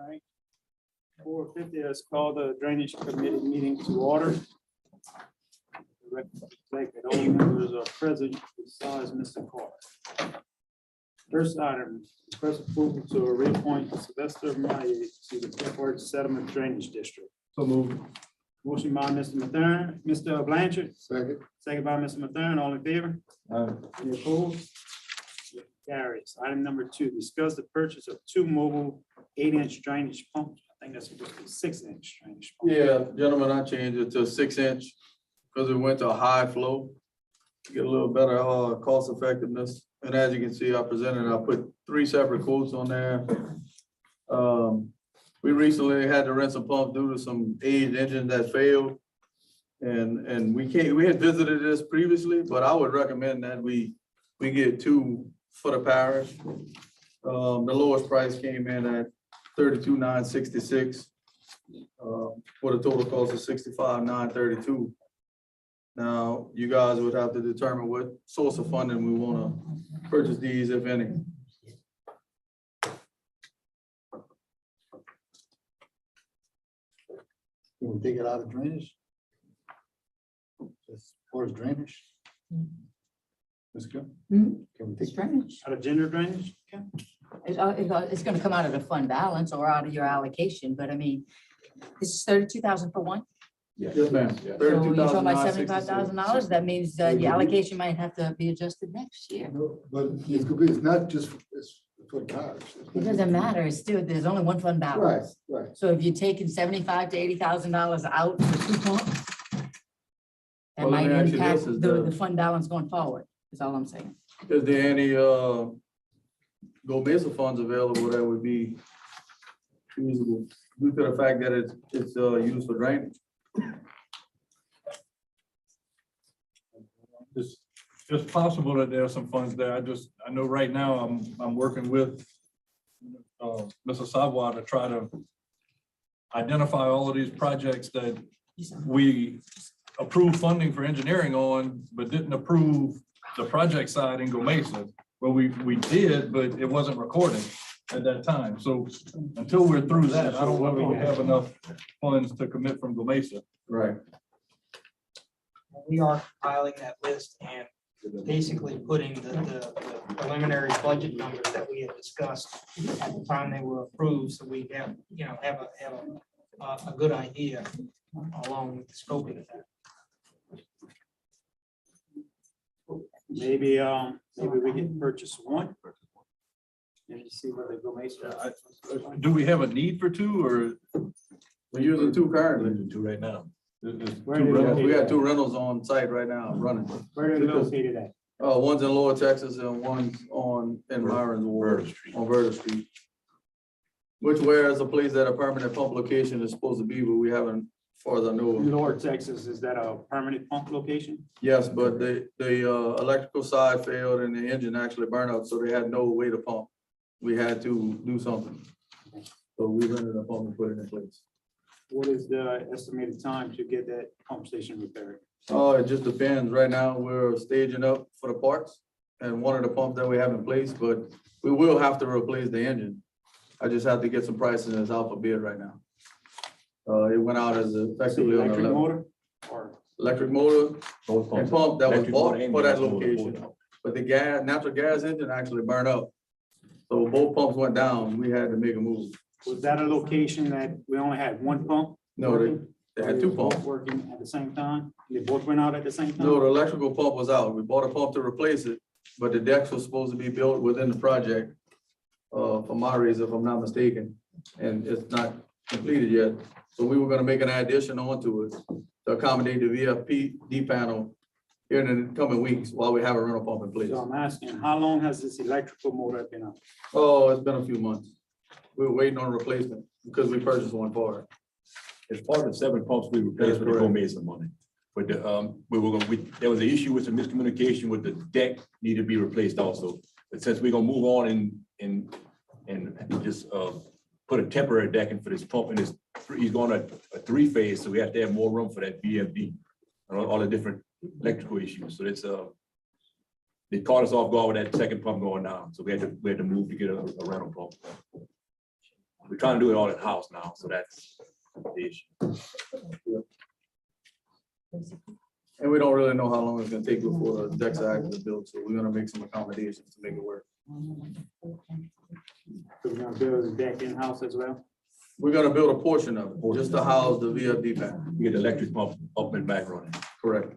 All right. 4:50, let's call the Drainage Committee meeting to order. That all members are present besides Mr. Carter. First item, request approval to reappoint Sylvester Meyer to the Parish Settlement Drainage District. So moved. Motion by Mr. Mathern, Mr. Blanchard, Second. second by Mr. Mathern, all in favor? Any opposed? Carries. Item number 2, discuss the purchase of 2 mobile 8-inch drainage pumps. I think that's supposed to be 6-inch drainage pump. Yeah, gentlemen, I changed it to 6-inch because we went to a high flow. to Get a little better cost effectiveness. And as you can see, I presented, I put 3 separate quotes on there. We recently had to rent some pumps due to some aged engines that failed. And we had visited this previously, but I would recommend that we get 2 for the parish. The lowest price came in at $32,966 with a total cost of $65,932. Now, you guys would have to determine what source of funding we want to purchase these, if any. Can we take it out of drainage? As far as drainage? Let's go. Can we It's take? drainage. Out of gender drainage? Okay. It's gonna come out of the fund balance or out of your allocation, but I mean, this is 32,000 for one. Yes, ma'am. So you're talking about $75,000. $32,966. That means your allocation might have to be adjusted next year. No, but it could be, it's not just, it's for the parish. It doesn't matter. It's still, there's only one fund Right, balance. right. So if you're taking $75,000 to $80,000 out for 2 pumps, that Well, let might me ask you impact this, is the fund balance going forward, is all I'm saying. Is there any Go Mesa funds available that would be feasible due to the fact that it's used for drainage? It's possible that there are some funds there. I know right now I'm working with Mr. Savoy to try to identify all of these projects that we approved funding for engineering on, but didn't approve the project side in Go Mesa. Well, we did, but it wasn't recorded at that time. So until we're through that, I don't know if we have enough funds to commit from Go Mesa. Right. We are compiling that list and basically putting the preliminary budget numbers that we had discussed at the time they were approved, so we have, have a good idea along with the scoping of that. Maybe we can purchase 1. And see where they go. Mesa. Do we have a need for 2 or? We're using 2 currently. Two right now. Where are they We located got at? 2 rentals on site right now running. Where are they located at? One's in Lower Texas and one's in Myron's Ward on Verda Street. Which where is a place that a permanent pump location is supposed to be, but we haven't, as far as I know. Lower Texas, is that a permanent pump location? Yes, but the electrical side failed and the engine actually burned out, so they had no way to pump. We had to do something. So we rented a pump and put it in place. What is the estimated time to get that pump station repaired? It just depends. Right now, we're staging up for the parts and one of the pumps that we have in place, but we will have to replace the engine. I just have to get some prices and it's out for bid right now. It went out as effectively on the Electric level. motor or? Electric motor and pump that was bought for that location. But the natural gas engine actually burned up. So both pumps went down. We had to make a move. Was that a location that we only had 1 pump? No, working? they had Or 2 they both pumps. working at the same time? They both went out at the same time? No, the electrical pump was out. We bought a pump to replace it, but the decks was supposed to be built within the project. For my reason, if I'm not mistaken, and it's not completed yet. So we were gonna make an addition onto it to accommodate the VFD panel here in the coming weeks while we have a rental pump in place. So I'm asking, how long has this electrical motor been up? Oh, it's been a few months. We were waiting on a replacement because we purchased one for it. It's part of the 7 pumps we replaced with the Go Mesa money. But there was an issue with some miscommunication with the deck needed to be replaced also. But since we're gonna move on and just put a temporary deck in for this pump, and he's going a 3-phase, so we have to have more room for that VFD and all the different electrical issues. So it's they caught us off guard with that second pump going down. So we had to move to get a rental pump. we're trying to do it all in-house now, so that's the issue. And we don't really know how long it's gonna take before the decks are actually built, so we're gonna make some accommodations to make it work. So we're gonna build the deck in-house as well. We're gonna build a portion of it, just to house the VFD panel. We get the electric pump up and back running, Correct.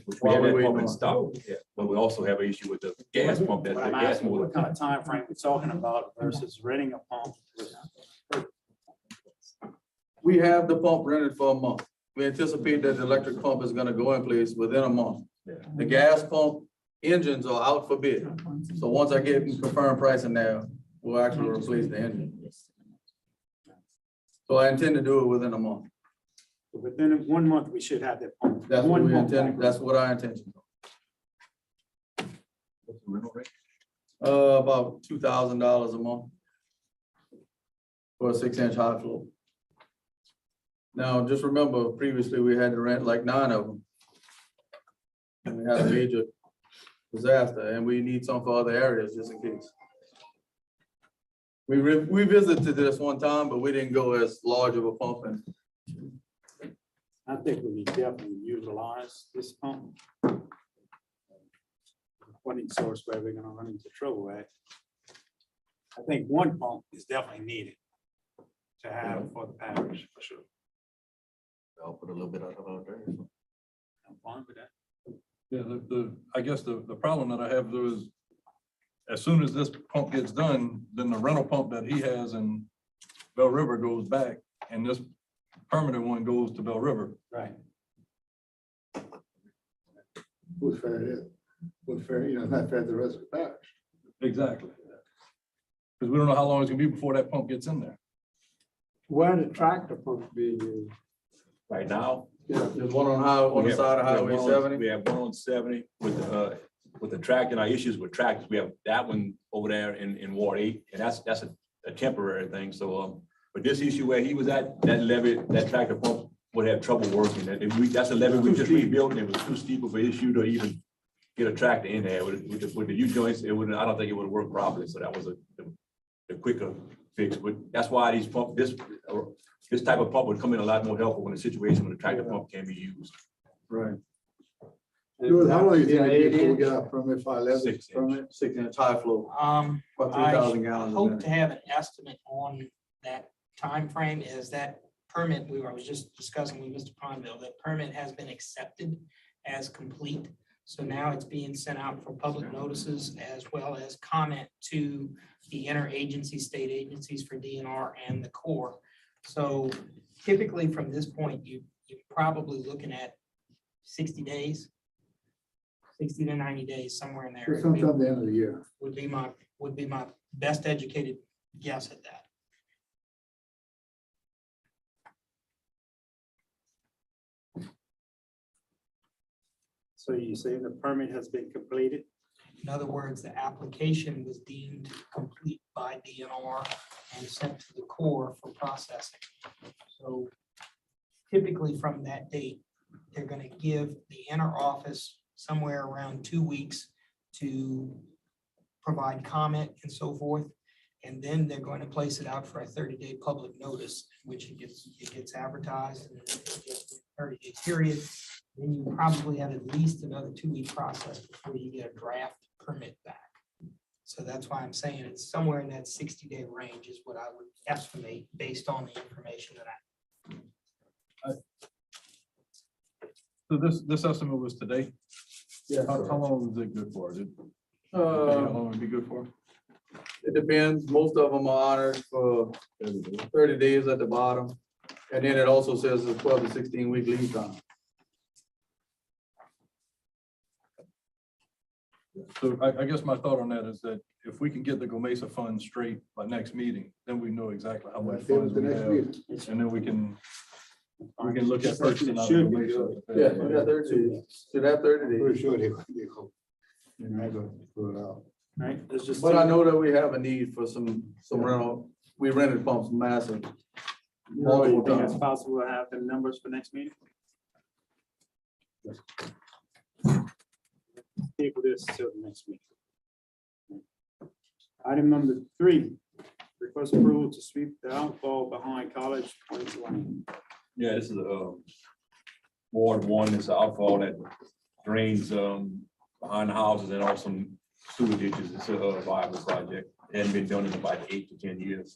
which we While have we that waiting pump in on- stock, yeah, but we also have an issue with the gas pump, that But the I'm gas asking motor. what kind of time frame we're talking about versus renting a pump. We have the pump rented for a month. We anticipate that the electric pump is gonna go in place within a month. Yeah. The gas pump engines are out for bid. So once I get confirmed pricing there, we'll actually replace the engine. So I intend to do it within a month. Within 1 month, we should have that pump. That's what 1 we month. intend, that's what our intention. What's the rental rate? About $2,000 a month. For a 6-inch high flow. Now, just remember, previously we had to rent like 9 of them. And we had a major disaster, and we need some for other areas, just in case. We visited this one time, but we didn't go as large of a pump, and I think we definitely utilize this pump. Funding source where we're gonna run into trouble at. I think 1 pump is definitely needed to have for the parish, for sure. I'll put a little bit out there. I'm fine with that. Yeah, I guess the problem that I have though is as soon as this pump gets done, then the rental pump that he has in Bell River goes back and this permanent one goes to Bell River. Right. Who's fair it is? Who's fair, it's not fair to the rest of the parish. Exactly. Because we don't know how long it's gonna be before that pump gets in there. Where the tractor pumps being used? Right now. there's one on we the have- side of we have Highway one on- 70. We have one on 70 with the tractor, and our issues with tractors, we have that one over there in Ward 8, and that's a temporary thing, so, but this issue where he was at, that levee, that tractor pump would have trouble working, that's a levee we just rebuilt, and it was too steep of an issue to even get a tractor in there, with the U-joints, it wouldn't, I don't think it would work properly, so that was the quicker fix, but that's why these pump, this type of pump would come in a lot more helpful in a situation when the tractor pump can be used. Right. How long you think Yeah, it before we it get our permit for 11 6 inch. permit? 6-inch high flow, about I 3,000 gallons a hope minute. to have an estimate on that time frame. Is that permit, I was just discussing with Mr. Pondville, that permit has been accepted as complete. So now it's being sent out for public notices as well as comment to the interagency state agencies for DNR and the Corps. So typically from this point, you're probably looking at 60 days, 60 to 90 days, somewhere in there. So sometime at the end of the year. Would be my best educated guess at that. So you say the permit has been completed? In other words, the application was deemed complete by DNR and sent to the Corps for processing. So typically from that date, they're going to give the inner office somewhere around 2 weeks to provide comment and so forth. And then they're going to place it out for a 30-day public notice, which it gets advertised in a 30-day period. Then you probably have at least another 2-week process before you get a draft permit back. So that's why I'm saying it's somewhere in that 60-day range is what I would estimate based on the information that I. So this estimate was today? Yeah. How long was it good for? How Uh, long would it be good for? It depends. Most of them are honored for 30 days at the bottom. And then it also says a 12 to 16-week lead time. So I guess my thought on that is that if we can get the Gomesa funds straight by next meeting, then we know exactly how much That's it funds with the we next have. meeting. And then we can look at purchasing out of Should be Gomesa. Yeah, you got 30 days. Should have 30 days. Pretty sure they go. You're not gonna pull it out. Right, let's just. But I know that we have a need for some rental. We rented pumps massive. Multiple You think it's times. possible to have the numbers for next meeting? Table this till the next meeting. Item number 3, request approval to sweep the outfall behind College Point Lane. Yeah, this is Ward 1, it's an outfall that drains behind the houses and also some sewer ditches. It's a viable project. It hadn't been done in about 8 to 10 years.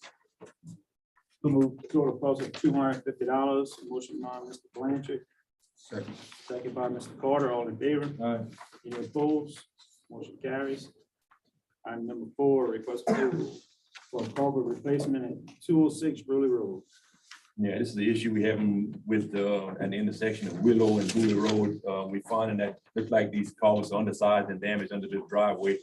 Total cost of $250. Motion by Mr. Blanchard, Second. second by Mr. Carter. All in favor? Aye. Any opposed? Motion carries. Item number 4, request approval for culvert replacement at 206 Burley Road. Yeah, this is the issue we having with at the intersection of Willow and Booley Road. We finding that looks like these culverts are undersized and damaged under the driveway.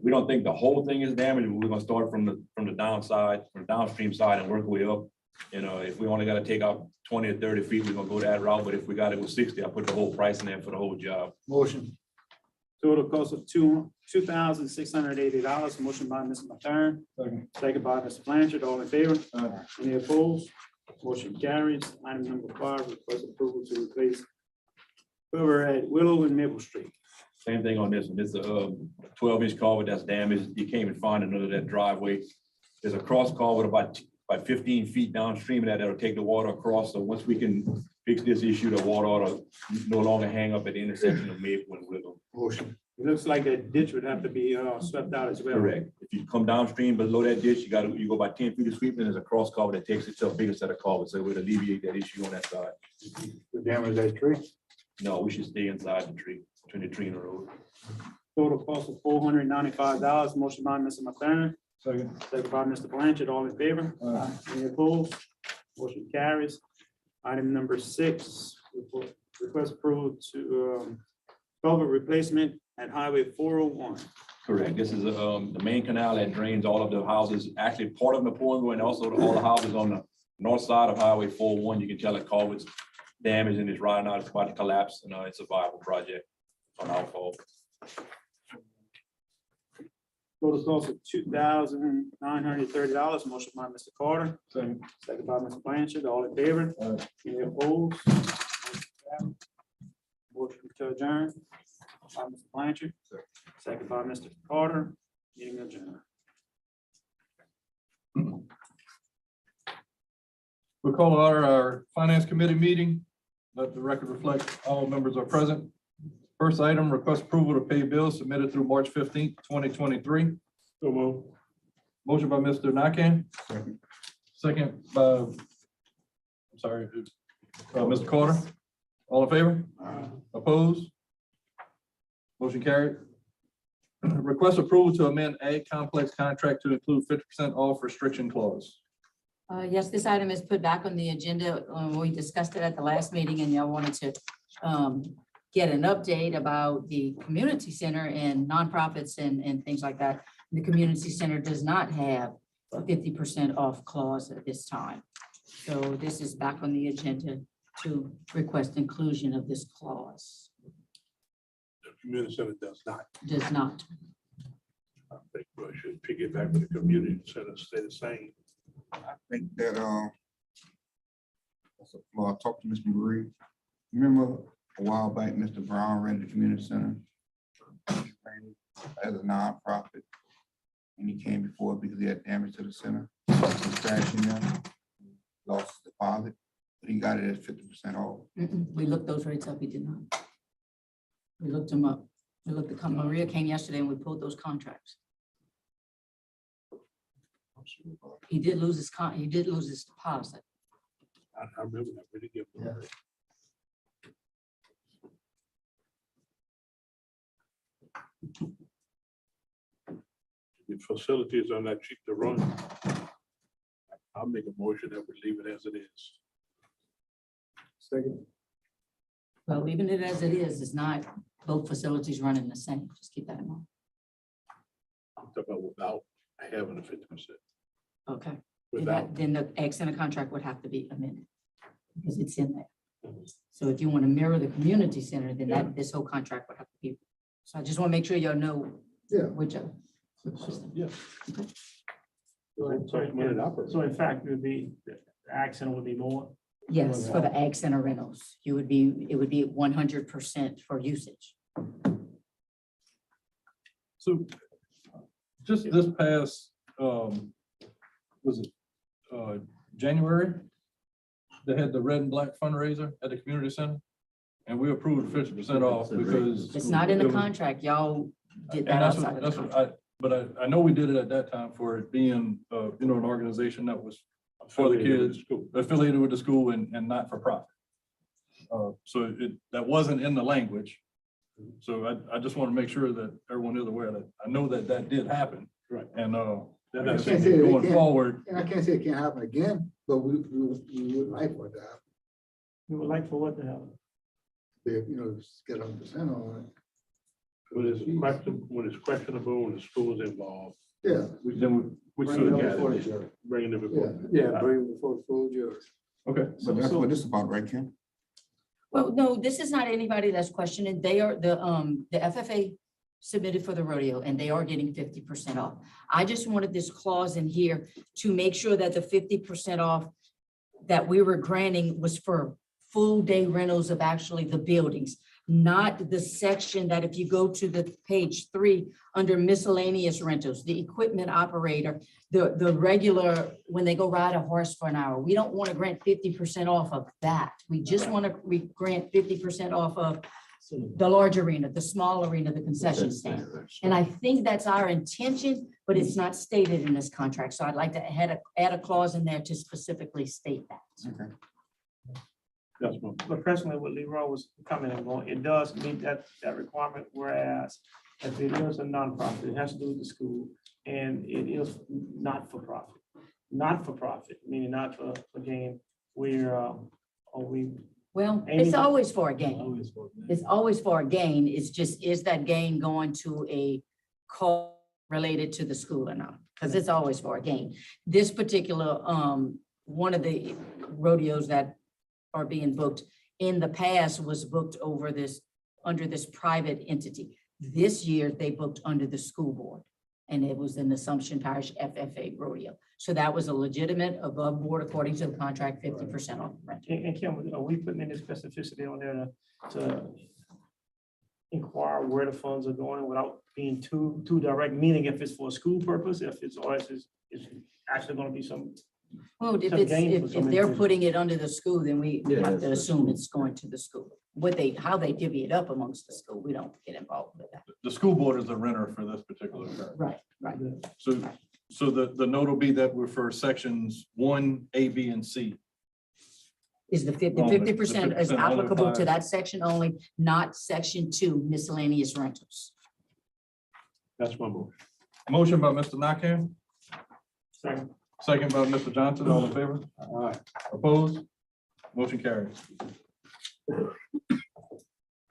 We don't think the whole thing is damaged, but we're gonna start from the downside, from downstream side and work our way up. You know, if we only gotta take out 20 or 30 feet, we're gonna go that route, but if we gotta go 60, I'll put the whole price in there for the whole job. Motion. Total cost of $2,680. Motion by Mr. McLaren, Second. second by Mr. Blanchard. All in favor? Aye. Any opposed? Motion carries. Item number 5, request approval to replace culvert at Willow and Maple Street. Same thing on this one. It's a 12-inch culvert that's damaged. You can't even find another that driveway. There's a cross culvert about 15 feet downstream of that'll take the water across. So once we can fix this issue, the water ought to no longer hang up at the intersection of Maple and Willow. Motion. It looks like that ditch would have to be swept out as well. Correct. If you come downstream below that ditch, you go about 10 feet of sweep, and there's a cross culvert that takes itself bigger set of culverts. So it would alleviate that issue on that side. The damage that tree. No, we should stay inside the tree, between the tree and the road. Total cost of $495. Motion by Mr. McLaren, Second. second by Mr. Blanchard. All in favor? Aye. Any opposed? Motion carries. Item number 6, request approval to culvert replacement at Highway 401. Correct. This is the main canal that drains all of the houses, actually part of Napoleon, and also all the houses on the north side of Highway 401. You can tell the culvert's damaged and it's riding out, it's about to collapse, and it's a viable project on our fault. Total cost of $2,930. Motion by Mr. Carter, Second. second by Mr. Blanchard. All in favor? Aye. Any opposed? Motion to adjourn by Mr. Blanchard, second by Mr. Carter. Meeting adjourned. We'll call to order our finance committee meeting. Let the record reflect all members are present. First item, request approval to pay bills submitted through March 15th, 2023. So move. Motion by Mr. Nakane. Second by, I'm sorry, Mr. Carter. All in favor? Opposed? Motion carried. Request approval to amend Ag Complex contract to include 50% off restriction clause. Yes, this item is put back on the agenda. We discussed it at the last meeting and y'all wanted to get an update about the community center and nonprofits and things like that. The community center does not have a 50% off clause at this time. So this is back on the agenda to request inclusion of this clause. The community center does not. Does not. I think we should pick it back with the community center, stay the same. I think that, well, I talked to Mr. Marie. Remember a while back, Mr. Brown ran the community center as a nonprofit. And he came before because he had damage to the center, trash in there, lost his deposit, but he got it at 50% off. We looked those rates up. He did not. We looked them up. We looked at, Maria came yesterday and we pulled those contracts. He did lose his deposit. I remember that, we didn't give them a break. The facilities are not cheap to run. I'll make a motion that we leave it as it is. Second. Well, leaving it as it is not both facilities running the same. Just keep that in mind. I'm talking about without having a 50%. Okay. Then Without, then the Ag Center contract would have to be amended because it's in there. So if you want to mirror the community center, then this whole contract would have to be. So I just want to make sure y'all know Yeah. which. yeah. Okay. So in fact, it would be, the accent would be more. Yes, for the Ag Center rentals, it would be 100% for usage. So just this past was it, January? They had the red and black fundraiser at the community center. And we approved 50% off because. It's not in the it was- contract. Y'all did And that that's outside what, of the that's contract. what I know we did it at that time for it being, an organization that was for the Affiliated with kids, school. affiliated with the school and not for profit. So that wasn't in the language. So I just want to make sure that everyone is aware that, I know that did happen. Right. And, That I is- can't say it going can't- forward, And I can't say it can't happen again, but we would like for it to happen. We would like for what to happen? If, just get 100% on When it's questionable, when the school is involved, it. Yeah. then we Bring should it up get before the it, jury. bring it Yeah, before. yeah, bring it before the full jury. okay. But that's what this is about, right, Kim? Well, no, this is not anybody that's questioning. They are, the FFA submitted for the rodeo and they are getting 50% off. I just wanted this clause in here to make sure that the 50% off that we were granting was for full day rentals of actually the buildings, not the section that if you go to the page 3 under miscellaneous rentals, the equipment operator, the regular, when they go ride a horse for an hour, we don't want to grant 50% off of that. We just want to grant 50% off of the large arena, the small arena, the concession stand. And I think that's our intention, but it's not stated in this contract. So I'd like to add a clause in there to specifically state that. Okay. That's one. But personally, what Leroy was commenting on, it does meet that requirement, whereas if it is a nonprofit, it has to do with the school, and it is not for profit. Not for profit, meaning not for gain, are we, Well, Amy? it's always for a gain. It's always for a gain. It's just, is that gain going to a call related to the school or not? Because it's always for a gain. This particular, one of the rodeos that are being booked in the past was booked over this, under this private entity. This year, they booked under the school board. And it was an Assumption Parish FFA rodeo. So that was a legitimate above board according to the contract, 50% off the rent. and Kim, are we putting any specificity on there to inquire where the funds are going without being too direct, meaning if it's for a school purpose, if it's, or if it's actually gonna be some. Well, if Some it's, gain for if some they're individual. putting it under the school, then we Yeah, have that's to the assume school. it's going to the school. How they divvy it up amongst the school, we don't get involved with that. The school board is the renter for this particular. occurrence. Right. So the note will be that we're for sections 1, A, B, and C. Is the Only, the 50% is 50% only applicable to applies. that section only, not section 2 miscellaneous rentals. That's my motion. Motion by Mr. Nakam, Second. second by Mr. Johnson, all in favor? All right. Opposed? Motion carries.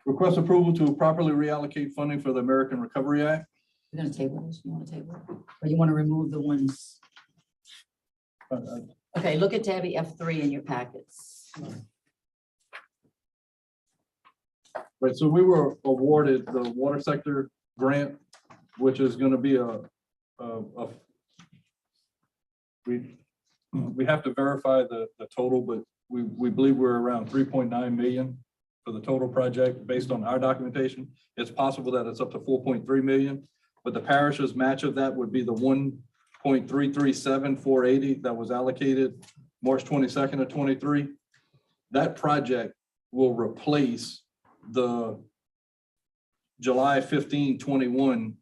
Request approval to properly reallocate funding for the American Recovery Act. You're gonna table this? You want to table it? Or you want to remove the ones? Okay, look at tabby F3 in your packets. Right, so we were awarded the water sector grant, which is gonna be we have to verify the total, but we believe we're around 3.9 million for the total project based on our documentation. It's possible that it's up to 4.3 million, but the parish's match of that would be the 1.337480 that was allocated March 22nd of 23. That project will replace the July 15, 21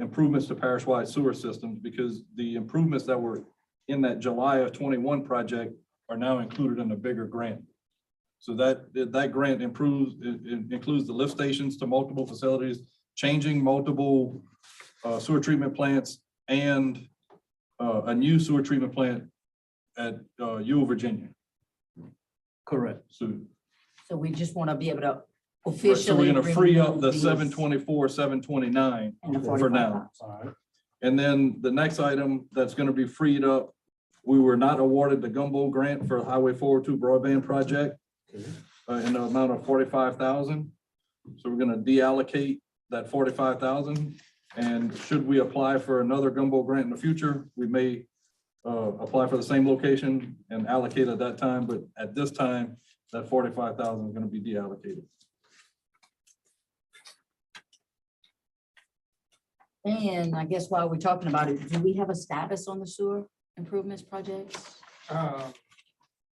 improvements to parish-wide sewer systems, because the improvements that were in that July of 21 project are now included in a bigger grant. So that grant includes the lift stations to multiple facilities, changing multiple sewer treatment plants, and a new sewer treatment plant at Ewell, Virginia. Correct. So So we just want to be able to so we're officially. gonna free up remove the these 724, 729 and the for now. 45,000. All right. And then the next item that's gonna be freed up, we were not awarded the Gumbo grant for Highway 402 broadband project in the amount of 45,000. So we're gonna deallocate that 45,000. And should we apply for another Gumbo grant in the future, we may apply for the same location and allocate at that time. But at this time, that 45,000 is gonna be deallocated. And I guess while we're talking about it, do we have a status on the sewer? improvements projects?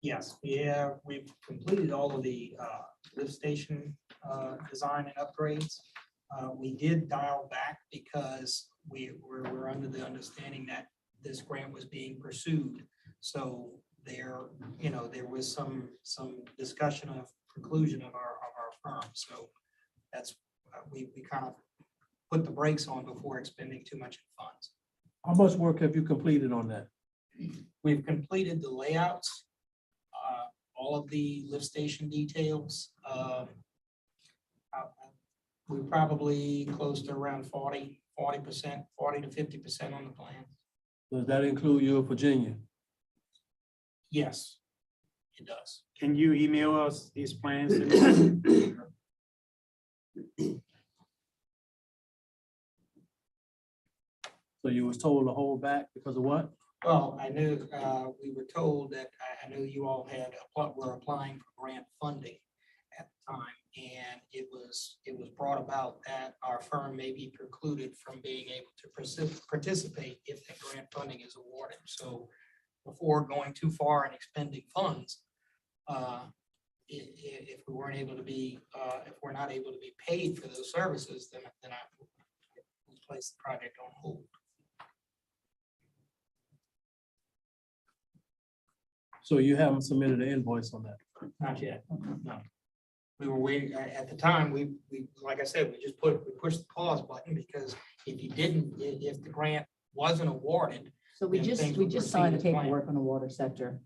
Yes, we've completed all of the lift station design and upgrades. We did dial back because we were under the understanding that this grant was being pursued. So there was some discussion of conclusion of our firm. So that's, we kind of put the brakes on before expending too much in funds. How much work have you completed on that? We've completed the layouts, all of the lift station details. We're probably close to around 40%, 40% to 50% on the plan. Does that include you in Virginia? Yes, it does. Can you email us these plans? So you was told to hold back because of what? Well, I knew, we were told that, I know you all were applying for grant funding at the time. And it was brought about that our firm may be precluded from being able to participate if the grant funding is awarded. So before going too far and expending funds, if we weren't able to be, if we're not able to be paid for those services, then I will place the project on hold. So you haven't submitted an invoice on that? Not yet, no. We were waiting, at the time, we, like I said, we pushed the pause button because if the grant wasn't awarded. So we then just things would signed the proceed as planned. paperwork on the water sector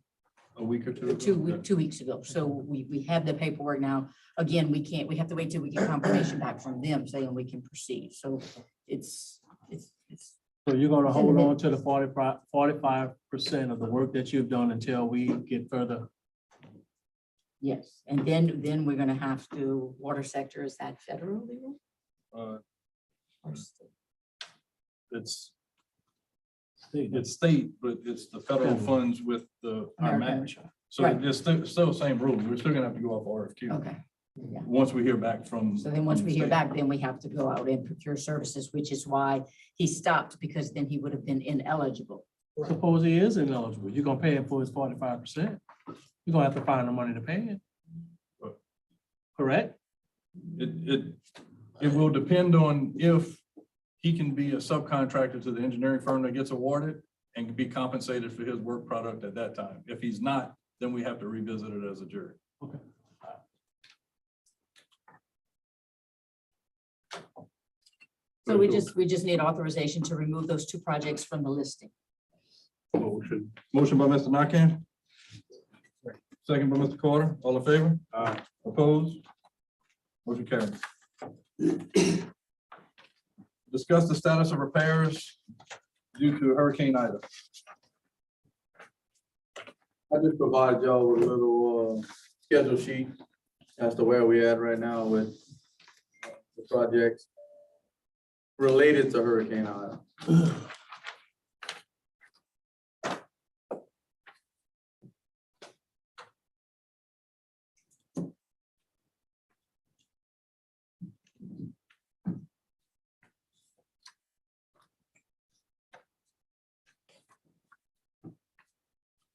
A week or two. ago. 2 weeks ago. So we have the paperwork now. Again, we have to wait till we get confirmation back from them saying we can proceed. So it's. So you're gonna hold on to the 45% of the work that you've done until we get further? Yes, and then we're gonna have to, water sector, is that federal legal? Or state? It's state, but it's the federal funds with our American. match. So Right. it's still the same rule. We're still gonna have to go off RFQ. Okay, yeah. Once we hear back from. So then once from we the hear state. back, then we have to go out and procure services, which is why he stopped, because then he would have been ineligible. Suppose he is ineligible, you're gonna pay him for his 45%. You're gonna have to find the money to pay him. Correct? It will depend on if he can be a subcontractor to the engineering firm that gets awarded and can be compensated for his work product at that time. If he's not, then we have to revisit it as a jury. Okay. So we just need authorization to remove those two projects from the listing. Motion. Motion by Mr. Nakane. Second by Mr. Carter. All in favor? Opposed? Motion carries. Discuss the status of repairs due to Hurricane Ida. I just provided y'all with a little schedule sheet as to where we at right now with the projects related to Hurricane Ida.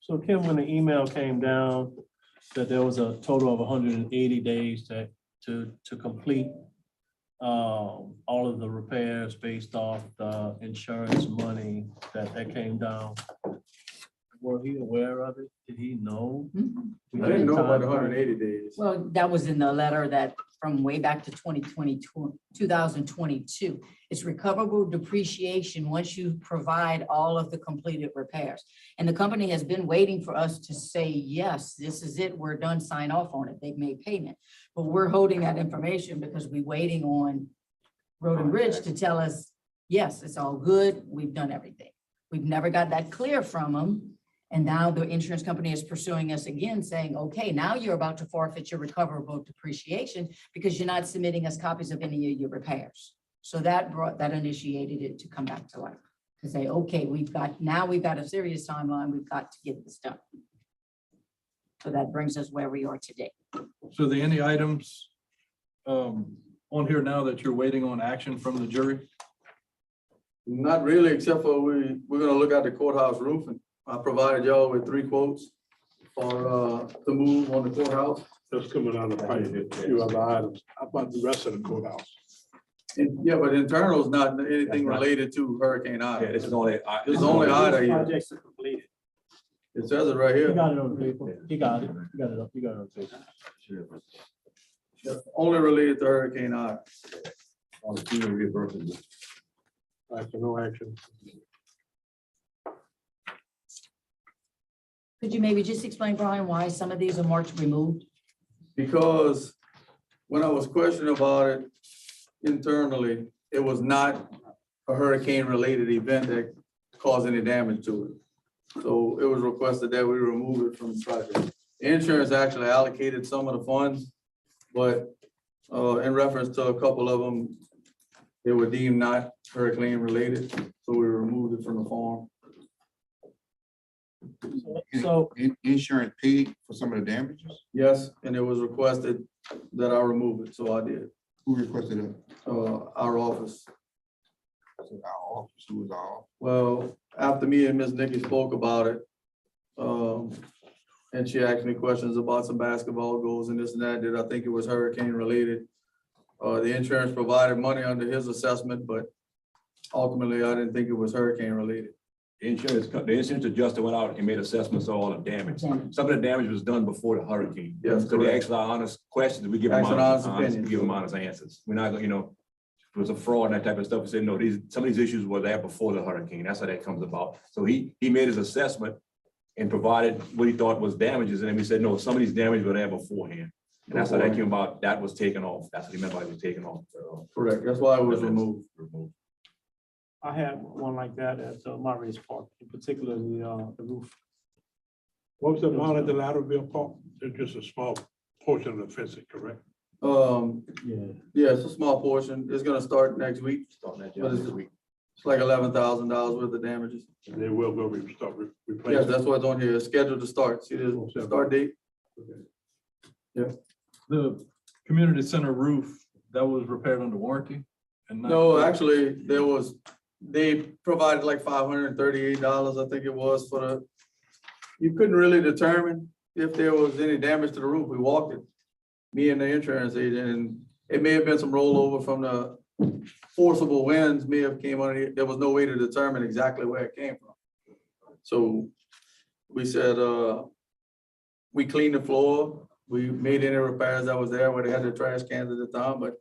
So Kim, when the email came down, that there was a total of 180 days to complete all of the repairs based off the insurance money that came down. Were he aware of it? Did he know? I didn't know about the 180 days. Well, that was in the letter that from way back to 2022. It's recoverable depreciation once you provide all of the completed repairs. And the company has been waiting for us to say, yes, this is it, we're done, sign off on it. They've made payment. But we're holding that information because we're waiting on Road and Bridge to tell us, yes, it's all good, we've done everything. We've never got that clear from them. And now the insurance company is pursuing us again, saying, okay, now you're about to forfeit your recoverable depreciation because you're not submitting us copies of any of your repairs. So that initiated it to come back to life, to say, okay, we've got a serious timeline, we've got to get this done. So that brings us where we are today. So are there any items on here now that you're waiting on action from the jury? Not really, except for we're gonna look at the courthouse roof I provided y'all with 3 quotes for, the move on the courthouse. That's coming out of the few other items. How about the rest of the courthouse? And, yeah, but internal is not anything That's not- related to Hurricane Yeah, Ida. this is only. This is only Ida here. Projects are completed. It says it right He here. got it on the paper. He got it. He got it up. He got it on the paper. Only related to Hurricane Ida. On the FEMA reimbursement. So no action. Could you maybe just explain, Brian, why some of these are marked removed? Because when I was questioned about it internally, it was not a hurricane-related event that caused any damage to it. So it was requested that we remove it from the project. Insurance actually allocated some of the funds, but in reference to a couple of them, they were deemed not hurricane-related, so we removed it from the form. So, Insurance paid for some of the damages? Yes, and it was requested that I remove it, so I did. Who requested it? Our office. Was it our office? Who was our office? Well, after me and Miss Nikki spoke about it, and she asked me questions about some basketball goals and this and that, I think it was hurricane related. The insurance provided money under his assessment, but ultimately I didn't think it was hurricane related. The insurance adjuster went out and made assessments of all the damage. Some of the damage was done before the hurricane. Yes, So they correct. ask our honest questions, we give them Ask an honest, honest opinion. we give them honest answers. We're not gonna, if it was a fraud and that type of stuff, we said, no, some of these issues were there before the hurricane. That's how that comes about. So he made his assessment and provided what he thought was damages, and then we said, no, some of these damages were there beforehand. And that's how that came about. That was taken off. That's what he meant by it was taken off. Correct, that's why it was removed. I had one like that at Marty's Park, in particular, the roof. What was the amount of the Lateral Park? It's just a small portion of the fencing, correct? Yeah. Yeah, it's a small portion. It's gonna start next week. Starting that What job is this it? week. It's like $11,000 worth of damages. And they will go start Yes, replacing. that's what's on here. It's scheduled to start. See the start date? The community center roof, that was repaired under warranty? And not- No, actually, they provided like $538, I think it was for you couldn't really determine if there was any damage to the roof. We walked it, me and the insurance agent, and it may have been some rollover from the forcible winds may have came on it. There was no way to determine exactly where it came from. So we said, we cleaned the floor. We made any repairs that was there where they had the trash cans at the time, but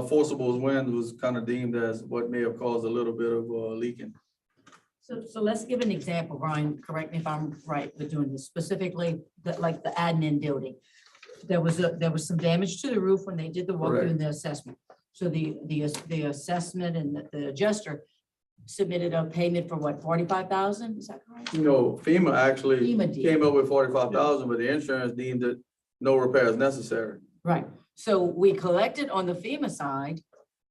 forcible winds was kind of deemed as what may have caused a little bit of leaking. So let's give an example, Brian, correct me if I'm right with doing this, specifically, like the admin building. There was some damage to the roof when they did the walkthrough and the assessment. So the assessment and the adjuster submitted a payment for what, 45,000, is that correct? No, FEMA actually FEMA did. came up with 45,000, but the insurance deemed it no repairs necessary. Right, so we collected on the FEMA side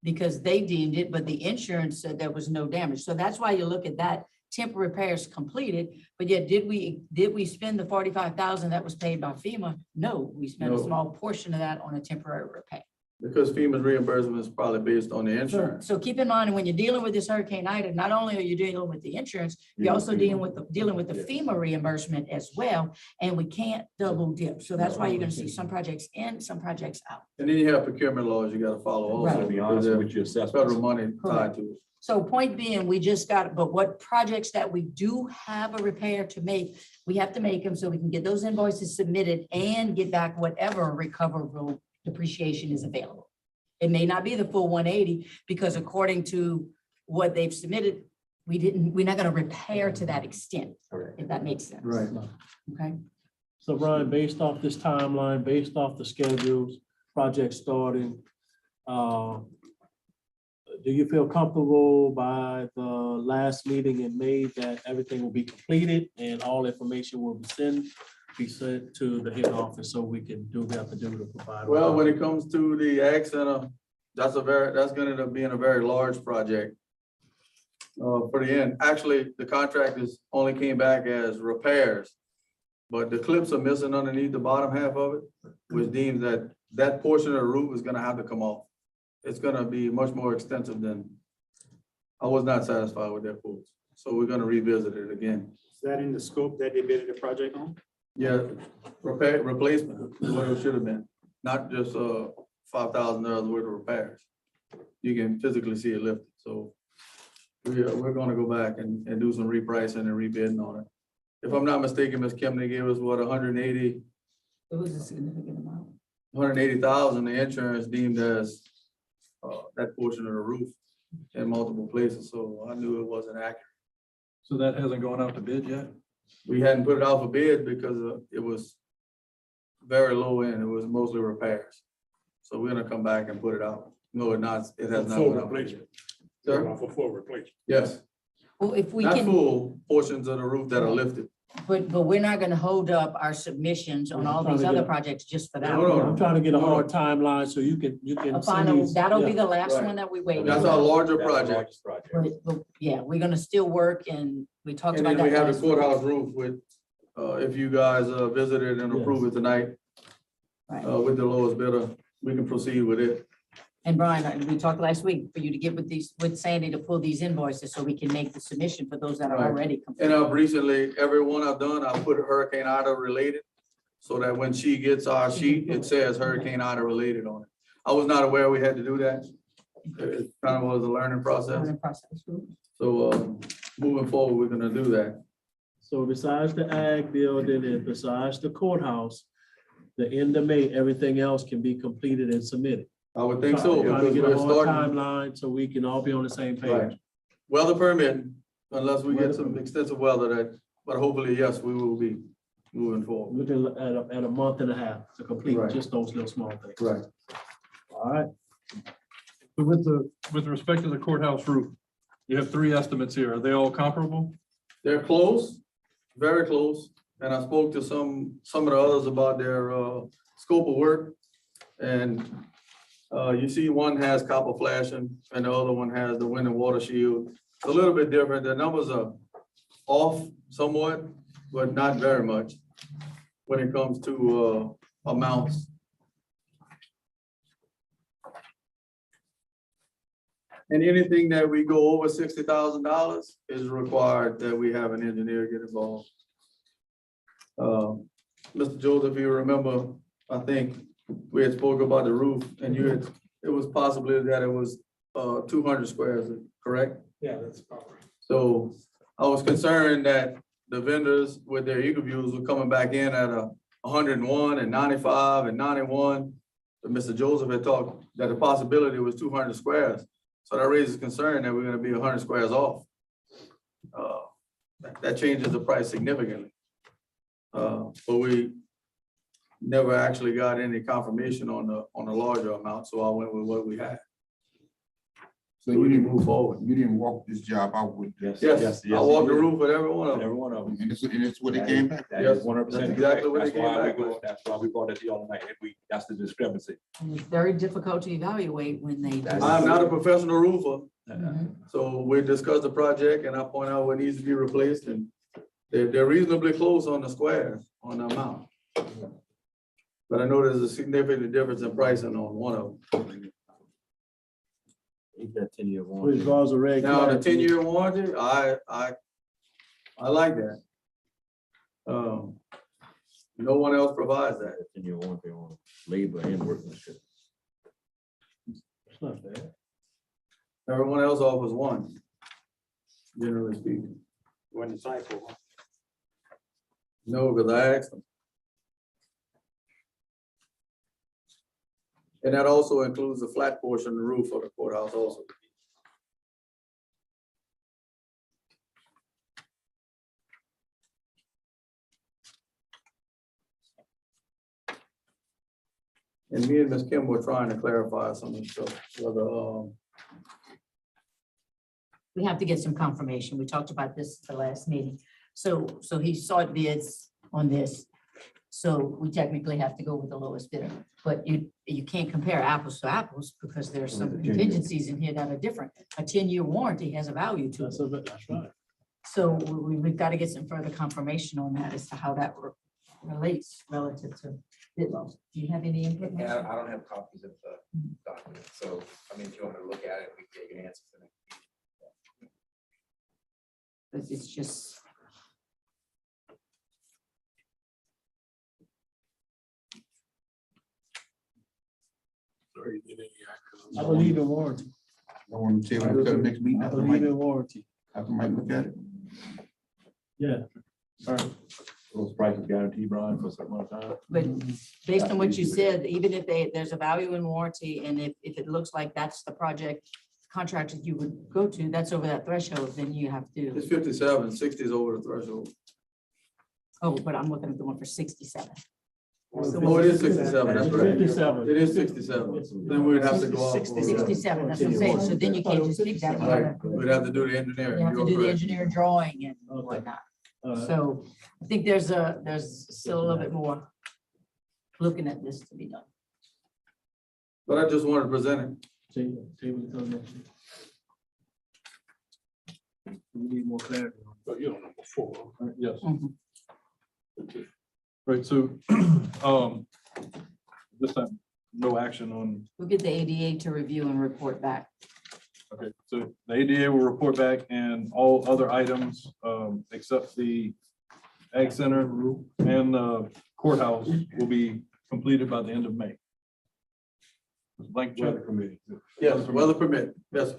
because they deemed it, but the insurance said there was no damage. So that's why you look at that, temporary repairs completed, but yet did we spend the 45,000 that was paid by FEMA? No, we spent a No. small portion of that on a temporary repair. Because FEMA's reimbursement is probably based on the insurance. So keep in mind, when you're dealing with this Hurricane Ida, not only are you dealing with the insurance, you're also dealing with the FEMA reimbursement as well, and we can't double dip. So that's why you're gonna see some projects in, some projects out. And then you have procurement laws you gotta follow also. To be honest with your assessment. Federal money tied to it. So point being, we just got, but what projects that we do have a repair to make, we have to make them so we can get those invoices submitted and get back whatever recoverable depreciation is available. It may not be the full 180 because according to what they've submitted, we're not gonna repair to that extent, if that makes sense. Right. Okay, So Brian, based off this timeline, based off the schedules, project starting, do you feel comfortable by the last meeting in May that everything will be completed and all information will be sent to the head office so we can do what we have to do to provide? Well, when it comes to the Ag Center, that's gonna end up being a very large project. For the end, actually, the contractors only came back as repairs. But the clips are missing underneath the bottom half of it, which deems that portion of the roof is gonna have to come off. It's gonna be much more extensive than, I was not satisfied with that quote. So we're gonna revisit it again. Is that in the scope that they bid the project on? Yeah, replacement, is what it should have been, not just $5,000 worth of repairs. You can physically see it lifted, so we're gonna go back and do some repricing and rebidding on it. If I'm not mistaken, Ms. Kim, they gave us what, 180, It was a significant amount. 180,000, the insurance deemed as that portion of the roof in multiple places, so I knew it wasn't accurate. So that hasn't gone out to bid yet? We hadn't put it out for bid because it was very low end, it was mostly repairs. So we're gonna come back and put it out. No, it has not. Full went out for bid. replacement. Sir? For full replacement. Yes, Well, if we not can, full portions of the roof that are lifted. but we're not gonna hold up our submissions on all these other projects just for that. No, no, I'm trying to get a hard timeline so you can. A send final, these- that'll be yeah. the last Right. one that we wait. That's our larger That's the project. largest project. But, yeah, we're gonna still work and we talked And about then we that have the last week. courthouse roof with, if you guys visited and approve it tonight, Right. with the lowest bidder, we can proceed with it. And Brian, we talked last week for you to get with Sandy to pull these invoices so we can make the submission for those that are Right. already complete. And I've recently, every one I've done, I put Hurricane Ida related, so that when she gets our sheet, it says Hurricane Ida related on it. I was not aware we had to do that. It kind of was a learning process. Learning process. So, moving forward, we're gonna do that. So besides the ag building and besides the courthouse, the end of May, everything else can be completed and submitted. I would think so, Trying to because get we're a hard starting, timeline so we can all be on the same right, page. weather permitting, unless we get Weather some permitting. extensive weather that, but hopefully, yes, we will be moving forward. Looking at a month and a half to complete Right. just those little small things. Right. All right. So with respect to the courthouse roof, you have 3 estimates here. Are they all comparable? They're close, very close, and I spoke to some of the others about their scope of work. And you see one has copper flashing and the other one has the wind and water shield. It's a little bit different. The numbers are off somewhat, but not very much when it comes to amounts. And anything that we go over $60,000 is required that we have an engineer get involved. Mr. Joseph, if you remember, I think we had spoke about the roof and it was possibly that it was 200 squares, correct? Yeah, that's about right. So I was concerned that the vendors with their eagle views were coming back in at 101 and 95 and 91. But Mr. Joseph had talked that the possibility was 200 squares. So that raises concern that we're gonna be 100 squares off. That changes the price significantly. But we never actually got any confirmation on the larger amount, so I went with what we had. So So you we can didn't, move forward. you didn't walk this job out with. Yes, I walked the roof with every one of them. Every one of them. And it's what it came back. That Yes, is 100% that's exactly what correct. they came back with. That's why we brought it to y'all tonight. And that's the discrepancy. And it's very difficult to evaluate when they. do- I'm not a professional roofer, Mhm. so we discussed the project and I point out what needs to be replaced and they're reasonably close on the squares on the amount. But I know there's a significant difference in pricing on one of them. As far as the red. Now, the flag, 10-year warranty, I like that. No one else provides that. And you want their own labor and workmanship. It's not bad. Everyone else offers one, generally speaking. When the typo. No, because I asked them. And that also includes the flat portion of the roof of the courthouse also. And me and Ms. Kim were trying to clarify some of the stuff, whether, We have to get some confirmation. We talked about this at the last meeting. So he sought bids on this. So we technically have to go with the lowest bidder, but you can't compare apples to apples because there's some contingencies in here that are different. A 10-year warranty has a value to it. That's right. So we've got to get some further confirmation on that as to how that relates relative to bid loss. Do you have any input? Yeah, I don't have copies of the document, so, I mean, if you want to look at it, we can get an answer for that. It's just, Sorry, you didn't act on I believe in warranty. I want to table it until the next meeting I after believe Mike, in warranty. after Mike look at it. Yeah. All right. Those prices guaranteed, Brian, for a certain amount of time. but based on what you said, even if there's a value in warranty, and if it looks like that's the project contract that you would go to, that's over that threshold, then you have to, It's 57, 60 is over the threshold. oh, but I'm looking at the one for 67. Oh, it is 67, that's right. 57. It is 67. Then we'd have to go out. for, 67, that's what I'm saying, so then you can't just pick that Right, one. we'd have to do the engineering. You have to You're do the correct. engineer drawing and Okay. whatnot. All right. So I think there's still a little bit more looking at this to be done. But I just wanted to present it. Table it till next week. We need more clarity. on But you're on number 4. All right, yes. Mhm. Right, so, this time, no action on, We'll get the ADA to review and report back. okay, so the ADA will report back and all other items, except the Ag Center and courthouse will be completed by the end of May. Blank check. Weather committee. Yes, weather permit, yes.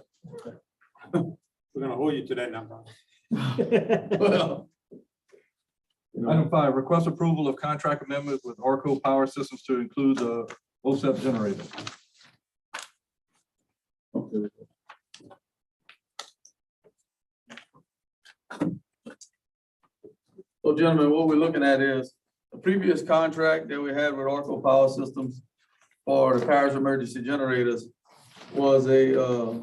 We're gonna hold you to that number. Well, Item 5, request approval of contract amendment with Arco Power Systems to include the OSEP generator. okay. So gentlemen, what we're looking at is the previous contract that we had with Arco Power Systems for the parish emergency generators was a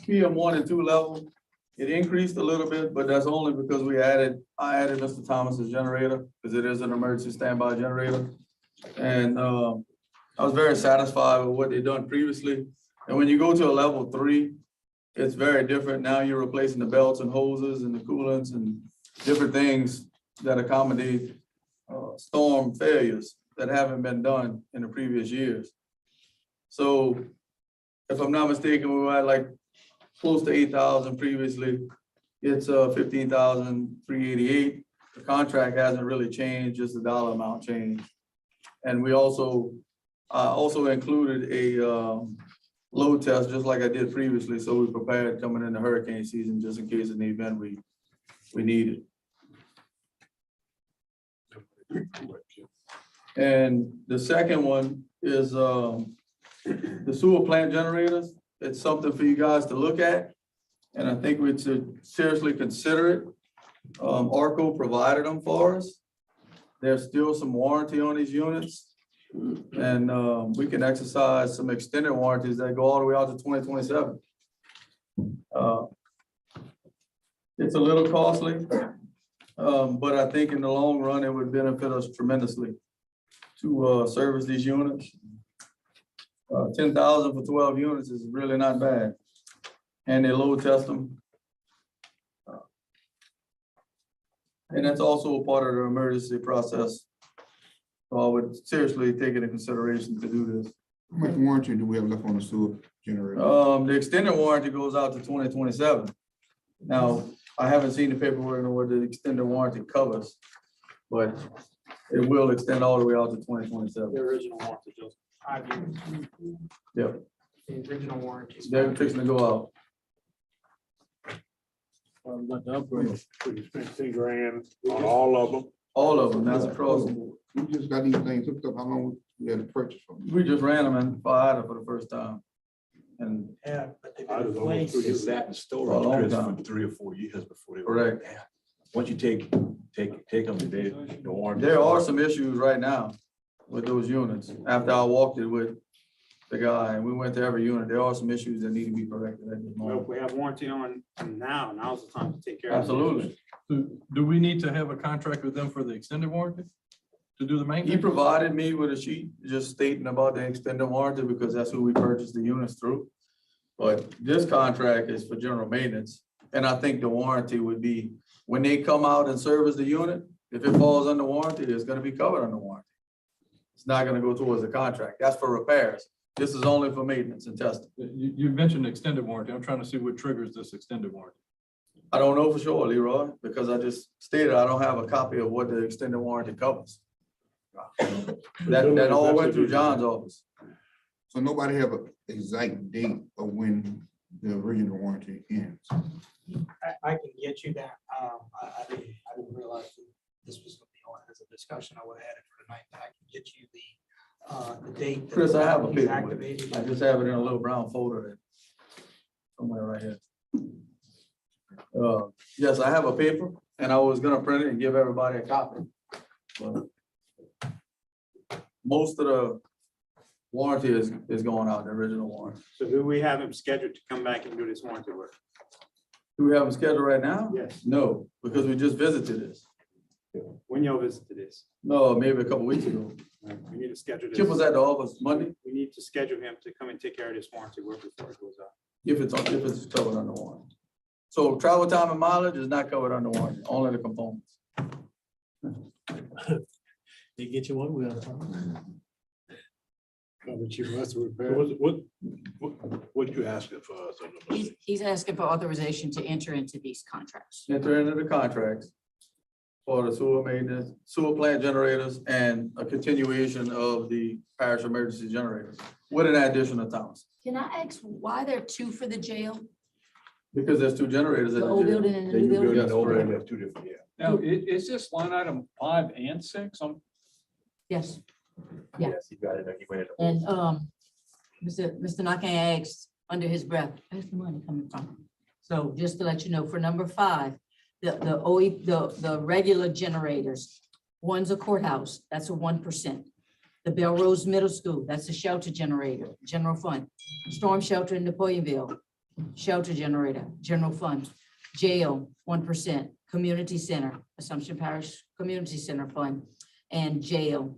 PM 1 and 2 level. It increased a little bit, but that's only because I added Mr. Thomas's generator, because it is an emergency standby generator. And I was very satisfied with what they've done previously. And when you go to a level 3, it's very different. Now you're replacing the belts and hoses and the coolants and different things that accommodate storm failures that haven't been done in the previous years. So if I'm not mistaken, we were at like close to 8,000 previously. It's 15,388. The contract hasn't really changed, just the dollar amount changed. And we also included a load test, just like I did previously, so we prepared coming into hurricane season, just in case in the event we need it. And the second one is the sewer plant generators. It's something for you guys to look at, and I think we should seriously consider it. Arco provided them for us. There's still some warranty on these units. And we can exercise some extended warranties that go all the way out to 2027. It's a little costly, but I think in the long run, it would benefit us tremendously to service these units. 10,000 for 12 units is really not bad. And they load test them. And that's also a part of the emergency process. So I would seriously take it into consideration to do this. How much warranty do we have left on the sewer generator? The extended warranty goes out to 2027. Now, I haven't seen the paperwork on what the extended warranty covers, but it will extend all the way out to 2027. The original warranty, just 5 years. Yep, The original warranty. is they're 5 fixing to go out. We got the upgrade. We spent 10 grand on all of them. All of them, that's across the board. We just got these things hooked up. How long we had to purchase from? We just ran them in Florida for the first time. And Yeah, but they've I been was almost 2 replaced. years. Sat in For a storage long Chris, time. for 3 or 4 years before they. Correct. Yeah. Once you take them, the warranty. there are some issues right now with those units. After I walked it with the guy and we went to every unit, there are some issues that need to be corrected at this well, moment. if we have warranty on them now, now's the time to take care of it. Absolutely. Do we need to have a contract with them for the extended warranty to do the He maintenance? provided me with a sheet just stating about the extended warranty because that's who we purchased the units through. But this contract is for general maintenance. And I think the warranty would be, when they come out and service the unit, if it falls under warranty, it's gonna be covered under warranty. It's not gonna go towards the contract. That's for repairs. This is only for maintenance and testing. You mentioned extended warranty. I'm trying to see what triggers this extended warranty. I don't know for sure, Leroy, because I just stated I don't have a copy of what the extended warranty covers. That all went through John's office. So nobody have an exact date of when the original warranty ends. I can get you that. I didn't realize that this was gonna be on as a discussion. I would have had it for tonight. I can get you the date. that Chris, I have a he's paper with activated. it. I just have it in a little brown folder somewhere right here. Yes, I have a paper and I was gonna print it and give everybody a copy. But most of the warranty is going out, the original warranty. So do we have him scheduled to come back and do this warranty work? Do we have them scheduled right now? Yes. No, because we just visited this. When y'all visited this? No, maybe a couple weeks ago. We need to schedule this. Chip was at the office Monday, We need to schedule him to come and take care of this warranty work before it goes out. if it's covered under warranty. So travel time and mileage is not covered under warranty, only the components. They get you one wheel. But you must So repair. what you asking for us? on the- He's asking for authorization to enter into these contracts. Enter into the contracts for the sewer maintenance, sewer plant generators, and a continuation of the parish emergency generators with an additional thousand. Can I ask why there are two for the jail? Because there's two generators in The the old jail. building and the The new new building, building? the old building, that's two different, yeah. Now, is this line item 5 and 6? Yes. Yeah. Yes, he got it, he went in. And Mr. Nakane asked under his breath, where's the money coming from? So just to let you know, for number 5, the regular generators, one's a courthouse, that's a 1%. The Belrose Middle School, that's a shelter generator, general fund. Storm shelter in Napoleonville, shelter generator, general fund. Jail, 1%. Community center, Assumption Parish Community Center Fund, and jail,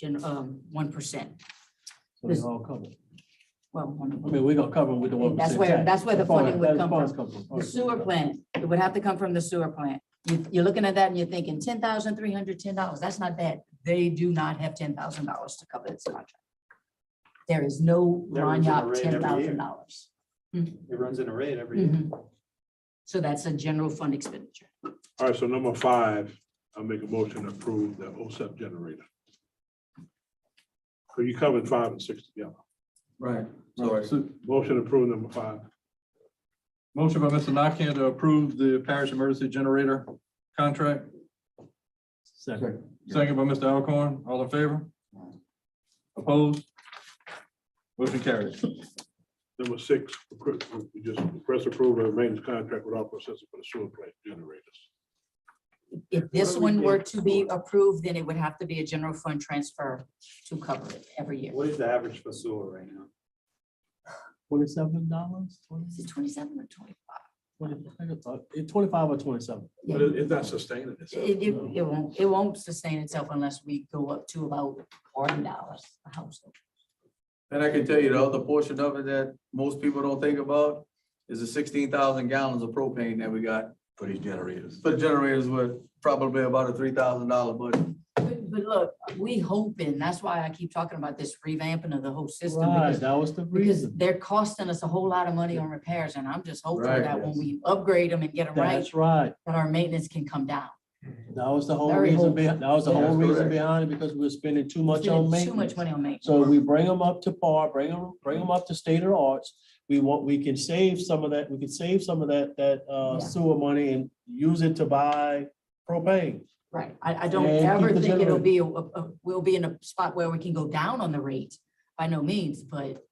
1%. So they all covered. Well, I mean, we're gonna cover them with the 1%. that's where the funding would come funds from. The sewer plant, it would have to come from the sewer plant. You're looking at that and you're thinking $10,310. That's not bad. They do not have $10,000 to cover this contract. There is no That runs in the Ranyap rate every year. $10,000. It runs in a rate every year. Mhm. So that's a general fund expenditure. All right, so number 5, I'll make a motion to approve the OSEP generator. So you covered 5 and 6 together. Right, sorry. So, Motion to approve number 5. motion by Mr. Nakane to approve the parish emergency generator contract, Second. second by Mr. Alcorn. All in favor? Opposed? Motion carries. Number 6, we just request approval of maintenance contract with all processors for the sewer plant generators. If this one were to be approved, then it would have to be a general fund transfer to cover it every year. What is the average for sewer right now? $27? Is it 27 or 25? 25 or 27? But it's not sustaining itself. It won't sustain itself unless we go up to about $40 a household. And I can tell you the other portion of it that most people don't think about is the 16,000 gallons of propane that we got For these generators. for generators with probably about a $3,000 budget. But look, we hoping, that's why I keep talking about this revamping of the whole system. Right, because- that was the Because reason. they're costing us a whole lot of money on repairs, and I'm just hoping Right, that when yes. we upgrade them and get them right, That's right. that our maintenance can come down. That was the whole Very reason hopeful. behind, that was the Yeah, whole that's reason correct. behind it, because we were spending too much on Spending maintenance. Too much money on maintenance. So we bring them up to par, bring them up to state of the arts. We can save some of that, we can save some of that Yeah. sewer money and use it to buy propane. Right, I don't And keep ever the think it'll generator. be, we'll be in a spot where we can go down on the rate, by no means, but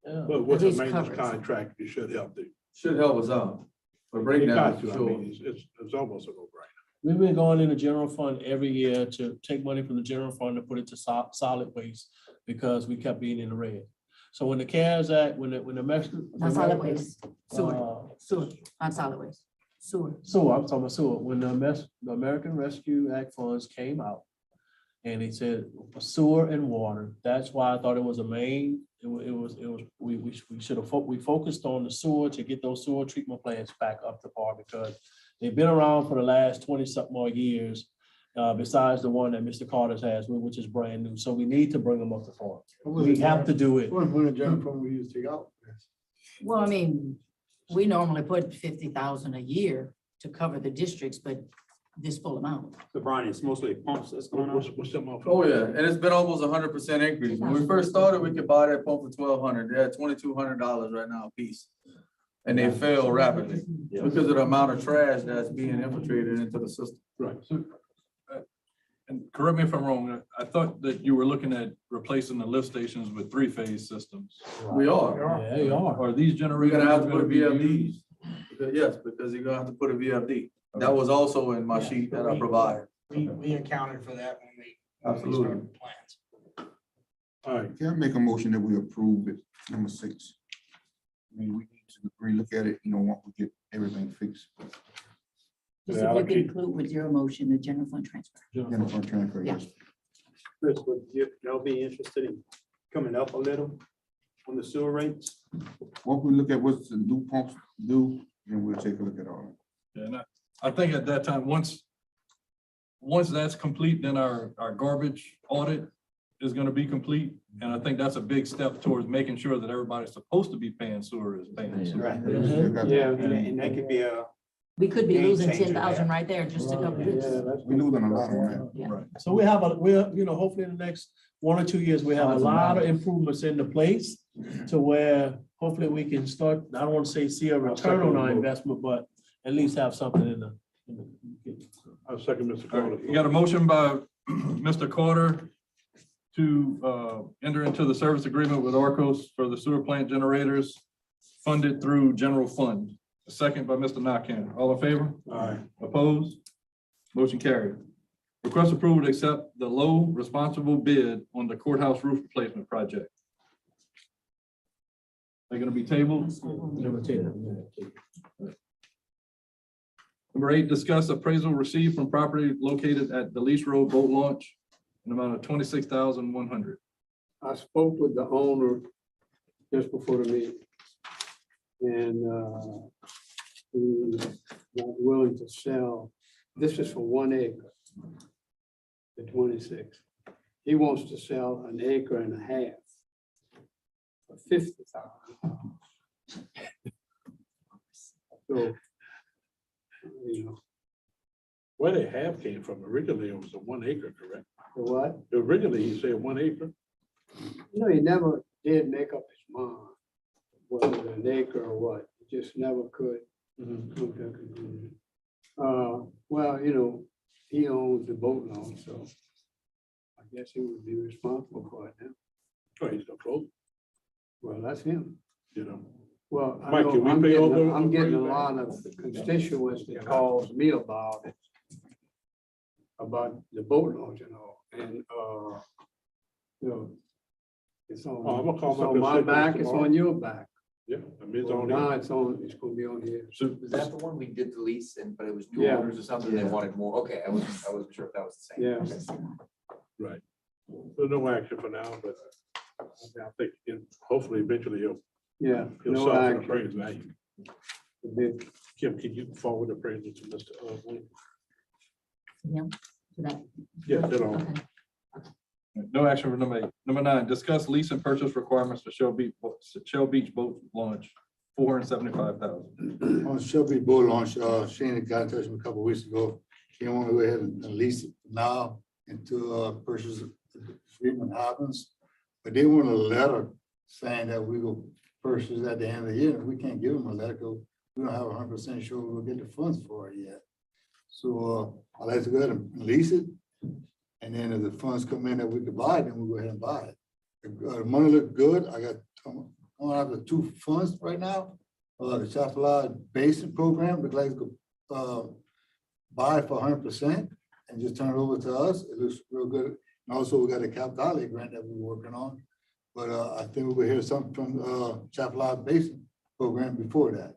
Yeah. But with a least maintenance covers. contract, it should help the. Should help us out. But You breakdown, got to, I sure. mean, it's almost a no-brainer. We've been going in the general fund every year to take money from the general fund to put it to solid waste because we kept being in the red. So when the CARES Act, when the Mexican. not solid waste, sewer, uh, sewer, not solid waste, sewer. Sewer, I'm talking about sewer. When the American Rescue Act funds came out and they said sewer and water, that's why I thought it was a main, we should have, we focused on the sewer to get those sewer treatment plants back up to par because they've been around for the last 20-something more years, besides the one that Mr. Carter's has, which is brand new. So we need to bring them up to par. We have to do it. When the general fund we used to take out. Well, I mean, We normally put 50,000 a year to cover the districts, but this full amount. So Brian, it's mostly pumps that's going on. What's that motherfucker? Oh, yeah, and it's been almost 100% increase. When we first started, we could buy that pump for $1,200. They're at $2,200 right now a piece. And they fail rapidly because of the amount of trash that's being infiltrated into the system. Right. So, and correct me if I'm wrong, I thought that you were looking at replacing the lift stations with three-phase systems. We are. Yeah, you are. Are these We're generators? gonna have to put a gonna be VFD. used? Yes, because you're gonna have to put a VFD. That was also in my sheet that I provided. We accounted for that when we Absolutely. started the plans. All right, Can I make a motion that we approve it, number 6? I mean, we need to relook at it, once we get everything fixed. Just if you could include with your motion, the general fund transfer. General fund transfer, Yeah. yes. Chris, would y'all be interested in coming up a little on the sewer rates? Once we look at what the new pumps do, then we'll take a look at all. Yeah, and I think at that time, once that's complete, then our garbage audit is gonna be complete. And I think that's a big step towards making sure that everybody's supposed to be paying sewer is paying sewer. Right. Mhm. Yeah. And that could be a, We could be Game losing changer, 10,000 yeah. right there just to cover this. We're losing a lot on that. Yeah. Right. So hopefully in the next 1 or 2 years, we have a lot of improvements into place to where hopefully we can start, I don't want to say see a return on our investment, but at least have something in the. I'll second Mr. All Carter. right, you got a motion by Mr. Carter to enter into the service agreement with Arcos for the sewer plant generators funded through general fund. A second by Mr. Nakam. All in favor? Aye. Opposed? Motion carried. Request approval to accept the low responsible bid on the courthouse roof replacement project. They're gonna be tabled. Number 8, discuss appraisal received from property located at the Lease Road Boat Launch in the amount of $26,100. I spoke with the owner just before the meeting. And he's not willing to sell. This is for 1 acre. The 26. He wants to sell 1.5 acres for $50,000. So, Where they have came from originally, it was a 1 acre, correct? the what? Originally, he said 1 acre. He never did make up his mind, whether it's 1 acre or what. He just never could come to a conclusion. Well, he owns the boat launch, so I guess he would be responsible for it now. Oh, he's gonna close, Well, that's him. Well, I Mike, know can we I'm pay getting, over- I'm getting a over lot of constituents that calls me about it. About the boat launch and all, and, it's on, Oh, I'm gonna call it's my on my back, it's constituents on your back. Yeah, I mean, it's Well, on now him. it's gonna be on here. So Was that the one we did the lease and, but it was new Yeah. owners or something? They wanted more. Okay, I wasn't sure if that was the same. Yeah. Right. So no action for now, but I think hopefully eventually he'll Yeah, he'll no soften the action. appraised value. Big- Kim, can you forward the appraisal to Mr. Wayne? Yeah, so that- Yeah, that all. Okay. no action for number 8. Number 9, discuss lease and purchase requirements for Shell Beach Boat Launch, $475,000. Oh, On Shelby Boat Launch, Shane got in touch with me a couple of weeks ago. She want to go ahead and lease it now until purchase agreement happens. But they want a letter saying that we will purchase at the end of the year. We can't give them a letter because we don't have 100% sure we'll get the funds for it yet. So I'd like to go ahead and lease it. And then if the funds come in that we could buy it, then we'll go ahead and buy it. The money look good. I have the 2 funds right now. The Chapala Basin Program, look like, buy it for 100% and just turn it over to us. It looks real good. And also we got a Capitale grant that we're working on. But I think we'll hear something from Chapala Basin Program before that.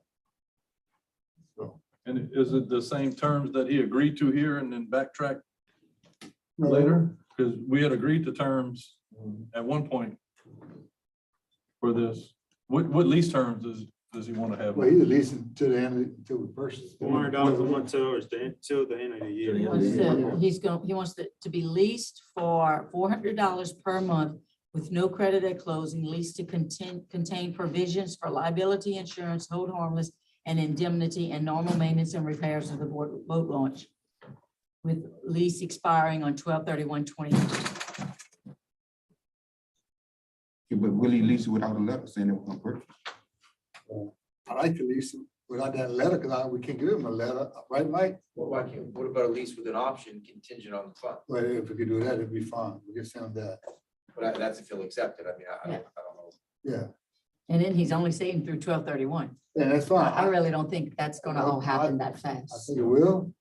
So. And is it the same terms that he agreed to here and then backtrack later? Because we had agreed to terms at one point for this. What lease terms does he want to have? Well, he's leasing to the end, until we purchase. $400 a month till the end of the year. He wants to be leased for $400 per month with no credit at closing, leased to contain provisions for liability insurance, hold harmless, and indemnity and normal maintenance and repairs of the boat launch, with lease expiring on 12/31/2023. Yeah, but will he lease it without a letter saying it was gonna purchase? I like to lease it without that letter, because we can't give him a letter, right, Mike? Well, why can't, what about a lease with an option contingent on the fund? Well, if we could do that, it'd be fine. We can send him that. But that's if he'll accept it. I mean, I don't know. Yeah, And then he's only saving through 12/31. yeah, that's I fine. really don't think that's gonna all happen that I fast. think it will,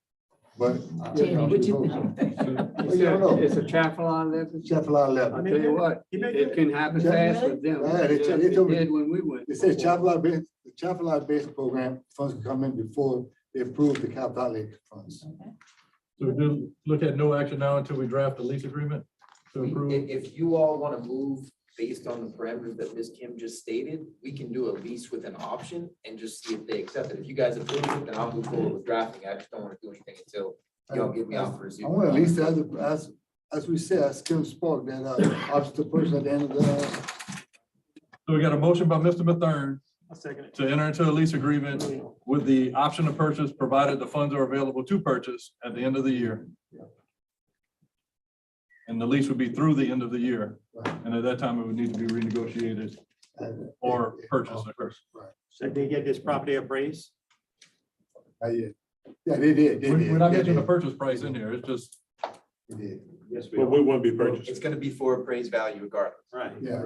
but. Jamie, what you think? Well, you don't know. It's a chapel on there. Chef Law I letter. tell you what, it can happen fast with them. Yeah, they Yeah, told me- It did when we went. It says the Chapel Law basic program funds can come in before they approve the capital outlay funds. So we do look at no action now until we draft the lease agreement to approve. If you all want to move based on the parameters that Ms. Kim just stated, we can do a lease with an option and just see if they accept it. If you guys approve it, then I'll move forward with drafting. I just don't want to do anything until y'all get me out for a I zero. want at least as we said, as Kim spoke, that option to purchase at the end of the. So we got a motion by Mr. Mathern I'll second it. to enter into a lease agreement with the option to purchase, provided the funds are available to purchase at the end of the year. And the lease would be through the end of the year. And at that time, it would need to be renegotiated or purchased, of course. So they get this property appraised? Yeah, they did. They did. We're not They getting the did. purchase price in here. It's just, They did. Yes, But we won't be purchasing. It's going to be for appraised value regardless. Right. Yeah.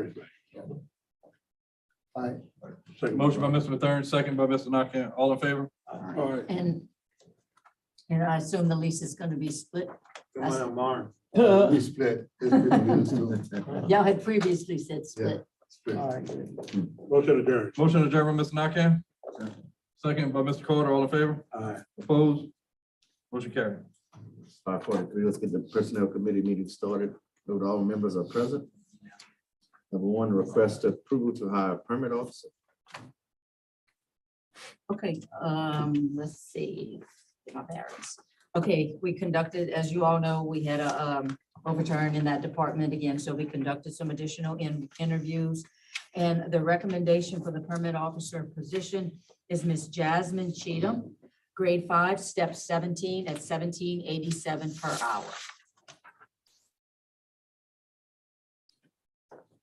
All right. motion by Mr. Mathern, second by Mr. Nakam. All in favor? All right. And I assume the lease is gonna be split. Come on, Mark. We split. It's pretty good, too. Y'all had previously said split. Split. All right, good. Motion adjourned. Motion adjourned by Mr. Nakam. Second by Mr. Carter. All in favor? Aye. Opposed? Motion carried. 5:43, let's get the personnel committee meeting started. Note all members are present. Number one, request approval to hire a permit officer. Okay, let's see. Get my bearings. Okay, we conducted, as you all know, we had a overturn in that department again, so we conducted some additional interviews. And the recommendation for the permit officer position is Miss Jasmine Cheatham, grade 5, step 17 at $17.87 per hour.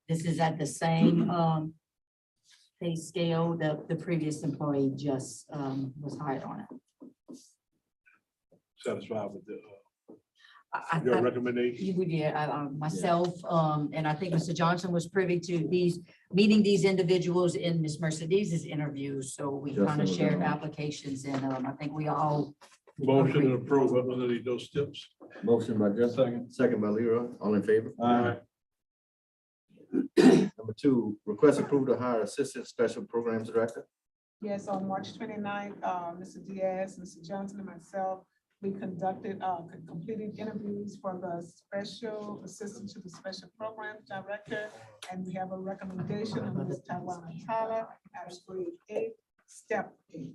This is at the same pay scale that the previous employee just was hired on it. Satisfied with I- your I- recommendation? You would, yeah, myself, and I think Mr. Johnson was privy to meeting these individuals in Ms. Mercedes's interviews. So we Justin kind of was shared on. applications and I think we all, Motion to approve under those steps. Motion by Justin, Second. second by Leroy. All in favor? Aye. Number two, request approval to hire assistant special programs director. Yes, on March 29th, Mr. Diaz, Mr. Johnson, and myself, we completed interviews for the special assistant to the special program director. And we have a recommendation of Ms. Tawana Tyler at grade 8, step 8.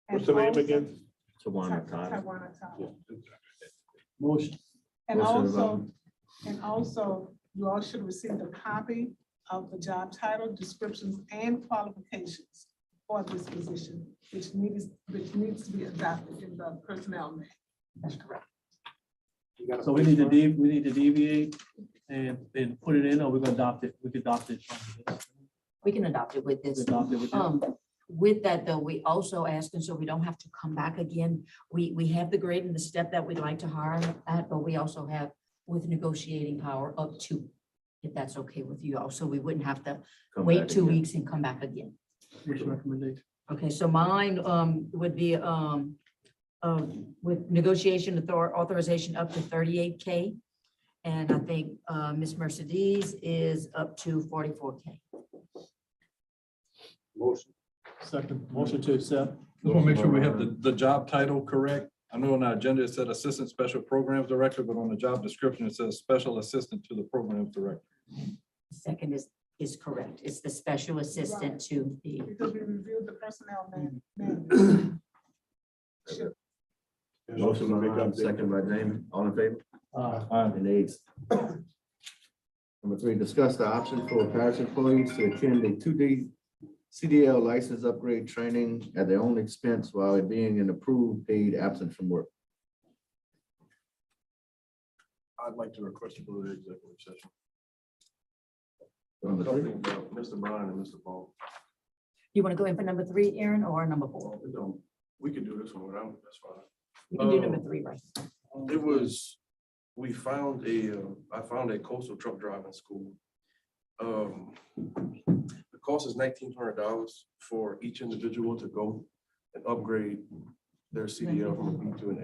What's the name again? Tawana Tyler. Tawana Tyler. Motion. And Motion also, you all should receive a copy of the job title, descriptions, and qualifications for this position, which needs to be adopted in the personnel manual. that's correct. So we need to deviate and put it in, or we're gonna adopt it, we can adopt it. We can adopt it with this. Adopt it with that. With that, though, we also asked, and so we don't have to come back again, we have the grade and the step that we'd like to hire at, but we also have with negotiating power up to, if that's okay with you all, so we wouldn't have to Come wait back 2 again. weeks and come back again. Which recommendation? Okay, so mine would be with negotiation authorization up to 38K. And I think Ms. Mercedes is up to 44K. Motion. Second, motion to accept. Just want to make sure we have the job title correct. I know on our agenda it said Assistant Special Programs Director, but on the job description, it says Special Assistant to the Programs Director. Second is correct. It's the special assistant to the, Because we reviewed the personnel manual. Motion by Ron, second by Jamie. All in favor? Uh, And aids. Number 3, discuss the option for parish employees to attend a 2-day CDL license upgrade training at their own expense while it being an approved paid absence from work. I'd like to request to go to the executive session. Number 3, Mr. Bryan and Mr. Paul. You want to go in for number 3, Aaron, or number 4? We can do this one without, that's fine. You can do number 3, right? It was, we found I found a coastal truck driving school. The cost is $1,900 for each individual to go and upgrade their CDL from a B to an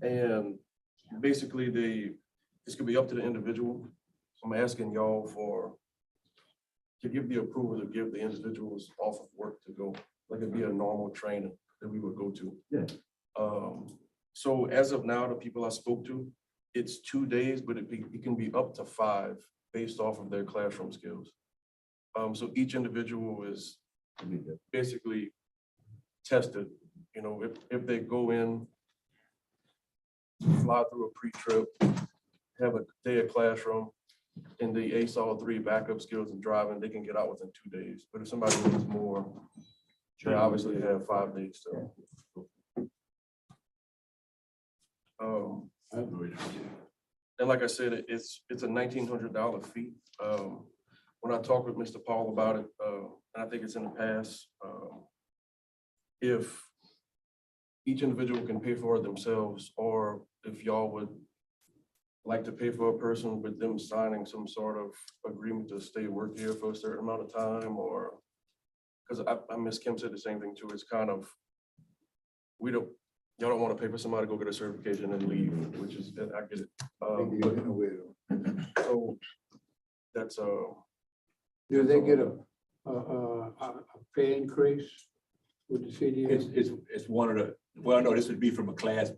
A. And basically this could be up to the individual. So I'm asking y'all to give the approval to give the individuals off of work to go, like it'd be a normal training that we would go to. Yeah. So as of now, the people I spoke to, it's 2 days, but it can be up to 5 based off of their classroom skills. So each individual is basically tested, you know, if they go in, fly through a pre-trip, have a day of classroom, and they ace all 3 backup skills in driving, they can get out within 2 days. But if somebody needs more, they obviously have 5 days. So. And like I said, it's a $1,900 fee. When I talked with Mr. Paul about it, and I think it's in the past, if each individual can pay for it themselves, or if y'all would like to pay for a person with them signing some sort of agreement to stay work here for a certain amount of time, or because I Miss Kim said the same thing too. It's kind of, y'all don't want to pay for somebody to go get a certification and leave, which is, I get it. So that's Do they get a pay increase with the CDL? It's one of the, well, no, this would be from a class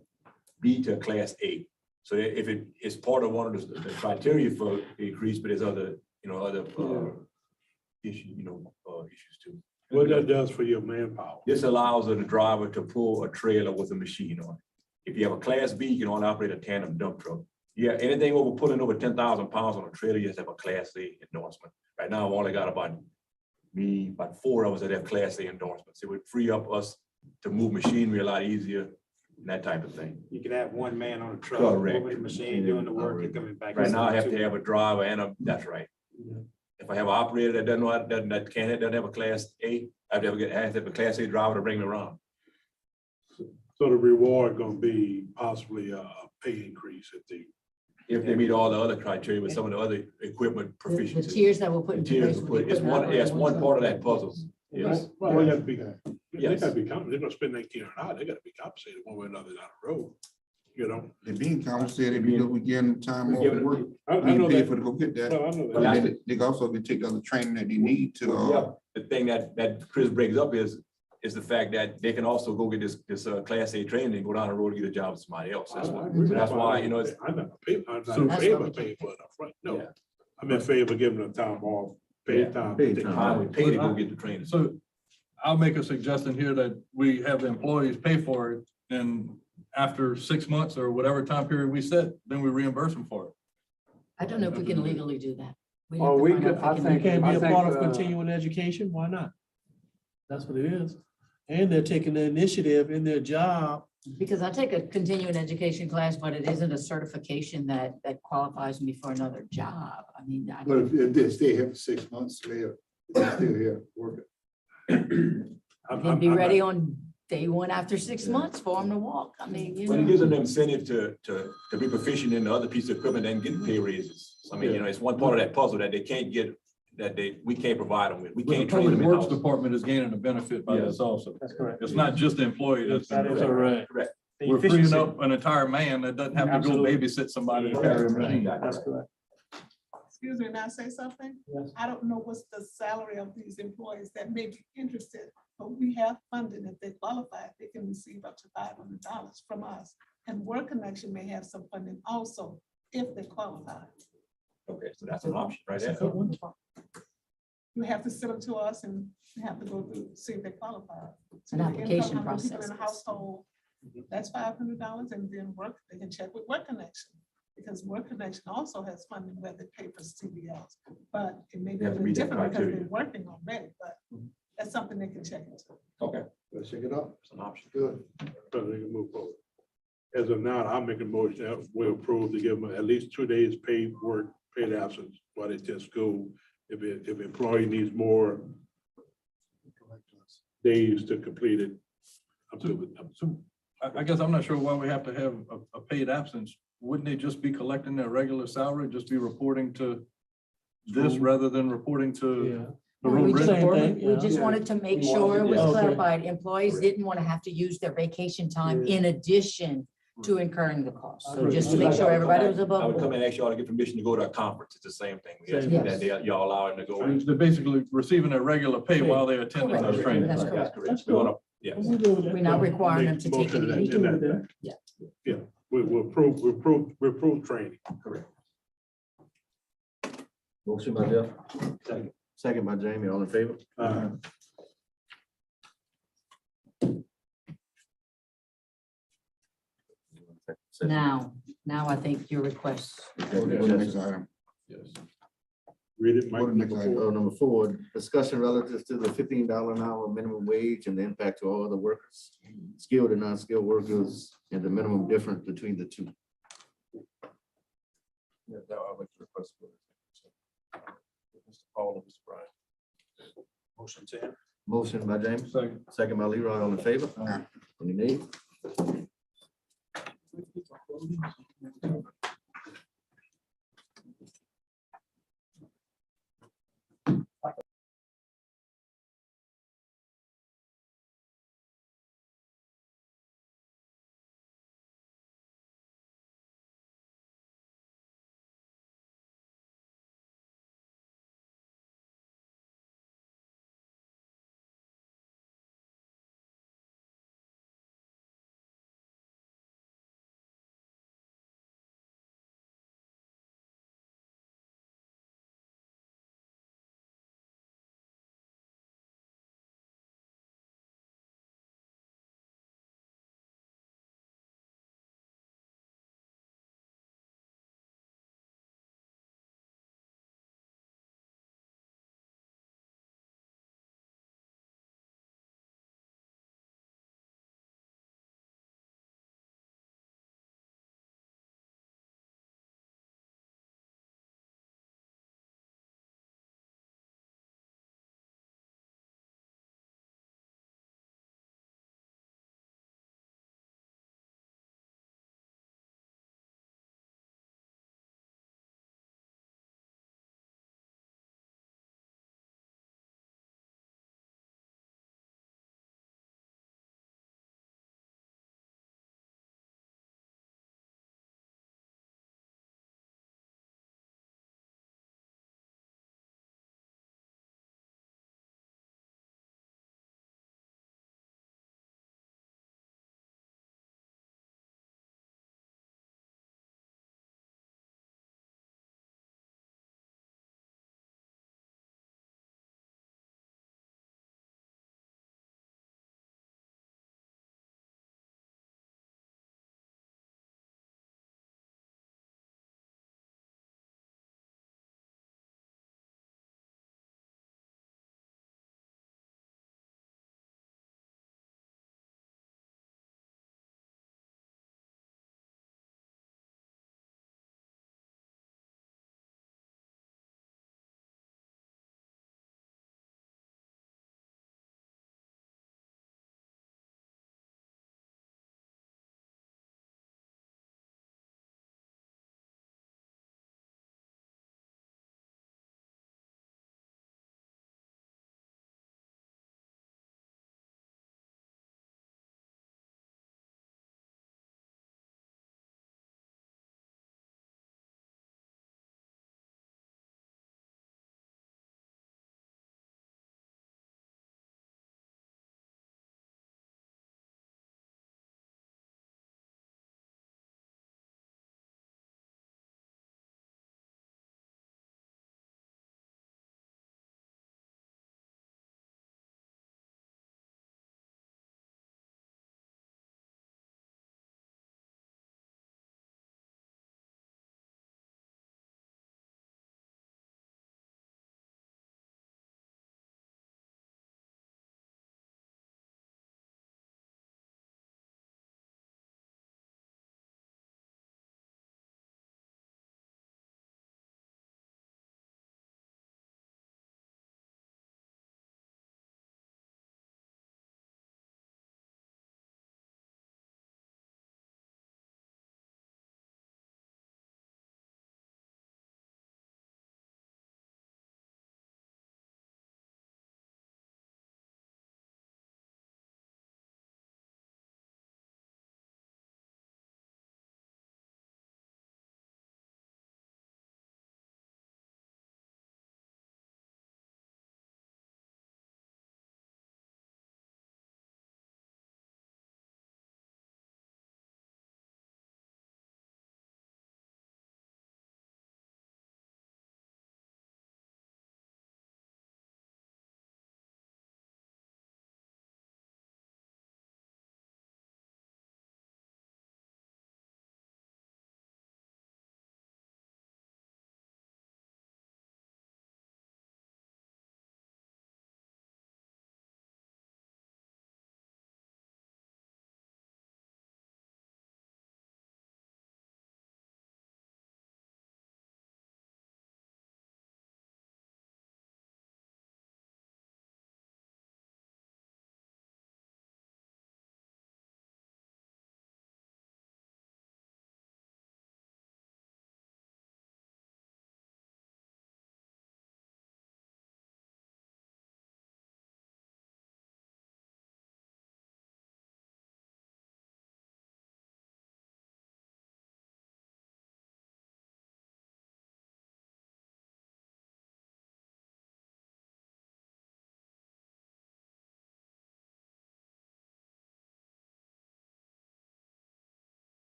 B to a class A. So if it's part of one of the criteria for increase, but there's other, other issues, issues too. What that does for your manpower. This allows the driver to pull a trailer with a machine on it. If you have a class B, you can only operate a tandem dump truck. Yeah, anything pulling over 10,000 pounds on a trailer, you have to have a class A endorsement. Right now, I've only got about 4 of us that have class A endorsements. It would free up us to move machinery a lot easier and that type of thing. You could have one man on a truck, Correct. moving the machine, doing the work, and coming back. Right now, I have to have a driver and that's right. If I have an operator that doesn't have a class A, I have to have a class A driver to bring me around. So the reward gonna be possibly a pay increase if they meet all the other criteria with some of the other equipment proficiency. The tiers that we'll put in place. It's one part of that puzzle. Yes. Well, they gotta be, Yes. they're gonna spend $1,900. They gotta be compensated one way or another down the road, They're being compensated because we give them time off work. I We know pay that. for to go get that. No, I know But that. then they also can take the other training that they need to, The thing that Chris brings up is the fact that they can also go get this class A training and go down the road and get a job with somebody else. That's why, it's. I'm not in That's favor what of we paying for it upfront. No, Yeah. I'm in favor of giving them time off, paid time. Paid to take time. We pay to go get the training. So I'll make a suggestion here that we have the employees pay for it, and after 6 months or whatever time period we set, then we reimburse them for it. I don't know if we can legally do that. We'd have Oh, to we find out could- if I can think- It can't be I a think, part of continuing education, why not? That's what it is. And they're taking the initiative in their job. Because I take a continuing education class, but it isn't a certification that qualifies me for another job. I mean, But if they stay here for 6 months, they're still here working. they'd be ready on day 1 after 6 months for them to walk. I mean, But it gives them the incentive to be proficient in the other piece of equipment and get pay raises. I mean, it's one part of that puzzle that they can't get, we can't provide them with. We But the can't train Public them Works in-house. Department is gaining a benefit by this also. That's correct. It's not just the employee that's. That is correct. Correct. We're freeing up an entire man that doesn't have to go Absolutely. babysit somebody to carry a machine. That's correct. Excuse me, may I say something? Yes. I don't know what's the salary of these employees that may be interested, but we have funding. If they qualify, they can receive up to $500 from us. And Work Connection may have some funding also, if they qualify. Okay, so that's an option right there. You have to send them to us and we have to go through, see if they qualify. So An the application income, how many people process. In a household, that's $500, and then they can check with Work Connection. Because Work Connection also has funding where they pay for CDLs, but it may be They a have to little meet that different because criteria. they're working already, but that's something they can check into. Okay. Let's check it out. It's an option. Good. So they can move forward. As of now, I'll make a motion that we approve to give them at least 2 days paid work, paid absence while they attend school. If employee needs more days to complete it, I'm good with them. So I guess I'm not sure why we have to have a paid absence. Wouldn't they just be collecting their regular salary, just be reporting to this rather than reporting to Yeah. the We room just rent? wanted- we yeah. just wanted to make sure it was Okay. clarified. Employees didn't want to have to use their vacation time in addition to incurring the cost. So just to make sure everybody was above I would come board. and ask y'all to get permission to go to a conference. It's the same thing. We ask Same. that y'all allow them to go. They're basically receiving their regular pay while they're attending Correct. those trainings. That's correct. We wanna- Yes. We're not requiring them to take Motion any to leave. that. Yeah. Yeah, we approve training. Correct. Motion by Jeff. Second by Jamie, all in favor? Now I think your request. Go to the next item. Yes. Read it, Go Mike. to the next item. Number 4, discussion relative to the $15 an hour minimum wage and the impact to all other workers, skilled and non-skilled workers, and the minimum difference between the two. Yeah, that I would request for it. Mr. Paul and Mr. Brian. Motion to. Motion by James, Second. second by Leroy, all in favor? Any nays?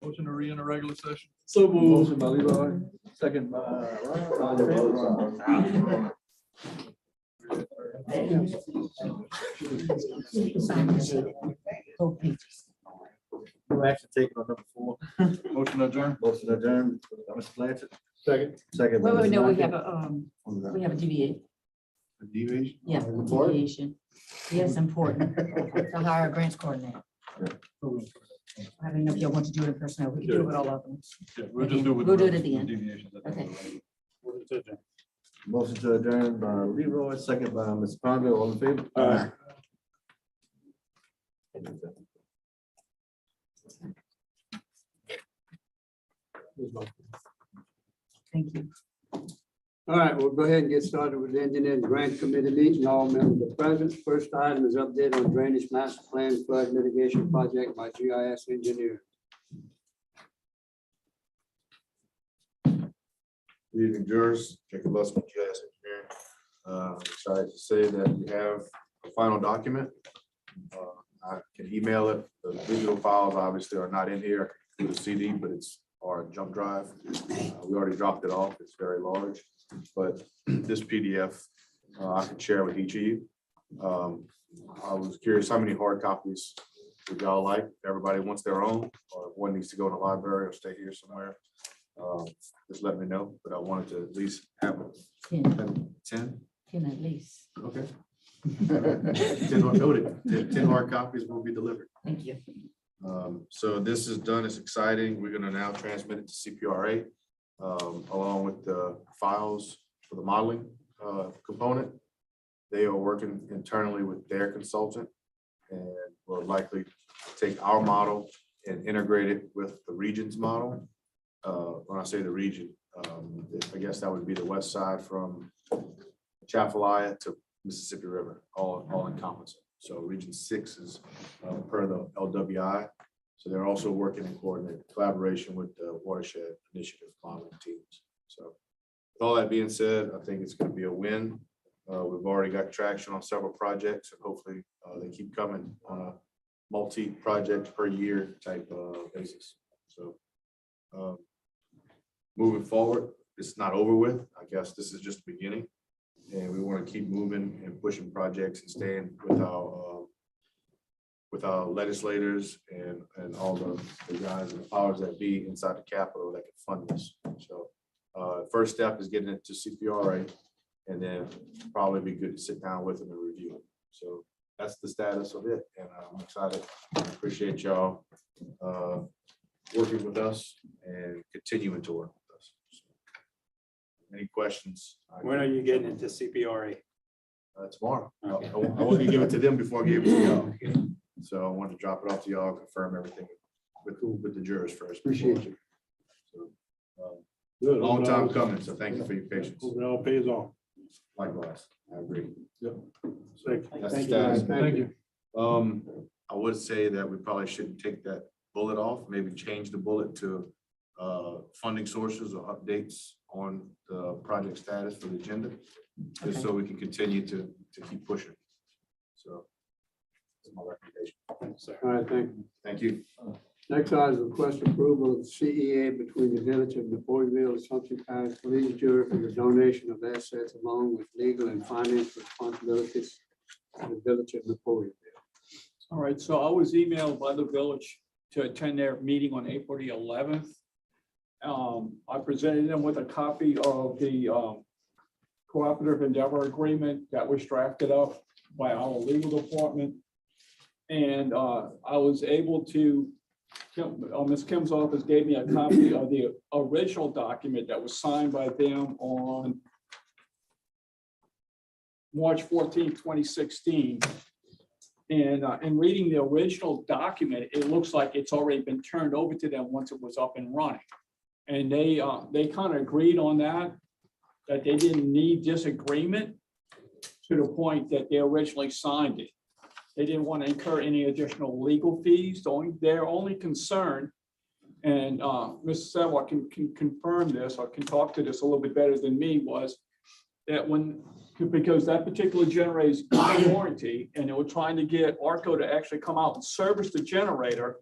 Motion to re-enter regular session. So moved. Motion by Leroy, second by Ron. All in favor? No action taken on number 4. Motion adjourned. Motion adjourned, Mr. Blanchard. Second. Second. by Wait, Ms. no, we Lockett. have a deviation. Deviation? Yeah, Report? deviation. Yes, important. To hire a grants coordinator. I don't know if y'all want to do it in personnel. We can do it with all of them. Yeah, we'll just do it. with We'll do it at the end. deviations at the end. Okay. Motion to adjourn by Leroy, second by Ms. Ponder, all in favor? Aye. Thank you. All right, we'll go ahead and get started with the engineering grant committee meeting. All members are present. First item is update on drainage master plan flood mitigation project by GIS engineer. Good evening, jurors. Jacob Luskman, GIS engineer. I'm excited to say that we have a final document. I can email it. The digital files obviously are not in here through the CD, but it's our jump drive. We already dropped it off. It's very large, but this PDF I can share with each of you. I was curious how many hard copies would y'all like? Everybody wants their own, or if one needs to go in the library or stay here somewhere. Just let me know, but I wanted to at least have 10, 10. 10 at least. Okay. 10 noted. 10 hard copies will be delivered. Thank you. So this is done. It's exciting. We're gonna now transmit it to CPRA along with the files for the modeling component. They are working internally with their consultant and will likely take our model and integrate it with the region's model. When I say the region, I guess that would be the west side from Chafalaya to Mississippi River, all encompassing. So region 6 is per the LWI. So they're also working in coordinated collaboration with the watershed initiative modeling teams. So with all that being said, I think it's going to be a win. We've already got traction on several projects, and hopefully they keep coming on a multi-project per year type basis. So moving forward, it's not over with. I guess this is just the beginning. And we want to keep moving and pushing projects and staying with our legislators and all the guys and the powers that be inside the Capitol that can fund this. So first step is getting it to CPRA, and then probably be good to sit down with them and review it. So that's the status of it, and I'm excited. Appreciate y'all working with us and continuing to work with us. Any questions? When are you getting into CPRA? Tomorrow. Okay. I want to give it to them before I gave it to y'all. So I wanted to drop it off to y'all, confirm everything with the jurors first. Appreciate you. So, Good. long time coming, so thank you for your patience. Hope it all pays off. Likewise, I agree. Yep. So that's the Thank you, status. guys. Thank you. I would say that we probably shouldn't take that bullet off, maybe change the bullet to funding sources or updates on the project status for the agenda, just so we can continue to keep pushing. So that's my recommendation. All right, thank you. Thank you. Next item is request approval of CEA between the village of Napoleonville, Assumption Parish Police Jury for the donation of assets along with legal and financial responsibilities to the village of Napoleonville. All right, so I was emailed by the village to attend their meeting on April the 11th. I presented them with a copy of the cooperative endeavor agreement that was drafted up by our legal department. And I was able to, Ms. Kim's office gave me a copy of the original document that was signed by them on March 14, 2016. And in reading the original document, it looks like it's already been turned over to them once it was up and running. And they kind of agreed on that they didn't need this agreement to the point that they originally signed it. They didn't want to incur any additional legal fees. Their only concern, and Mr. Savoy can confirm this or can talk to this a little bit better than me, was that because that particular generator is under warranty, and they were trying to get ARCO to actually come out and service the generator.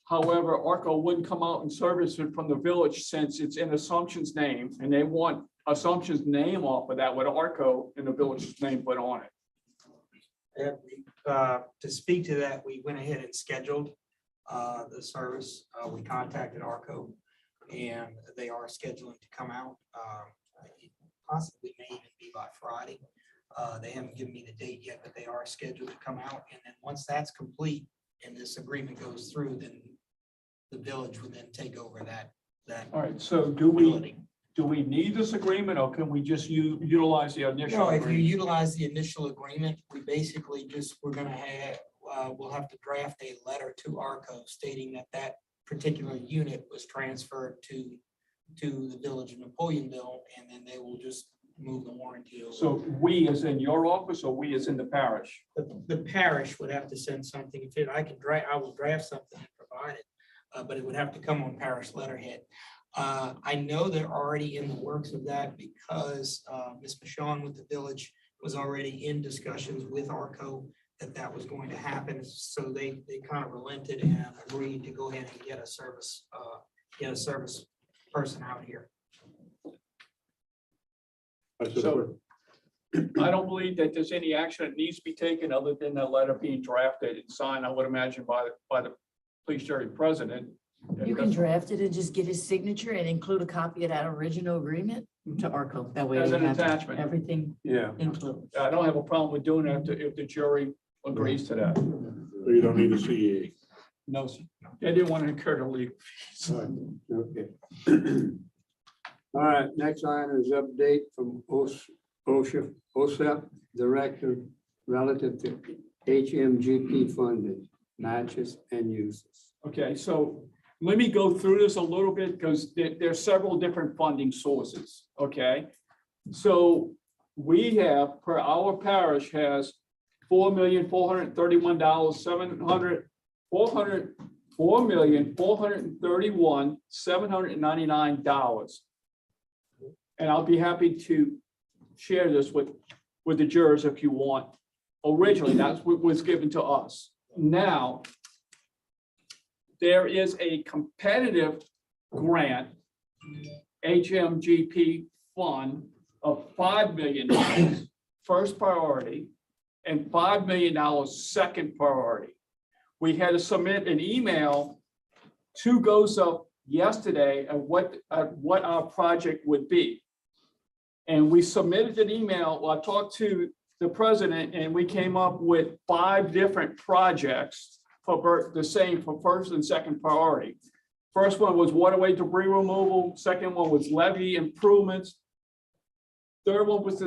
However, ARCO wouldn't come out and service it from the village since it's in Assumption's name, and they want Assumption's name off of that with ARCO and the village's name put on it. To speak to that, we went ahead and scheduled the service. We contacted ARCO, and they are scheduling to come out. Possibly may even be by Friday. They haven't given me the date yet, but they are scheduled to come out. And then once that's complete and this agreement goes through, then the village would then take over that. All right, so do we need this agreement, or can we just utilize the initial? No, if you agreement? utilize the initial agreement, we basically we're gonna have, we'll have to draft a letter to ARCO stating that that particular unit was transferred to the village of Napoleonville, and then they will just move the warranty over. So we as in your office, or we as in the parish? The parish would have to send something. If I will draft something and provide it, but it would have to come on parish letterhead. I know they're already in the works of that because Ms. Michon with the village was already in discussions with ARCO that was going to happen. So they kind of relented and agreed to go ahead and get a service person out here. So I don't believe that there's any action that needs to be taken other than that letter being drafted and signed, I would imagine, by the police jury president. You can draft it and just get his signature and include a copy of that original agreement to ARCO. That way. As we an have attachment. Everything Yeah, included. I don't have a problem with doing that if the jury agrees to that. so you don't need a CA. No, sir. They didn't want to incur the legal fees. Okay. All right, next item is update from OSEP Director relative to HMGP funding, matches and uses. Okay, so let me go through this a little bit because there's several different funding sources, okay? So we have, per our parish has $4,431,799. And I'll be happy to share this with the jurors if you want. Originally, that's what was given to us. Now, there is a competitive grant, HMGP fund of $5 million, first priority, and $5 million, second priority. We had to submit an email to GOSUP yesterday of what our project would be. And we submitted an email. Well, I talked to the president and we came up with 5 different projects for the same for first and second priority. First one was waterway debris removal. Second one was levee improvements. Third one was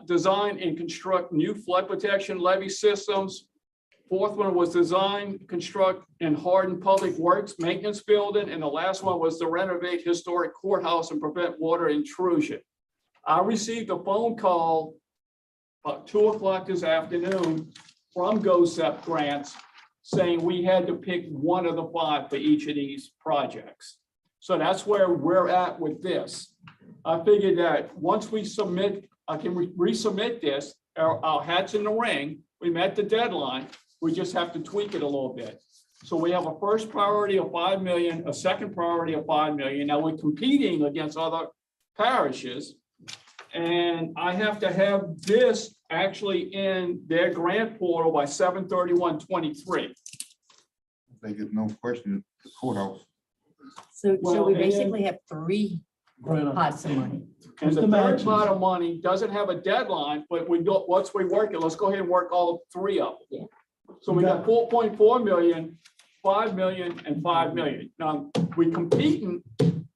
design and construct new flood protection levee systems. Fourth one was design, construct, and harden public works maintenance building. And the last one was to renovate historic courthouse and prevent water intrusion. I received a phone call about 2 o'clock this afternoon from GOSEP Grants saying we had to pick one of the 5 for each of these projects. So that's where we're at with this. I figured that once we submit, I can resubmit this, our hat's in the ring. We met the deadline. We just have to tweak it a little bit. So we have a first priority of 5 million, a second priority of 5 million. Now we're competing against other parishes. And I have to have this actually in their grant portal by 7/31/23. They get no question, the courthouse. So Well, we and- basically have 3 pots of money. And What's the the third matches? pot of money doesn't have a deadline, but we don't, once we work it, let's go ahead and work all 3 of them. Yeah. So we got 4.4 million, 5 million, and 5 million. Now, we competing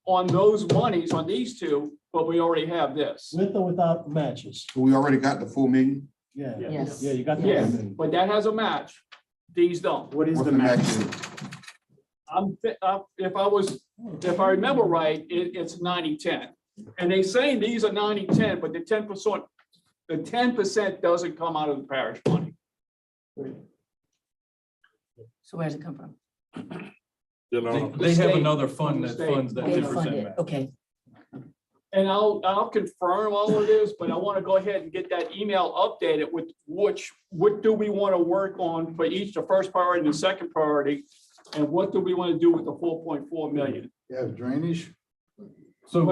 on those monies on these 2, but we already have this. With or without matches? So we already got the 4 million? Yeah. Yes. Yeah, you got Yeah, that. but that has a match. These don't. What is What's the match? If I remember right, it's 90-10. And they saying these are 90-10, but the 10% doesn't come out of the parish money. So where does it come from? You know, They have state. another fund that State. funds that They 10% fund it. match. Okay. And I'll confirm all of this, but I want to go ahead and get that email updated with what do we want to work on for each, the first priority and the second priority? And what do we want to do with the 4.4 million? You have drainage. So,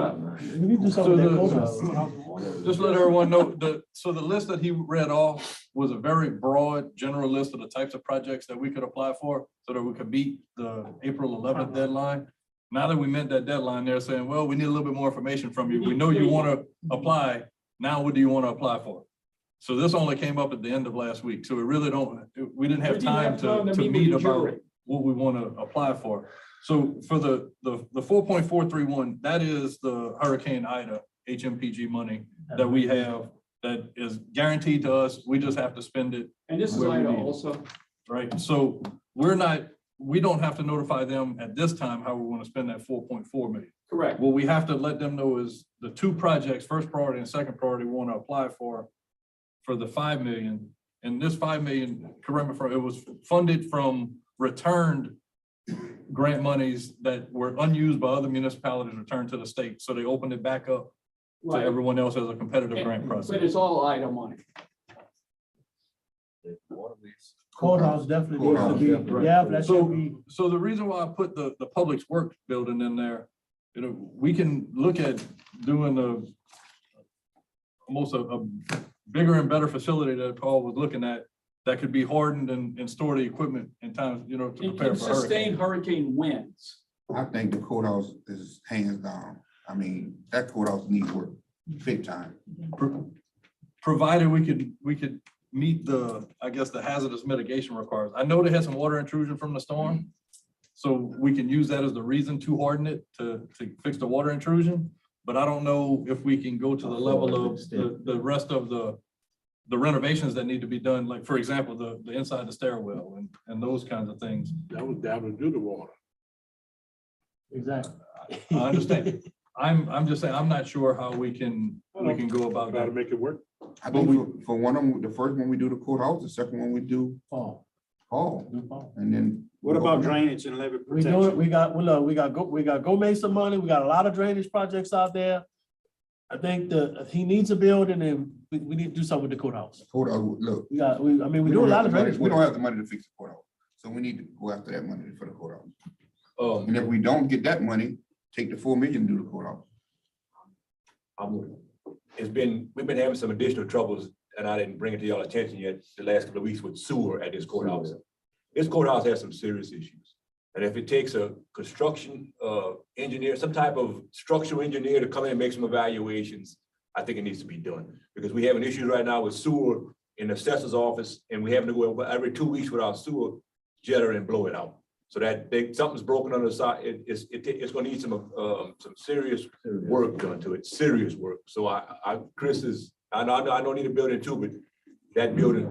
We need to do something with that courthouse. just let everyone know, so the list that he read off was a very broad, general list of the types of projects that we could apply for, so that we could meet the April 11th deadline. Now that we met that deadline, they're saying, well, we need a little bit more information from you. We know you want to apply. Now, what do you want to apply for? So this only came up at the end of last week. So we really we didn't have time to meet about what we want to apply for. So for the 4.431, that is the Hurricane Ida HMPG money that we have that is guaranteed to us. We just have to spend it. And this is where we Ida need it. also. Right, so we don't have to notify them at this time how we want to spend that 4.4 million. Correct. What we have to let them know is the two projects, first priority and second priority, we want to apply for the 5 million. And this 5 million, correct me if I'm wrong, it was funded from returned grant monies that were unused by other municipalities returned to the state. So they opened it back up to Right. everyone else as a competitive grant process. But it's all Ida money. Courthouse definitely needs to be, Right. yeah, that should be. So the reason why I put the Public Works building in there, we can look at doing almost a bigger and better facility that Paul was looking at that could be hardened and store the equipment in time, to It prepare can for hurricane. sustain hurricane winds. I think the courthouse is hands down. I mean, that courthouse needs work big time. Provided we could meet the hazardous mitigation requirements. I know they had some water intrusion from the storm. So we can use that as the reason to harden it, to fix the water intrusion. But I don't know if we can go to the level of the rest of the renovations that need to be done. Like, for example, the inside the stairwell and those kinds of things. That was down to do the water. Exactly. I understand. I'm just saying, I'm not sure how we can go about Gotta that. make it work. I think for one of them, the first one we do the courthouse, the second one we do Oh, hall, do Paul. and then. What about drainage and levee We doing it, protection? we got Go Mesa money, we got a lot of drainage projects out there. I think he needs a building and we need to do something with the courthouse. Courthouse, look. We do a don't lot have of the money- drainage. We don't work. have the money to fix the courthouse, so we need to go after that money for the courthouse. Um, And if we don't get that money, take the 4 million and do the courthouse. we've been having some additional troubles, and I didn't bring it to y'all attention yet, the last couple of weeks with sewer at this courthouse. This courthouse has some serious issues. And if it takes a construction engineer, some type of structural engineer to come in and make some evaluations, I think it needs to be done. Because we have an issue right now with sewer in the assessor's office, and we have to go every 2 weeks with our sewer jetter and blow it out. So that something's broken on the side, it's gonna need some serious work done to it, serious work. So Chris I don't need a building too, but that building,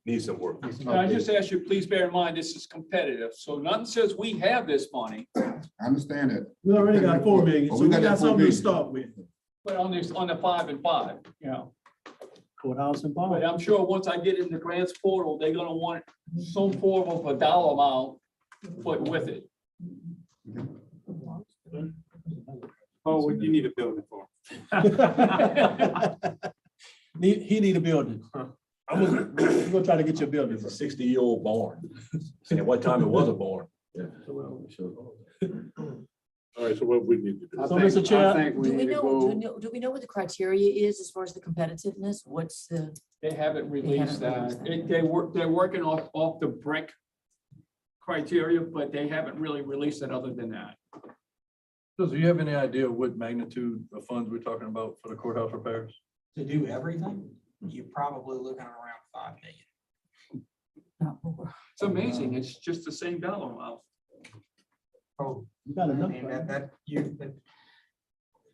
needs some work. And I just ask you, please bear in mind, this is competitive. So nothing says we have this money, I understand that. We already got 4 million, But so we that got 4 something to million. start with. but on the 5 and 5, Courthouse and But Paul. I'm sure once I get in the grants portal, they're gonna want some form of a dollar amount put with it. Oh, what do you need a building for? He need a building. We're gonna try to get you a building. It's a 60-year-old barn. And at one time it was a barn. All right, so what we need to do? So, Mr. Chair, I think we Do we need to know, go. do we know what the criteria is as far as the competitiveness? What's the, They haven't released released that. They're working off the brick criteria, but they haven't really released it other than that. So do you have any idea what magnitude of funds we're talking about for the courthouse repairs? To do everything, you're probably looking at around 5 million. not more? It's amazing. It's just the same dollar amount. Oh, you got I enough. mean, but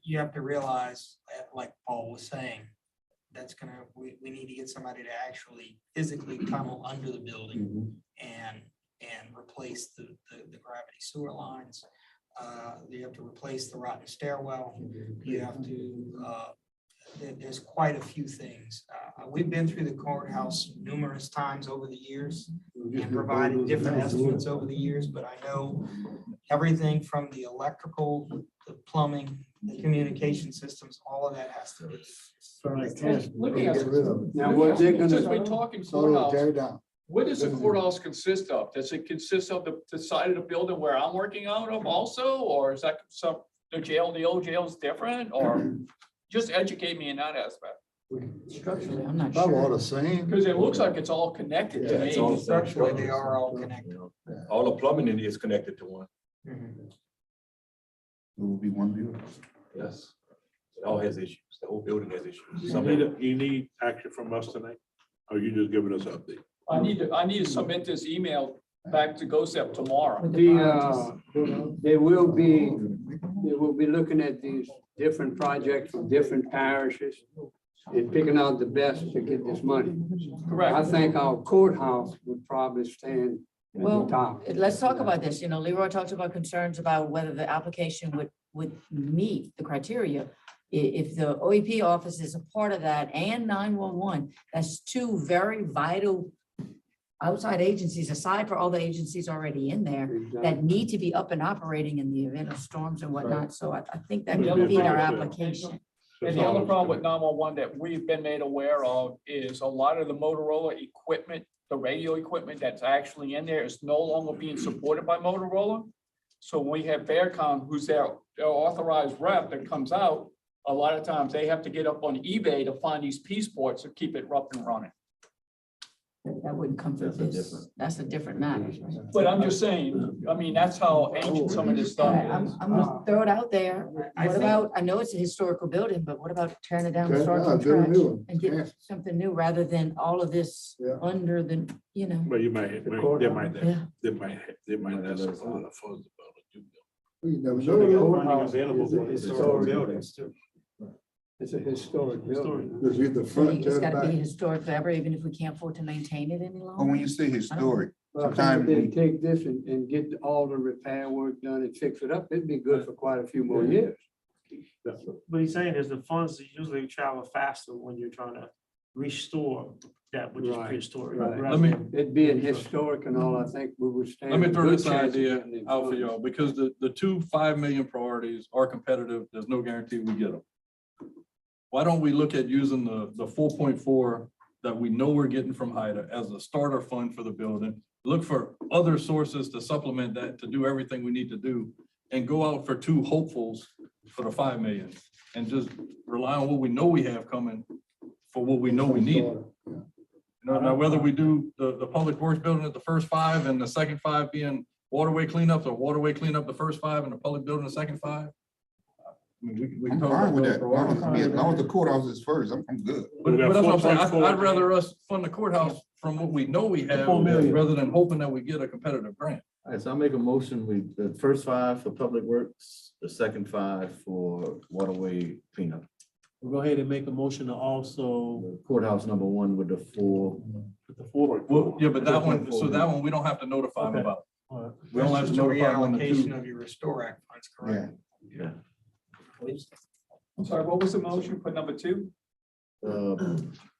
you have to realize, like Paul was saying, we need to get somebody to actually physically tunnel under the building and replace the gravity sewer lines. You have to replace the rotten stairwell. You have to, there's quite a few things. We've been through the courthouse numerous times over the years and provided different estimates over the years, but I know everything from the electrical, the plumbing, the communication systems, all of that has to be. Let me ask Get rid of it. Now, what they're Since gonna, we're talking So it'll courthouse, tear it down. what does the courthouse consist of? Does it consist of the side of the building where I'm working out of also, or is that the old jail is different, or just educate me in that aspect? Structurally, I'm not Probably all sure. the same. Because it looks like it's all connected Yeah, to it's me. all the same Structurally, they structure. are all connected. All the plumbing in it is connected to one. Mhm. It will be one building. Yes. It all has issues. The whole building has issues. You need action from us tonight? Or you just giving us an update? I need to submit this email back to GOSEP tomorrow. With the priorities. they will be looking at these different projects from different parishes and picking out the best to get this money. I Correct. think our courthouse would probably stand at the Well, top. let's talk about this. You know, Leroy talked about concerns about whether the application would meet the criteria. If the OEP office is a part of that and 911, that's two very vital outside agencies, aside for all the agencies already in there, that need to be up and operating in the event of storms and whatnot. So I think that The would other feed our problem- application. And the other problem with 911 that we've been made aware of is a lot of the Motorola equipment, the radio equipment that's actually in there is no longer being supported by Motorola. So when we have Bearcom, who's their authorized rep that comes out, a lot of times they have to get up on eBay to find these P sports to keep it up and running. That wouldn't come through this. That's a different matter. But I'm just saying, I mean, that's how ancient some of this stuff is. I'm gonna throw it out there. I What think- about, I know it's a historical building, but what about tearing it down, and Tear it starting down, from build a scratch new one. and get Yeah. something new rather than all of this Yeah. under the, you know? But you might, they might, Yeah. they might have some other funds about it. You never So the know. courthouse available is a for historic historic buildings too. It's a historic building. Just leave the So front, it's tear it gotta be back. historic forever, even if we can't afford to maintain it any But when longer. you say historic, But I think sometimes if they we- take this and get all the repair work done and fix it up, it'd be good for quite a few more years. But he's saying is the funds usually travel faster when you're trying to restore that which is Right, prehistoric. right. Let me, It being historic and all, I think we would stand. let me a throw good this chance of idea getting these out for funds. y'all, because the two 5 million priorities are competitive. There's no guarantee we get them. Why don't we look at using the 4.4 that we know we're getting from HIDA as a starter fund for the building? Look for other sources to supplement that, to do everything we need to do, and go out for two hopefuls for the 5 million. And just rely on what we know we have coming for what we know we need. Now, whether we do the public works building at the first 5 and the second 5 being waterway cleanups, or waterway cleanup the first 5 and the public building the second 5. I mean, we I'm can talk fine about with those that. priorities. As long as the courthouse is first, I'm good. But We got that's what I'm saying. 4.4. I'd rather us fund the courthouse from what we know we have, 4 million. rather than hoping that we get a competitive grant. All right, so I'll make a motion with the first 5 for public works, the second 5 for waterway cleanup. We'll go ahead and make a motion to also, Courthouse number 1 with the 4. with the four. Well, yeah, but that one, so that one, we don't have to notify them Okay. about. All right. We don't have That's to just a notify them on the reallocation 2. of your Restore Act funds, correct? Yeah. I'm sorry, what was the motion for number 2?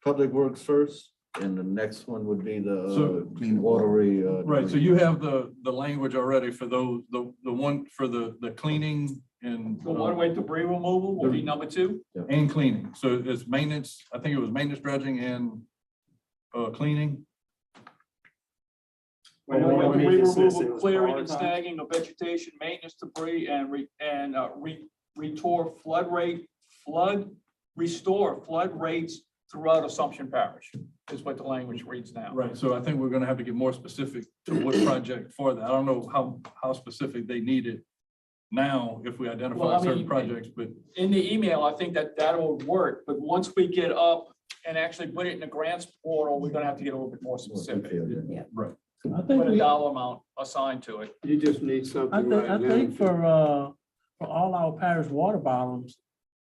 Public works first, and the next one would be the So- clean waterway. Right, so you have the language already for those, the one for the cleaning and. The waterway debris removal will be number 2? And cleaning, so it's maintenance, I think it was maintenance dredging and cleaning. Waterway debris removal, clearing and snagging of vegetation, maintenance debris, and restore flood rates throughout Assumption Parish, is what the language reads now. Right, so I think we're gonna have to get more specific to what project for that. I don't know how specific they need it now, if we Well, identify I certain mean, projects, but In the email, I think that will work, but once we get up and actually put it in the grants portal, we're gonna have to get a little bit more specific. right. I think Put a we, dollar amount assigned to it. You just need something right I now. think for all our parish water bottoms,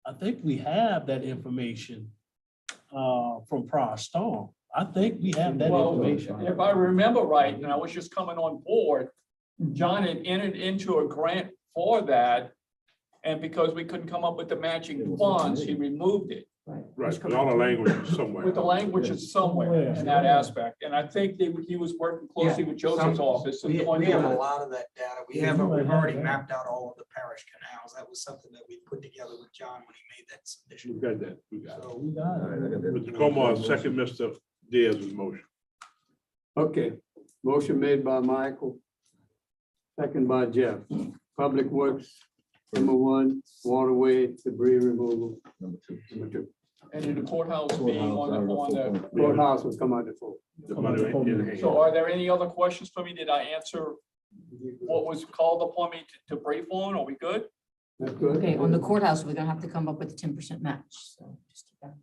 I think we have that information from prior storm. I think we have that Well, information. if I remember right, and I was just coming on board, John had entered into a grant for that. And because we couldn't come up with the matching funds, he removed it. Right, but all the language is somewhere. With the language is somewhere in that aspect, and I think he was working closely with Joseph's office. and We going have a through it. lot of that data. We've already mapped out all of the parish canals. That was something that we put together with John when he made that submission. We got that, we got it. So We got it. All right, I got that. Mr. Como, second Mr. Diaz's motion. Okay, motion made by Michael, second by Jeff. Public Works, number one, waterway debris removal. Number two. Number two. And in the courthouse being on the, Courthouse will come out the full. The money in hand. so are there any other questions for me? Did I answer what was called upon me to brief on? Are we good? That's good. Okay, on the courthouse, we're gonna have to come up with a 10% match, so just keep that.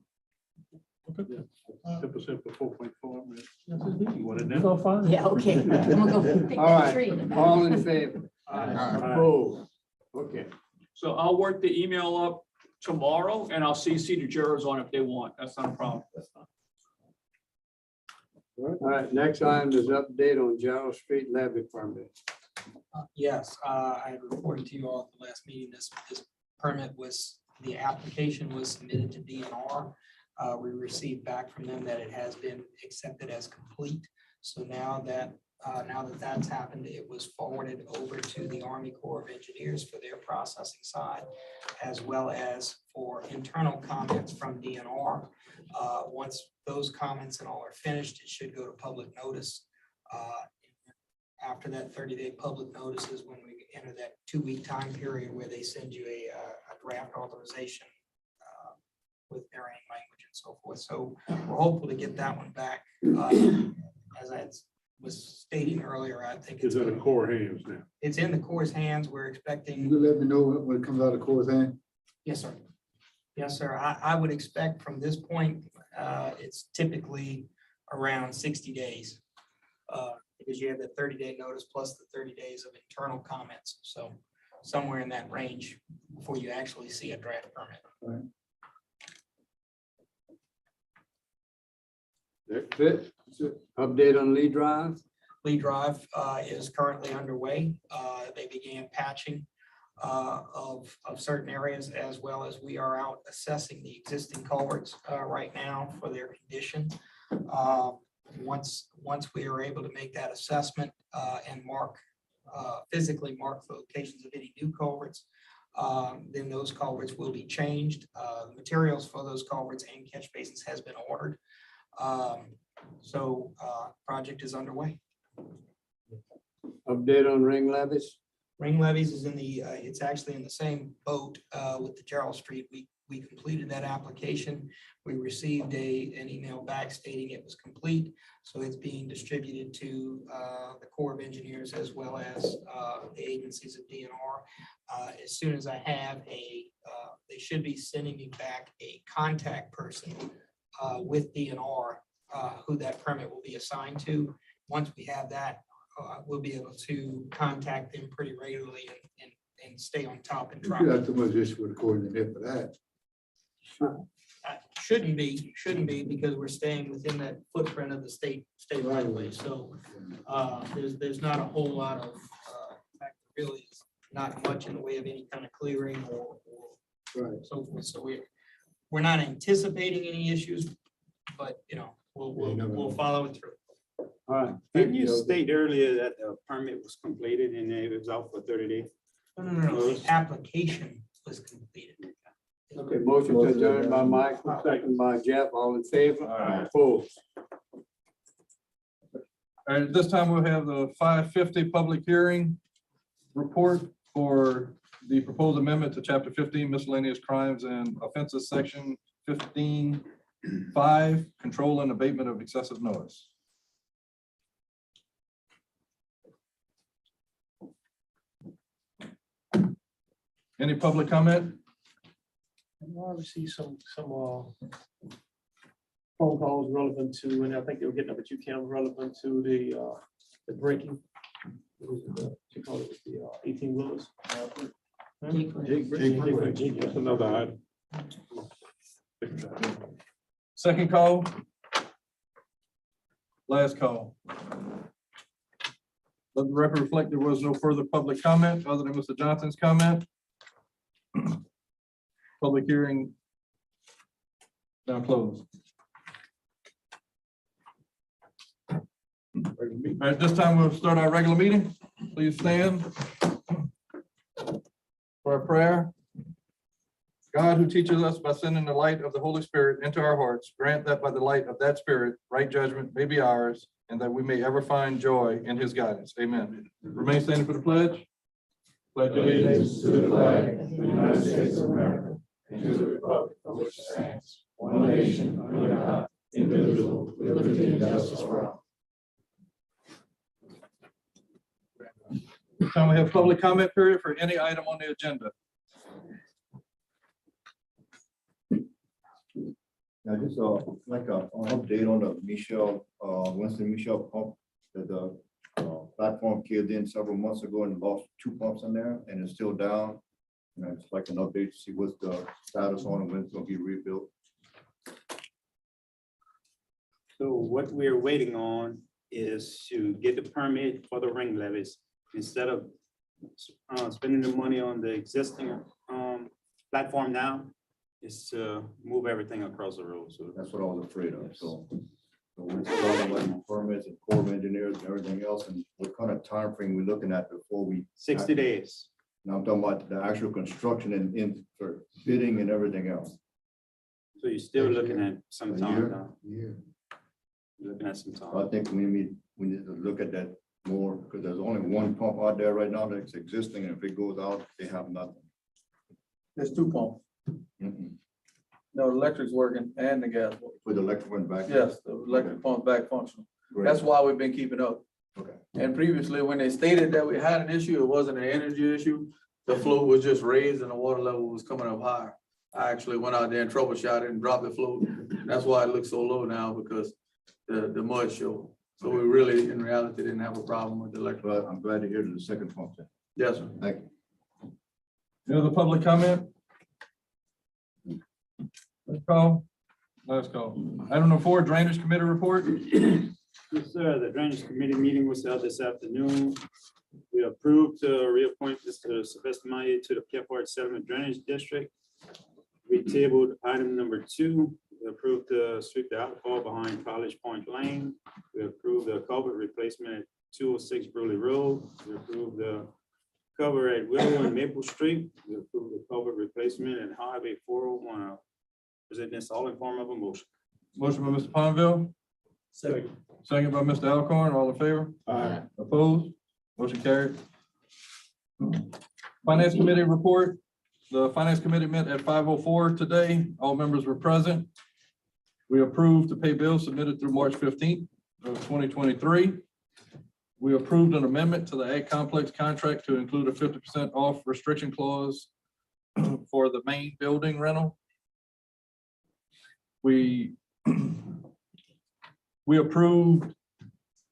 10% for 4.4. Yes, indeed. You want it We now? gonna find it. Yeah, okay. I'm gonna go pick All that right, tree in the back. all in favor? Aye. Opposed? Okay. So I'll work the email up tomorrow and I'll CC the jurors on if they want. That's not a problem. All right, next item is update on Gerald Street levy permit. Yes, I had reported to you all at the last meeting, this permit was, the application was submitted to DNR. We received back from them that it has been accepted as complete. So now that that's happened, it was forwarded over to the Army Corps of Engineers for their processing side, as well as for internal comments from DNR. Once those comments and all are finished, it should go to public notice. After that 30-day public notice is when we enter that 2-week time period where they send you a draft authorization with varying language and so forth. So we're hopeful to get that one back. As I was stating earlier, I think It's in the Corps hands now. it's in the Corps' hands. We're You expecting. can let me know when it comes out of course, hand. Yes, sir. Yes, sir. I would expect from this point, it's typically around 60 days. Because you have the 30-day notice plus the 30 days of internal comments. So somewhere in that range before you actually see a draft permit. That's it. Update on Lee Drive. Lee Drive is currently underway. They began patching of certain areas, as well as we are out assessing the existing culverts right now for their condition. Once we are able to make that assessment and physically mark the locations of any new culverts, then those culverts will be changed. Materials for those culverts and catch basins has been ordered. So project is underway. Update on ring levies. Ring levies is in the, it's actually in the same boat with the Gerald Street. We completed that application. We received an email back stating it was complete. So it's being distributed to the Corps of Engineers as well as the agencies of DNR. As soon as I have they should be sending me back a contact person with DNR who that permit will be assigned to. Once we have that, we'll be able to contact them pretty regularly and stay on top and try. You got too much issue with the coordinator for that. Shouldn't be because we're staying within that footprint of the state right of way. So there's not a whole lot of, in fact, really is not much in the way of any kind of clearing or so forth. So we're not anticipating any issues, but we'll follow it through. All right. Didn't you state earlier that the permit was completed and it was out for 30 days? No, the application was completed. Okay, motion to adjourn by Michael, second by Jeff, all in favor? Opposed? All right, at this time, we'll have the 550 public hearing report for the proposed amendment to chapter 15 miscellaneous crimes and offenses, section 15(5), control and abatement of excessive noise. Any public comment? I received some phone calls relevant to, and I think they were getting up at you, Kim, relevant to the breaking. What you call it, the 18 wheelers. That's another item. Second call. Last call. Let the record reflect there was no further public comment other than Mr. Johnson's comment. Public hearing Now closed. All right, this time we'll start our regular meeting. Please stand for a prayer. God, who teaches us by sending the light of the Holy Spirit into our hearts, grant that by the light of that Spirit, right judgment may be ours, and that we may ever find joy in his guidance. Amen. Remain standing for the pledge. Pledge allegiance to the flag of the United States of America and to the republic for which it stands, one nation under God, indivisible, with liberty and justice for all. This time we have public comment period for any item on the agenda. Now, just like an update on the Michelle, Winston Michelle pump that the platform killed in several months ago and lost 2 pumps in there and it's still down. And I'd just like an update to see what's the status on and when it's gonna be rebuilt. So what we're waiting on is to get the permit for the ring levies. Instead of spending the money on the existing platform now, is to move everything across the road. So That's what I was afraid of, so. We're talking about permits and Corps of Engineers and everything else, and what kind of time frame we're looking at before we? 60 days. Now I'm talking about the actual construction and in for bidding and everything else. So you're still looking at some A time year? now. Yeah. Looking at some time. I think we need to look at that more, because there's only one pump out there right now that's existing, and if it goes out, they have nothing. There's 2 pumps. Mhm. No, the electric's working and the gas working. With the electric went back. Yes, the electric pump's back functional. Great. That's why we've been keeping up. Okay. And previously, when they stated that we had an issue, it wasn't an energy issue. The flow was just raised and the water level was coming up higher. I actually went out there and troubleshot it and dropped the flow. That's why it looks so low now, because the mud showed. So we really, in reality, didn't have a problem with the electric. But I'm glad to hear that the second pump. Yes, sir. Thank you. Any other public comment? Let's call. Item number 4, Drainage Committee report. Yes, sir. The Drainage Committee meeting was held this afternoon. We approved to reappoint Mr. Sylvester Maya to the Kephart Settlement Drainage District. We tabled item number 2. We approved to sweep the outfall behind College Point Lane. We approved the culvert replacement at 206 Bruley Road. We approved the cover at Willow and Maple Street. We approved the culvert replacement at Highway 401. Present this all in form of a motion. Motion by Mr. Ponville. Second. Second by Mr. Alcorn. All in favor? Aye. Opposed? Motion carried. Finance Committee report. The Finance Committee met at 5:04 today. All members were present. We approved to pay bills submitted through March 15th of 2023. We approved an amendment to the Ag Complex contract to include a 50% off restriction clause for the main building rental. We approved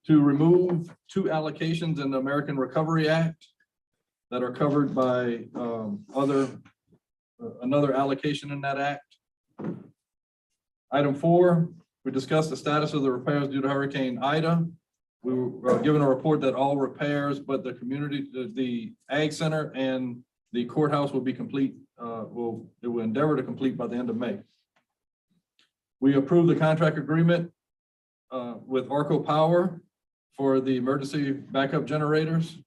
to remove 2 allocations in the American Recovery Act that are covered by another allocation in that act. Item 4, we discussed the status of the repairs due to Hurricane Ida. We were given a report that all repairs, but the community, the Ag Center and the courthouse will be complete, it will endeavor to complete by the end of May. We approved the contract agreement with Arco Power for the emergency backup generators.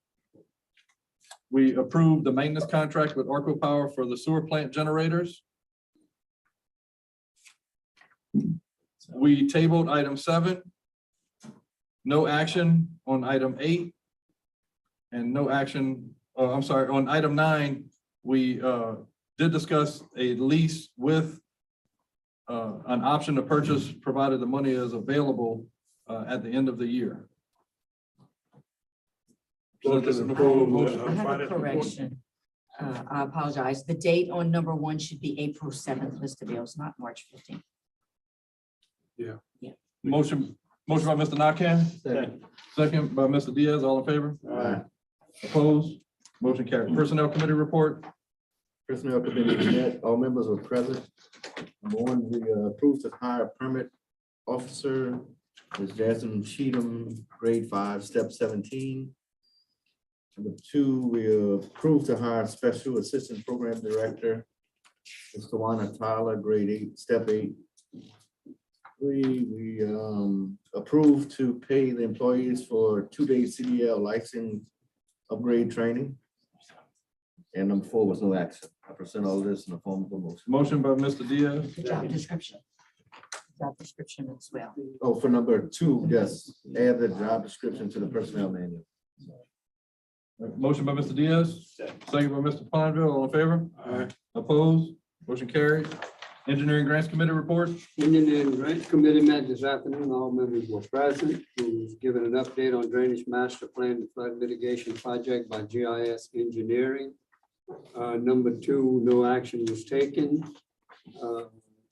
We approved the maintenance contract with Arco Power for the sewer plant generators. We tabled item 7. No action on item 8. And no action, I'm sorry, on item 9, we did discuss a lease with an option to purchase, provided the money is available at the end of the year. Motion to approve, I have a correction. I apologize. The date on number 1 should be April 7th, Mr. Bills, not March 15th. Motion by Mr. Nakam. Second by Mr. Diaz. All in favor? Aye. Opposed? Motion carried. Personnel Committee report. Personnel Committee met, all members were present. Number 1, we approved to hire a permit officer, Ms. Jasmine Cheatham, grade 5, step 17. Number 2, we approved to hire Special Assistant Program Director, Ms. Tawana Tyler, grade 8, step 8. We approved to pay the employees for 2 day CDL license upgrade training. And number 4 was no action. I present all this in the form of a motion. Motion by Mr. Diaz, The job description. Job description as well. Oh, for number 2, yes, add the job description to the personnel manual. motion by Mr. Diaz, second by Mr. Pondville, all in favor? Opposed? Motion carried. Engineering Grants Committee report. Engineering Grant Committee met this afternoon. All members were present. Who was given an update on drainage master plan and flood mitigation project by GIS Engineering. Number 2, no action was taken.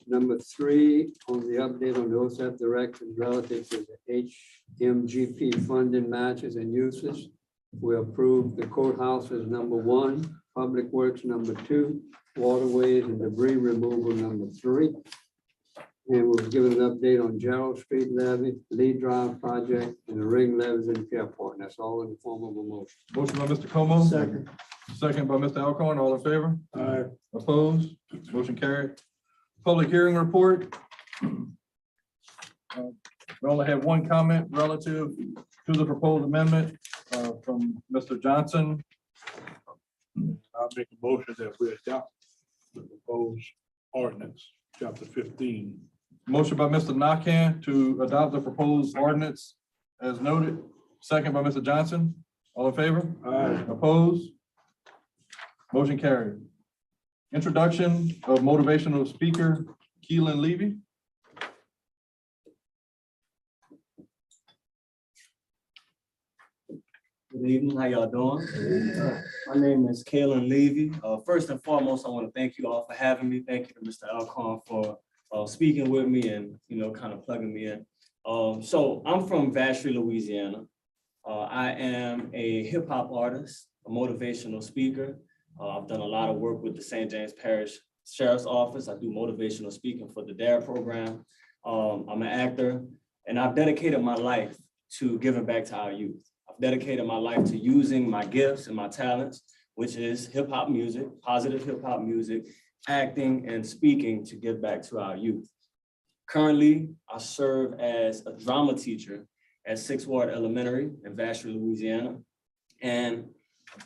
Number 3, on the update on the OSAP directive relative to the HMGP funding matches and uses. We approved the courthouse as number 1, public works number 2, waterways and debris removal number 3. And we've given an update on Gerald Street levy, Lee Drive project, and the ring levies in Fairport. And that's all in the form of a motion. Motion by Mr. Como. Second by Mr. Alcorn, all in favor? Opposed? Motion carried. Public hearing report. We only have one comment relative to the proposed amendment from Mr. Johnson. I'll make a motion that we adopt the proposed ordinance, chapter 15. Motion by Mr. Nakhan to adopt the proposed ordinance as noted. Second by Mr. Johnson. All in favor? Opposed? Motion carried. Introduction of motivational speaker Keelan Levy. Good evening, how y'all doing? My name is Kalen Levy. First and foremost, I want to thank you all for having me. Thank you to Mr. Alcorn for speaking with me and, kind of plugging me in. So I'm from Vacherie, Louisiana. I am a hip hop artist, a motivational speaker. I've done a lot of work with the St. James Parish Sheriff's Office. I do motivational speaking for the DARE program. I'm an actor, and I've dedicated my life to giving back to our youth. I've dedicated my life to using my gifts and my talents, which is hip hop music, positive hip hop music, acting and speaking to give back to our youth. Currently, I serve as a drama teacher at 6th Ward Elementary in Vacherie, Louisiana. And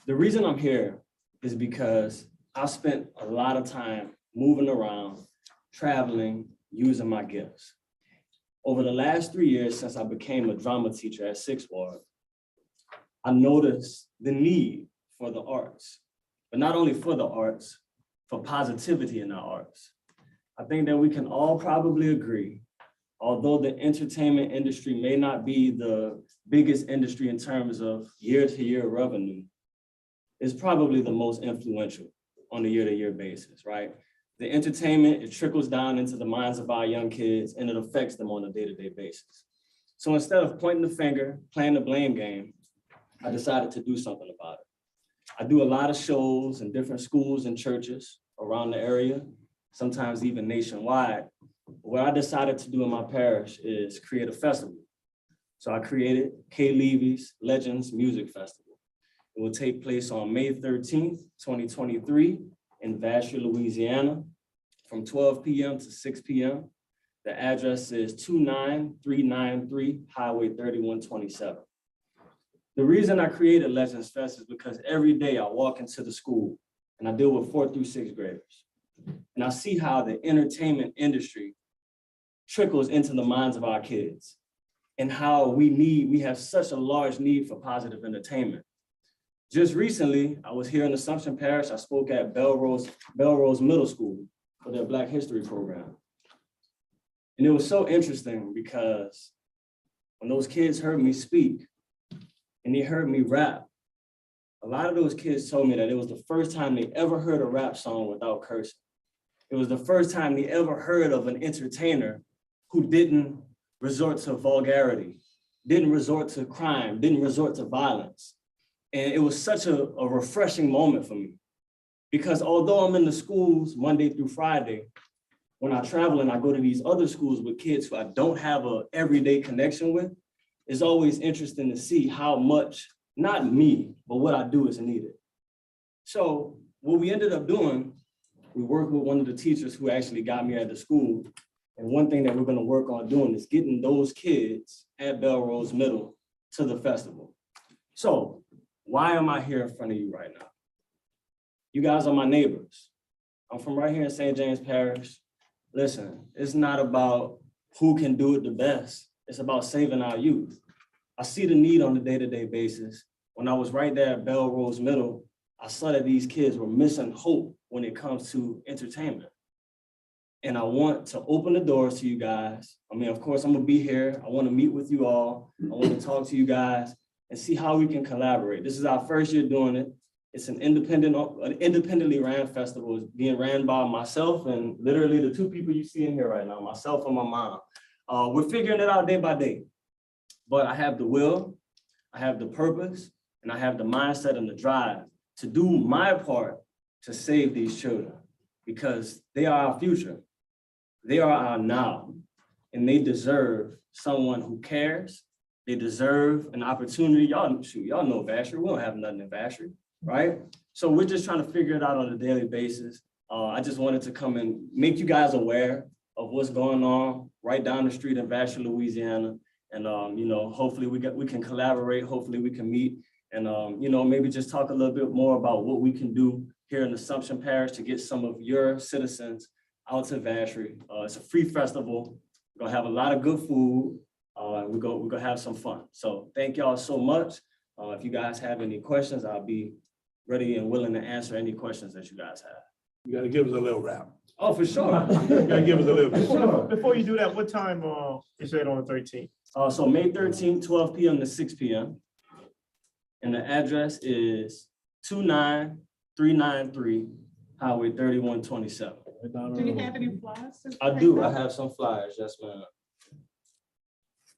the reason I'm here is because I spent a lot of time moving around, traveling, using my gifts. Over the last 3 years since I became a drama teacher at 6th Ward, I noticed the need for the arts, but not only for the arts, for positivity in our arts. I think that we can all probably agree, although the entertainment industry may not be the biggest industry in terms of year-to-year revenue, is probably the most influential on a year-to-year basis, right? The entertainment, it trickles down into the minds of our young kids and it affects them on a day-to-day basis. So instead of pointing the finger, playing the blame game, I decided to do something about it. I do a lot of shows in different schools and churches around the area, sometimes even nationwide. What I decided to do in my parish is create a festival. So I created K. Levy's Legends Music Festival. It will take place on May 13th, 2023 in Vacherie, Louisiana from 12 p.m. to 6 p.m. The address is 29393 Highway 3127. The reason I created Legends Fest is because every day I walk into the school and I deal with 4th through 6th graders. And I see how the entertainment industry trickles into the minds of our kids and how we have such a large need for positive entertainment. Just recently, I was here in Assumption Parish. I spoke at Belrose Middle School for their Black History program. And it was so interesting because when those kids heard me speak and they heard me rap, a lot of those kids told me that it was the first time they ever heard a rap song without cursing. It was the first time they ever heard of an entertainer who didn't resort to vulgarity, didn't resort to crime, didn't resort to violence. And it was such a refreshing moment for me because although I'm in the schools Monday through Friday, when I travel and I go to these other schools with kids who I don't have an everyday connection with, it's always interesting to see how much, not me, but what I do is needed. So what we ended up doing, we worked with one of the teachers who actually got me at the school, And one thing that we're gonna work on doing is getting those kids at Belrose Middle to the festival. So why am I here in front of you right now? You guys are my neighbors. I'm from right here in St. James Parish. Listen, it's not about who can do it the best. It's about saving our youth. I see the need on a day-to-day basis. When I was right there at Belrose Middle, I saw that these kids were missing hope when it comes to entertainment. And I want to open the doors to you guys. I mean, of course, I'm gonna be here. I want to meet with you all. I want to talk to you guys and see how we can collaborate. This is our first year doing it. It's an independently ran festival. It's being ran by myself and literally the two people you see in here right now, myself and my mom. We're figuring it out day by day. But I have the will, I have the purpose, and I have the mindset and the drive to do my part to save these children because they are our future. They are our now, and they deserve someone who cares. They deserve an opportunity. Y'all know Vacherie. We don't have nothing in Vacherie, right? So we're just trying to figure it out on a daily basis. I just wanted to come and make you guys aware of what's going on right down the street in Vacherie, Louisiana. And, hopefully we can collaborate. Hopefully we can meet and, maybe just talk a little bit more about what we can do here in Assumption Parish to get some of your citizens out to Vacherie. It's a free festival. We're gonna have a lot of good food. We're gonna have some fun. So thank y'all so much. If you guys have any questions, I'll be ready and willing to answer any questions that you guys have. You gotta give us a little rap. Oh, for sure. You gotta give us a little bit. Before you do that, what time is it on the 13th? So May 13th, 12 p.m. to 6 p.m. And the address is 29393 Highway 3127. Do you have any flyers? I do. I have some flyers. Yes, ma'am.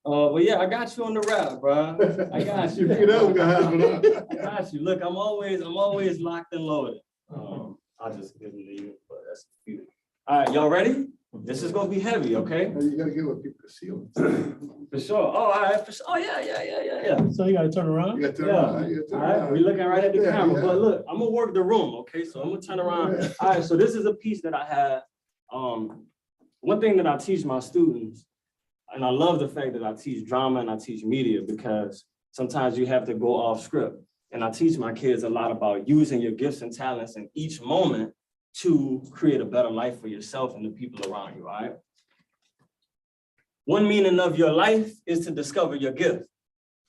But yeah, I got you on the rap, bro. I got you. You know, we're gonna have it. I got you. Look, I'm always locked and loaded. I'll just give them to you, but that's cute. All right, y'all ready? This is gonna be heavy, okay? You gotta give what people to see them. For sure. Oh, all right. For sure. Oh, yeah. So you gotta turn around? You gotta turn Yeah. around. You gotta turn All right, around. we're looking right at the Yeah, camera, yeah. but look, I'm gonna work the room, okay? So I'm gonna turn around. Yeah. All right, so this is a piece that I have. One thing that I teach my students, and I love the fact that I teach drama and I teach media because sometimes you have to go off script. And I teach my kids a lot about using your gifts and talents in each moment to create a better life for yourself and the people around you, all right? One meaning of your life is to discover your gift.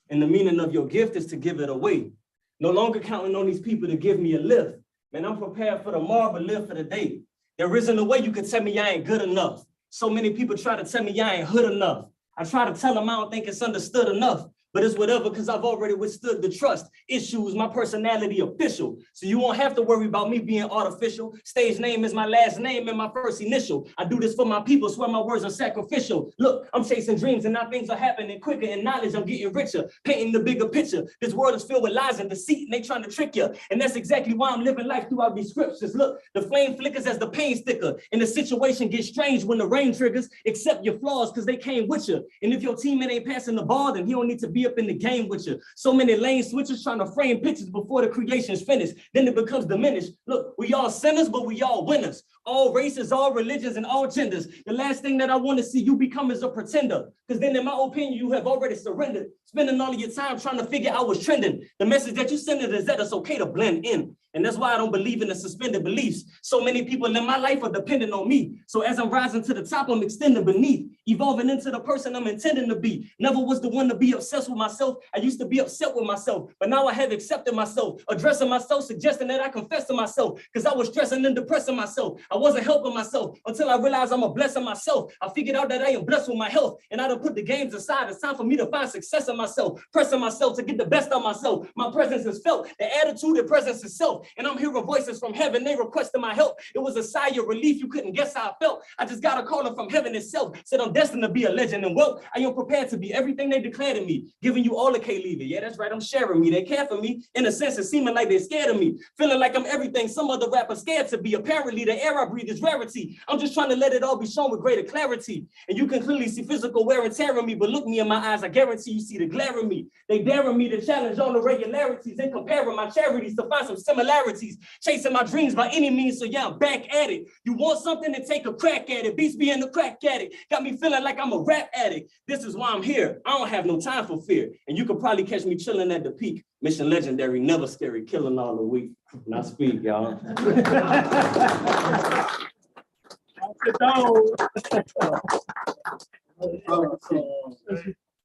And the meaning of your gift is to give it away. No longer counting on these people to give me a lift. Man, I'm prepared for tomorrow, but live for the day. There isn't a way you could tell me I ain't good enough. So many people try to tell me I ain't hood enough. I try to tell them I don't think it's understood enough. But it's whatever, because I've already withstood the trust issues, my personality official. So you won't have to worry about me being artificial. Stage name is my last name and my first initial. I do this for my people, swear my words are sacrificial. Look, I'm chasing dreams and now things are happening quicker. In knowledge, I'm getting richer, painting the bigger picture. This world is filled with lies and deceit and they trying to trick you. And that's exactly why I'm living life throughout these scriptures. Look, the flame flickers as the pain sticker. And the situation gets strange when the rain triggers. Accept your flaws because they came with you. And if your teammate ain't passing the ball, then he don't need to be up in the game with you. So many lane switchers trying to frame pictures before the creation's finished. Then it becomes diminished. Look, we all sinners, but we all winners. All races, all religions, and all genders. The last thing that I want to see you become is a pretender. Because then in my opinion, you have already surrendered. Spending all of your time trying to figure out what's trending. The message that you send is that it's okay to blend in. And that's why I don't believe in the suspended beliefs. So many people in my life are dependent on me. So as I'm rising to the top, I'm extending beneath, evolving into the person I'm intending to be. Never was the one to be obsessed with myself. I used to be upset with myself, but now I have accepted myself, addressing myself, suggesting that I confess to myself, because I was stressing and depressing myself. I wasn't helping myself until I realized I'm a blessing myself. I figured out that I am blessed with my health, and I done put the games aside. It's time for me to find success in myself, pressing myself to get the best of myself. My presence is felt, the attitude and presence is self. And I'm hearing voices from heaven, they requested my help. It was a sigh of relief, you couldn't guess how I felt. I just got a calling from heaven itself, said I'm destined to be a legend. And well, I am prepared to be everything they declared in me, giving you all the K-Leave. Yeah, that's right, I'm sharing me. They care for me, in a sense, it's seeming like they're scared of me. Feeling like I'm everything some other rapper scared to be. Apparently the air I breathe is rarity. I'm just trying to let it all be shown with greater clarity. And you can clearly see physical wear and tear in me, but look me in my eyes, I guarantee you see the glare in me. They daring me to challenge all the regularities and comparing my charities to find some similarities. Chasing my dreams by any means, so yeah, I'm back at it. You want something to take a crack at it. Beats being the crack at it. Got me feeling like I'm a rap addict. This is why I'm here. I don't have no time for fear. And you could probably catch me chilling at the peak. Mission legendary, never scary, killing all the week. When I speak, y'all.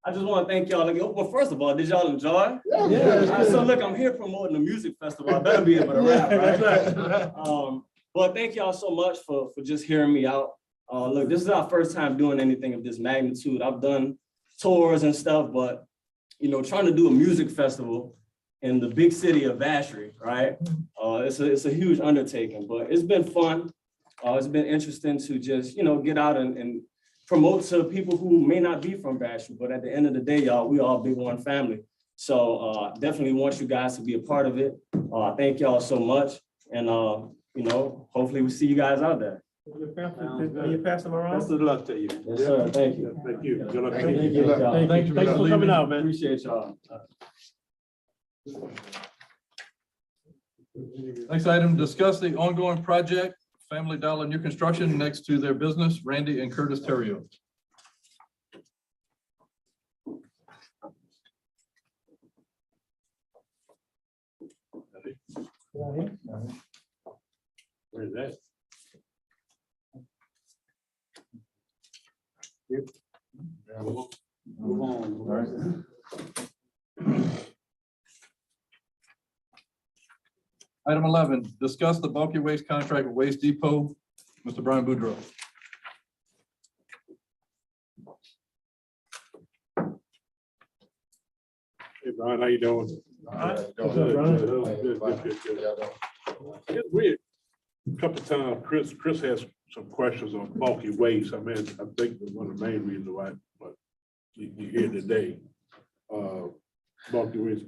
I just want to thank y'all. Well, first of all, did y'all enjoy? Yeah. So look, I'm here promoting the music festival. I better be able to rap, right? But thank y'all so much for just hearing me out. Look, this is our first time doing anything of this magnitude. I've done tours and stuff, but you know, trying to do a music festival in the big city of Vacherie, right? It's a huge undertaking, but it's been fun. It's been interesting to just, you know, get out and promote to people who may not be from Vacherie, but at the end of the day, y'all, we all big one family. So definitely want you guys to be a part of it. Thank y'all so much. And, you know, hopefully we see you guys out there. You pass them around? Best of luck to you. Yes, sir. Thank you. Thank you. Good luck. Thank you. Thanks for coming out, man. Appreciate y'all. Next item, discuss the ongoing project, Family Dollar new construction next to their business, Randy and Curtis Terrio. Where's that? Move on. Item 11, discuss the bulky waste contract with Waste Depot, Mr. Brian Boudreaux. Hey, Brian, how you doing? It's weird. A couple of times, Chris has some questions on bulky waste. I mean, I think that's one of the main reasons why, but you here today. Bulky waste,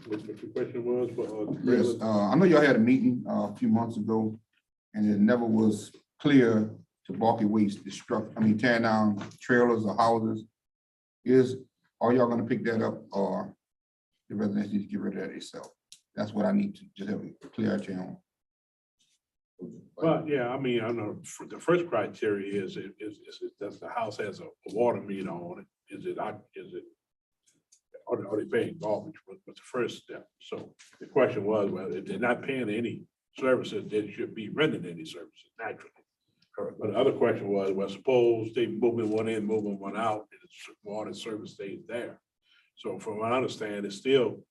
what your question was for? Yes, I know y'all had a meeting a few months ago, and it never was clear to bulky waste, tearing down trailers or houses. Are y'all gonna pick that up, or the residents need to get rid of that themselves? That's what I need to just have a clarity on. Well, yeah, I mean, I know the first criteria is does the house has a water meter on it? Is it, are they paying garbage? But the first step. So the question was, well, if they're not paying any services, they should be renting any services naturally. Correct. But the other question was, well, suppose they moving one in, moving one out, and the water service stays there. So from what I understand, it's still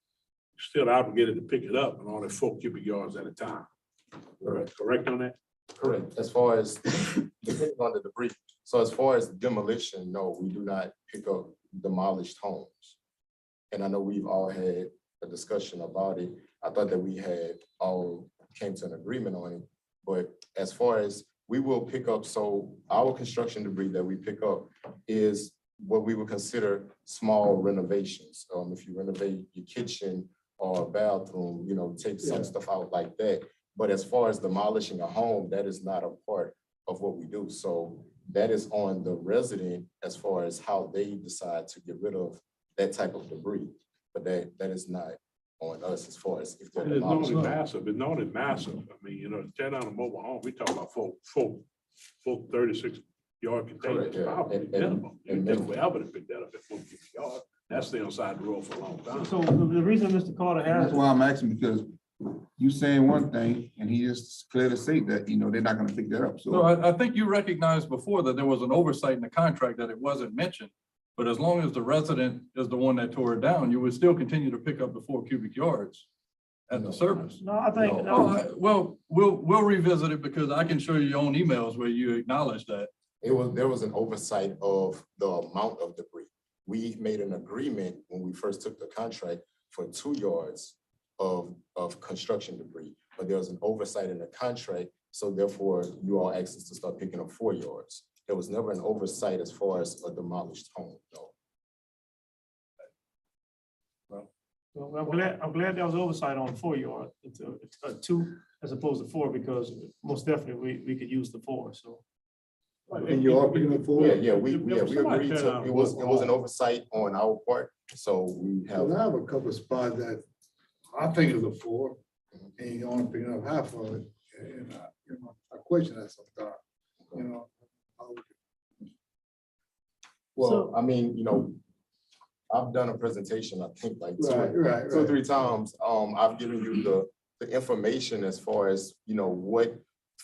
obligated to pick it up and only 4 cubic yards at a time. Correct on that? Correct, as far as depending on the debris. So as far as demolition, no, we do not pick up demolished homes. And I know we've all had a discussion about it. I thought that we had all came to an agreement on it. But as far as we will pick up, so our construction debris that we pick up is what we would consider small renovations. If you renovate your kitchen or a bathroom, you know, take some stuff out like that. But as far as demolishing a home, that is not a part of what we do. So that is on the resident as far as how they decide to get rid of that type of debris. But that is not on us as far as if they're It's not demolishing. massive. It's not massive. I mean, you know, tear down a mobile home, we talk about full 36-yard containers. Correct, yeah. Probably And minimum. It takes minimum. forever to pick that up at 4 cubic yards. That's stay on side the road for a long time. So the reason Mr. Carter That's asked, why I'm asking, because you saying one thing, and he just clearly state that, you know, they're not gonna pick that up, So so. I think you recognized before that there was an oversight in the contract that it wasn't mentioned. But as long as the resident is the one that tore it down, you would still continue to pick up the 4 cubic yards at the service. no, I think, Well, we'll revisit it because I can show you your own emails where you acknowledge that. There was an oversight of the amount of debris. We made an agreement when we first took the contract for 2 yards of construction debris, but there was an oversight in the contract. So therefore you all asked us to start picking up 4 yards. There was never an oversight as far as a demolished home, no. Well, I'm glad there was oversight on 4-yard, it's a 2 as opposed to 4, because most definitely we could use the 4, so. And you are picking up for? Yeah, we Somebody agreed turn to, out it was an oversight on our part, so we have. Cause I have a couple of spots that I think is a 4, and you only picking up half of it, and I question that sometimes, how- Well, I mean, I've done a presentation, I think like Right. 2 or 3 times. I've given you the information as far as, what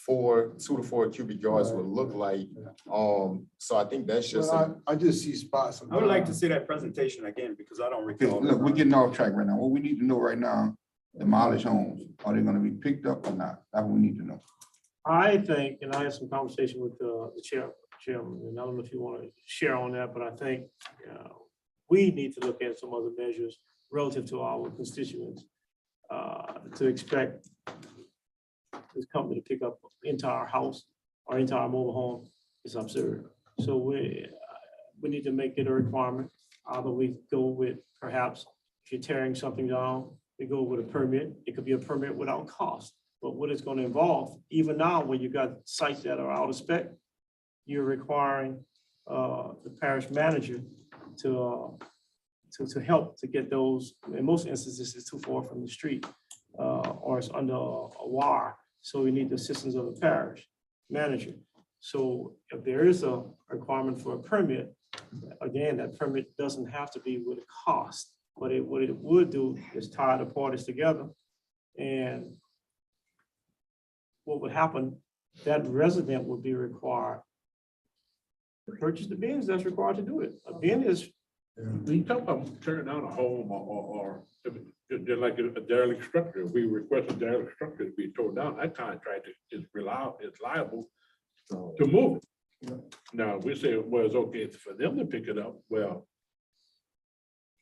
2 to 4 cubic yards would look like. So I think that's just, Well, I just see spots. I would like to see that presentation again, because I don't Okay, recall. look, we're getting off track right now. What we need to know right now, demolished homes, are they gonna be picked up or not? That's what we need to know. I think, and I had some conversation with the chairman, and I don't know if you want to share on that, but I think we need to look at some other measures relative to our constituents. To expect this company to pick up entire house or entire mobile home is absurd. So we need to make it a requirement. Either we go with, perhaps, if you're tearing something down, we go with a permit. It could be a permit without cost. But what it's going to involve, even now, when you got sites that are out of spec, you're requiring the parish manager to help to get those. In most instances, it's too far from the street, or it's under a wire. So we need the assistance of the parish manager. So if there is a requirement for a permit, again, that permit doesn't have to be with a cost, but what it would do is tie the parties together. And what would happen, that resident would be required to purchase the bins that's required to do it. A bin is, When you talk about tearing down a home or they're like a derelict structure, we request a derelict structure to be torn down, that contractor is liable to move it. Now, we say, well, it's okay for them to pick it up, well,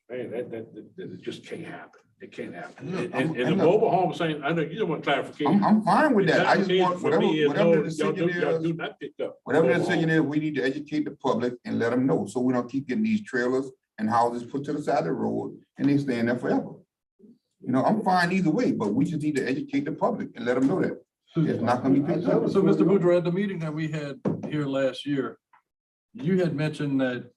man, that it just can't happen. It can't happen. Look, And the mobile home saying, I know you don't want clarification. I'm fine with that. I just want For me is whatever no, the y'all decision do is, not pick up. whatever the mobile decision homes. is, we need to educate the public and let them know, so we don't keep getting these trailers and houses put to the side of the road and they staying there forever. I'm fine either way, but we just need to educate the public and let them know that it's not gonna be picked up. So, Mr. Boudreaux, at the meeting that we had here last year, you had mentioned that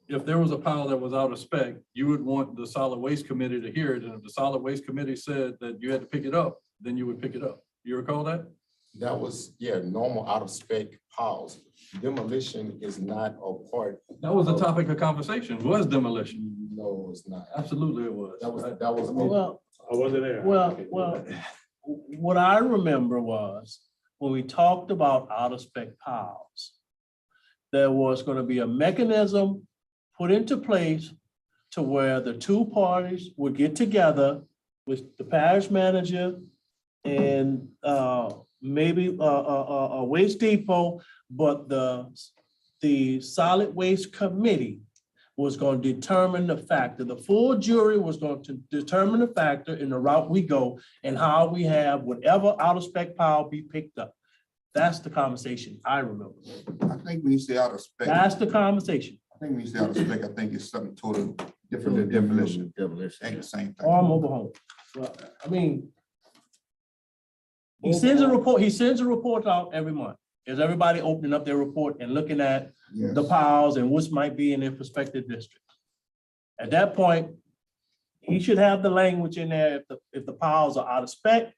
if there was a pile that was out of spec, you would want the solid waste committee to hear it. And if the solid waste committee said that you had to pick it up, then you would pick it up. You recall that? that was, normal out of spec piles. Demolition is not a part. That was the topic of conversation, was demolition. No, it's not. Absolutely it was. That was. Well, I wasn't there. well, what I remember was when we talked about out of spec piles, there was going to be a mechanism put into place to where the two parties would get together with the parish manager and maybe a waste depot, but the solid waste committee was going to determine the factor. The full jury was going to determine the factor in the route we go and how we have whatever out of spec pile be picked up. That's the conversation I remember. I think when you say out of spec, That's the conversation. I think when you say out of spec, I think it's something totally different than demolition. Ain't the same thing. Or mobile home. Well, I mean, he sends a report out every month. Is everybody opening up their report and looking at Yes. the piles and which might be in their prospective districts? At that point, he should have the language in there if the piles are out of spec,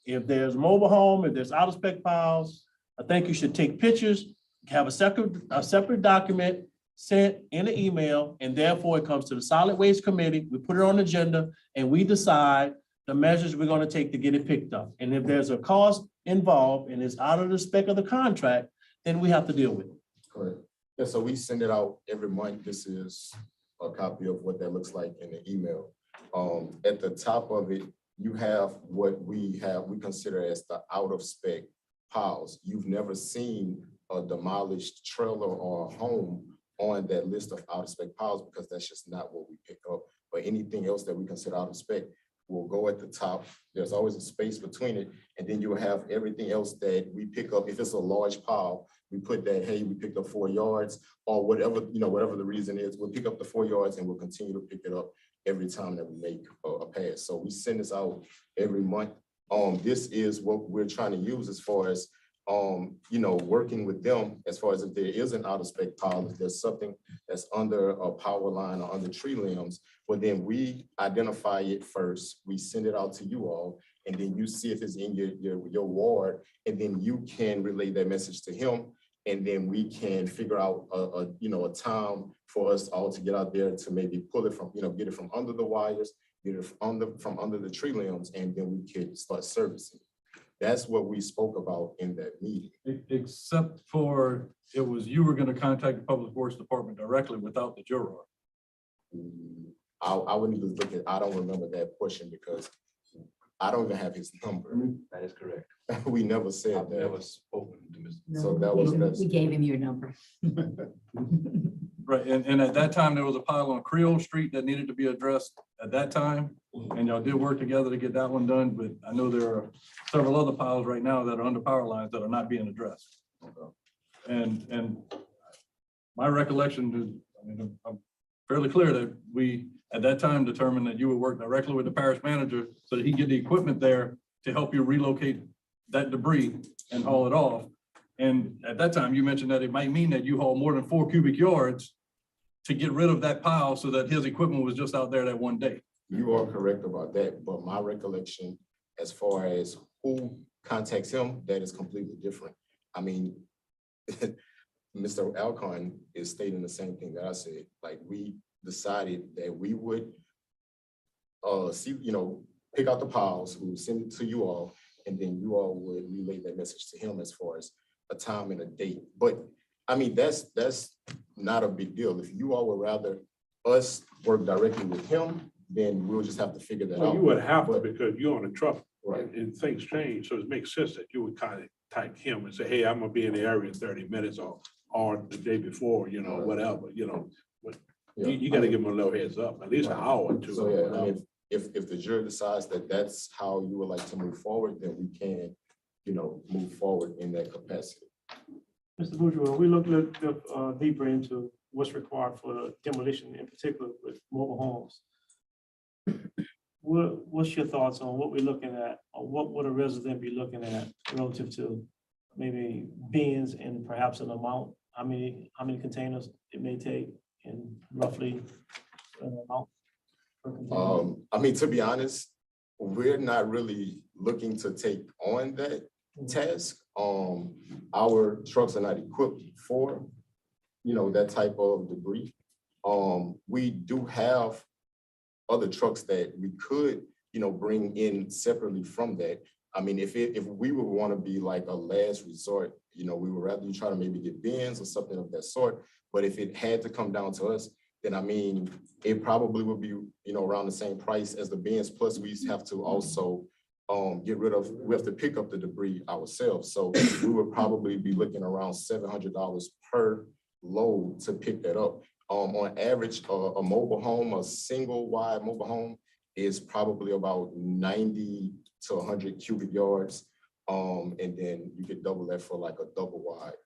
if there's mobile home, if there's out of spec piles. I think you should take pictures, have a separate document sent in an email, and therefore it comes to the solid waste committee. We put it on the agenda and we decide the measures we're going to take to get it picked up. And if there's a cost involved and it's out of the spec of the contract, then we have to deal with it. Correct. Yeah, so we send it out every month. This is a copy of what that looks like in the email. At the top of it, you have what we consider as the out of spec piles. You've never seen a demolished trailer or a home on that list of out of spec piles because that's just not what we pick up. But anything else that we consider out of spec will go at the top. There's always a space between it. And then you'll have everything else that we pick up. If it's a large pile, we put that, hey, we picked up 4 yards or whatever, whatever the reason is, we'll pick up the 4 yards and we'll continue to pick it up every time that we make a pass. So we send this out every month. This is what we're trying to use as far as, working with them as far as if there is an out of spec pile, if there's something that's under a power line or under tree limbs, well, then we identify it first, we send it out to you all, and then you see if it's in your ward, and then you can relay that message to him, and then we can figure out a time for us all to get out there to maybe pull it from, get it from under the wires, get it from under the tree limbs, and then we could start servicing. That's what we spoke about in that meeting. Except for, it was, you were gonna contact the Public Works Department directly without the juror. I would need to look at, I don't remember that portion because I don't even have his number. That is correct. We never said I've that. never spoken to Mr. So that was, We gave him your number. Right, and at that time, there was a pile on Creole Street that needed to be addressed at that time. And y'all did work together to get that one done, but I know there are several other piles right now that are under power lines that are not being addressed. And my recollection is, I'm fairly clear that we, at that time, determined that you would work directly with the parish manager so that he get the equipment there to help you relocate that debris and haul it off. And at that time, you mentioned that it might mean that you haul more than 4 cubic yards to get rid of that pile so that his equipment was just out there that one day. you are correct about that, but my recollection as far as who contacts him, that is completely different. I mean, Mr. Alcon is stating the same thing that I said. Like, we decided that we would pick out the piles, we would send it to you all, and then you all would relay that message to him as far as a time and a date. But I mean, that's not a big deal. If you all would rather us work directly with him, then we'll just have to figure that Well, out. you would have to because you're on the truck. Right. And things change, so it makes sense that you would kind of type him and say, hey, I'm gonna be in the area in 30 minutes or the day before, whatever, but you gotta give them a little heads up, at least an hour or two. So, yeah, I mean, if the jury decides that that's how you would like to move forward, then we can, move forward in that capacity. Mr. Bourgeois, we look deeper into what's required for demolition, in particular with mobile homes. What's your thoughts on what we're looking at, or what would a resident be looking at relative to maybe bins and perhaps an amount? How many containers it may take and roughly an amount per container? I mean, to be honest, we're not really looking to take on that task. Our trucks are not equipped for, that type of debris. We do have other trucks that we could, bring in separately from that. I mean, if we would want to be like a last resort, we would rather you try to maybe get bins or something of that sort. But if it had to come down to us, then I mean, it probably would be, around the same price as the bins. Plus, we have to also we have to pick up the debris ourselves. So we would probably be looking around $700 per load to pick that up. On average, a mobile home, a single wide mobile home is probably about 90 to 100 cubic yards. And then you could double that for like a double wide.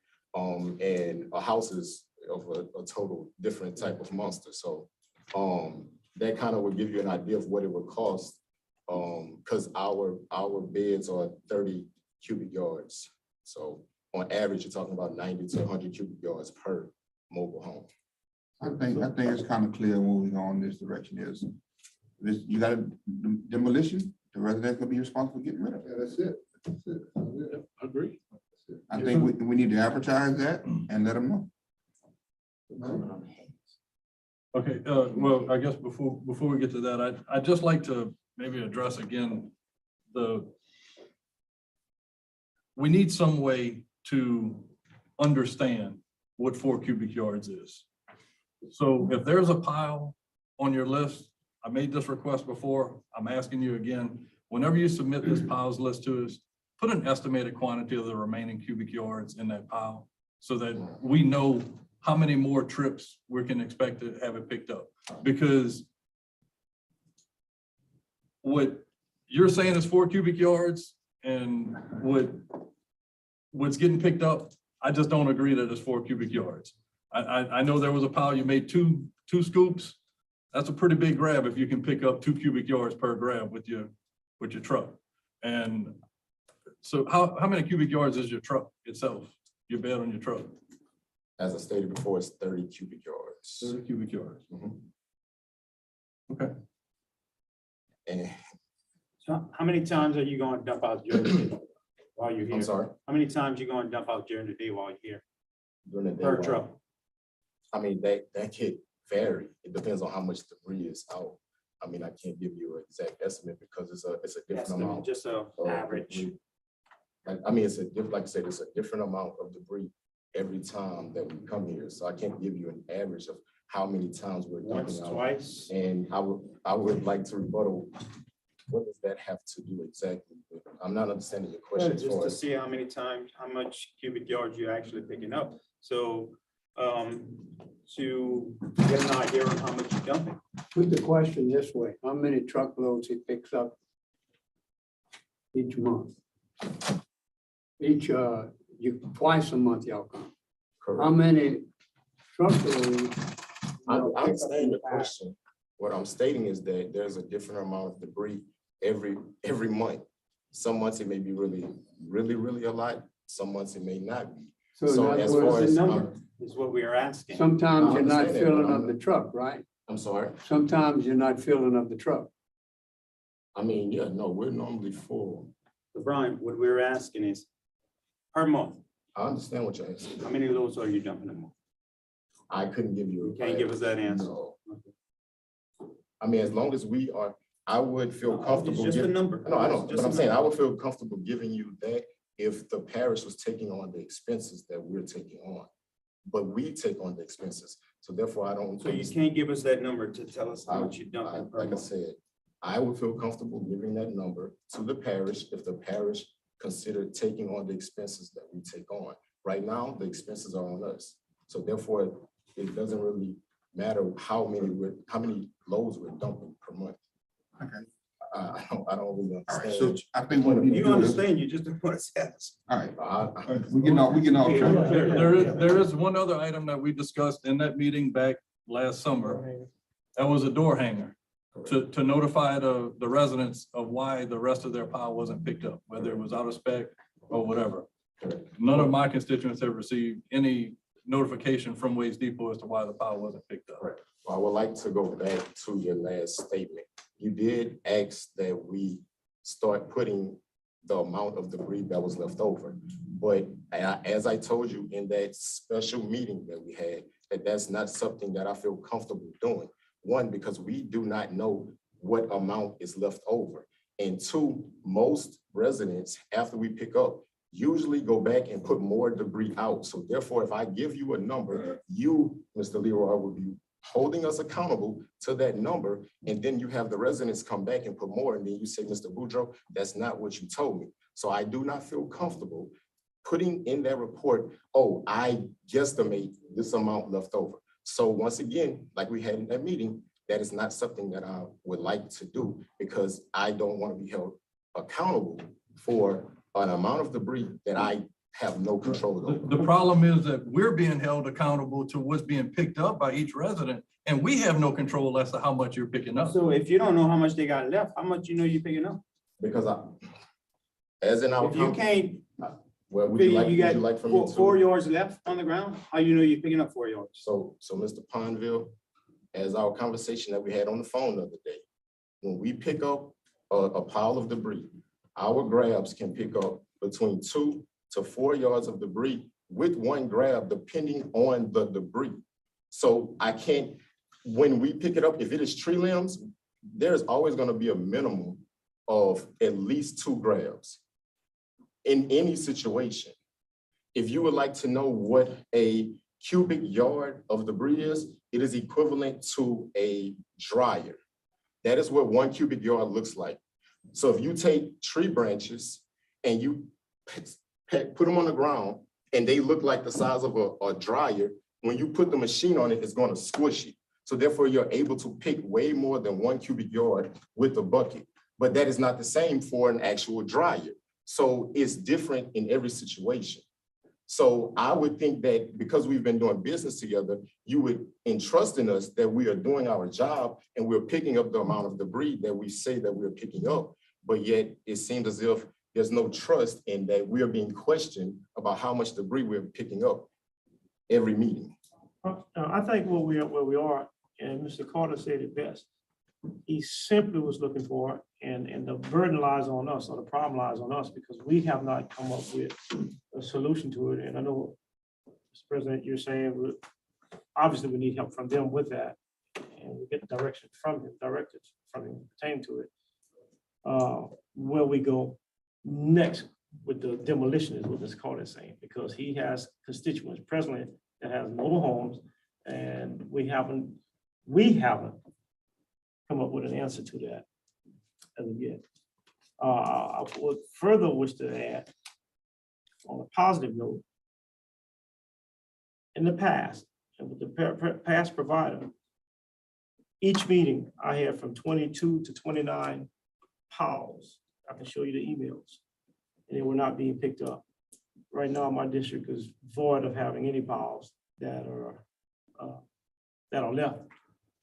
And a house is of a total different type of monster. So that kind of would give you an idea of what it would cost. Because our beds are 30 cubic yards. So on average, you're talking about 90 to 100 cubic yards per mobile home. I think it's kind of clear where we're going in this direction is. You got a demolition, the resident could be responsible for getting rid of it. Yeah, that's it. That's it. Yeah, agree. I think we need to advertise that and let them know. Okay, well, I guess before we get to that, I'd just like to maybe address again we need some way to understand what 4 cubic yards is. So if there's a pile on your list, I made this request before, I'm asking you again, whenever you submit this piles list to us, put an estimated quantity of the remaining cubic yards in that pile so that we know how many more trips we can expect to have it picked up. Because what you're saying is 4 cubic yards and what's getting picked up, I just don't agree that it's 4 cubic yards. I know there was a pile, you made two scoops. That's a pretty big grab if you can pick up 2 cubic yards per grab with your truck. And so how many cubic yards is your truck itself, your bed on your truck? As I stated before, it's 30 cubic yards. 30 cubic yards. Mhm. Okay. And So how many times are you going to dump out during the day while you're here? I'm sorry, How many times you going to dump out during the day while you're here? during the day. Per while- truck? I mean, that could vary. It depends on how much debris is out. I mean, I can't give you an exact estimate because it's a different amount. Just a of average. debris. I mean, it's a like I said, it's a different amount of debris every time that we come here. So I can't give you an average of how many times we're Once, dumping out. twice? And I would like to rebuttal, what does that have to do exactly? with- I'm not understanding your question. as Just far to as- see how many times, how much cubic yards you're actually picking up. So, to get an idea on how much you're dumping. Put the question this way, how many truckloads he picks up each month? Twice a month y'all come. How Correct. many truckloads? I y'all pick up understand in the the past? question. What I'm stating is that there's a different amount of debris every month. Some months it may be really a lot. Some months it may not be. So So in as other far words, as, number is what we are asking. sometimes I you're not understand that, filling but up I'm- the truck, right? I'm sorry. Sometimes you're not filling up the truck. I mean, yeah, no, we're normally full. So Brian, what we're asking is per month, I understand what you're asking. how many loads are you dumping a month? I couldn't give you. You can't give us that answer. No. I mean, as long as we are, I would feel It's comfortable. just a giving- number. No, I know, It's just but a I'm saying I number. would feel comfortable giving you that if the parish was taking on the expenses that we're taking on. But we take on the expenses, so therefore I don't. So you can't give us that number to tell us how much you're dumping per Like I month. said, I would feel comfortable giving that number to the parish if the parish considered taking on the expenses that we take on. Right now, the expenses are on us. So therefore, it doesn't really matter how many loads we're dumping per month. Okay. I don't really All right, so understand. I think what we need to You do is, understand, you just don't want to ask. all right, I- we getting off track. There is one other item that we discussed in that meeting back last summer. That was a door hanger to notify the residents of why the rest of their pile wasn't picked up, whether it was out of spec or whatever. None of my constituents have received any notification from Waste Depot as to why the pile wasn't picked up. Correct. I would like to go back to your last statement. You did ask that we start putting the amount of debris that was left over. But as I told you in that special meeting that we had, that's not something that I feel comfortable doing. One, because we do not know what amount is left over. And two, most residents, after we pick up, usually go back and put more debris out. So therefore, if I give you a number, you, Mr. Leroy, will be holding us accountable to that number. And then you have the residents come back and put more. And then you say, Mr. Boudreaux, that's not what you told me. So I do not feel comfortable putting in that report, oh, I guesstimate this amount left over. So once again, like we had in that meeting, that is not something that I would like to do because I don't want to be held accountable for an amount of debris that I have no control over. The problem is that we're being held accountable to what's being picked up by each resident, and we have no control as to how much you're picking up. So if you don't know how much they got left, how much you know you're picking up? Because as in our. If you can't, Well, would you figure like, you would you like got for me four to? yards left on the ground, how you know you're picking up 4 yards? So Mr. Pondville, as our conversation that we had on the phone the other day, when we pick up a pile of debris, our grabs can pick up between 2 to 4 yards of debris with one grab, depending on the debris. So I can't, when we pick it up, if it is tree limbs, there's always gonna be a minimum of at least 2 grabs in any situation. If you would like to know what a cubic yard of debris is, it is equivalent to a dryer. That is what 1 cubic yard looks like. So if you take tree branches and you put them on the ground and they look like the size of a dryer, when you put the machine on it, it's going to squish it. So therefore, you're able to pick way more than 1 cubic yard with the bucket. But that is not the same for an actual dryer. So it's different in every situation. So I would think that because we've been doing business together, you would entrust in us that we are doing our job and we're picking up the amount of debris that we say that we're picking up. But yet it seems as if there's no trust in that we are being questioned about how much debris we're picking up every meeting. I think where we are, and Mr. Carter said it best, he simply was looking for, and the burden lies on us, or the problem lies on us, because we have not come up with a solution to it. And I know, Mr. President, you're saying, obviously we need help from them with that, and we get direction from him, directives from him pertaining to it. Where we go next with the demolition is what Mr. Carter is saying, because he has constituents presently that has mobile homes, and we haven't come up with an answer to that as of yet. I would further wish to add, on a positive note, in the past, and with the past provider, each meeting I had from 22 to 29 PALs. I can show you the emails, and they were not being picked up. Right now, my district is void of having any PALs that are left,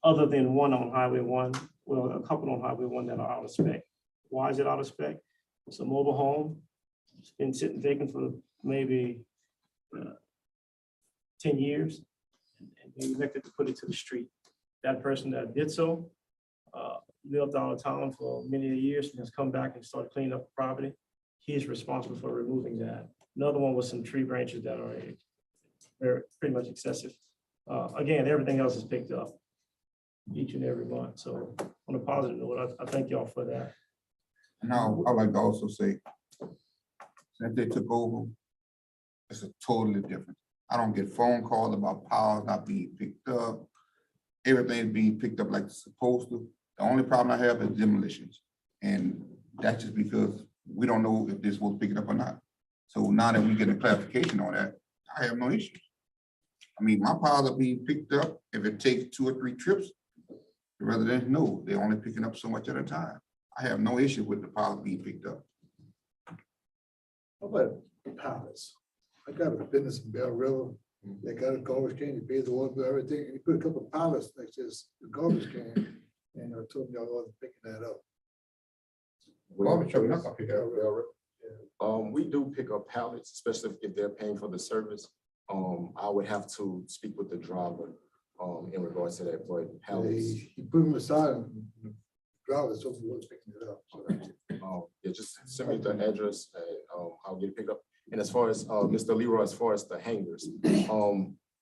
other than one on Highway 1, well, a couple on Highway 1 that are out of spec. Why is it out of spec? It's a mobile home. It's been sitting vacant for maybe 10 years, and they elected to put it to the street. That person that did so lived out of town for many years and has come back and started cleaning up the property. He is responsible for removing that. Another one was some tree branches that are pretty much excessive. Again, everything else is picked up each and every month. So on a positive note, I thank y'all for that. Now, I'd like to also say, since they took over, it's a totally different. I don't get phone calls about powers not being picked up. Everything's being picked up like it's supposed to. The only problem I have is demolitions. And that's just because we don't know if this will pick it up or not. So now that we get a clarification on that, I have no issues. I mean, my piles are being picked up. If it takes 2 or 3 trips, the residents know they're only picking up so much at a time. I have no issue with the piles being picked up. How about pallets? I got a business in Bell River. They got a garbage can, you pay the water bill, everything, and you put a couple of pallets next to this garbage can, and I told me I wasn't picking that up. Garbage truck, not gonna pick up. We do pick up pallets, especially if they're paying for the service. I would have to speak with the driver in regards to that, but pallets. He put them aside and the driver, so he wasn't picking it up. So Yeah, just send me the address and I'll get it picked up. And as far as Mr. Leroy, as far as the hangers,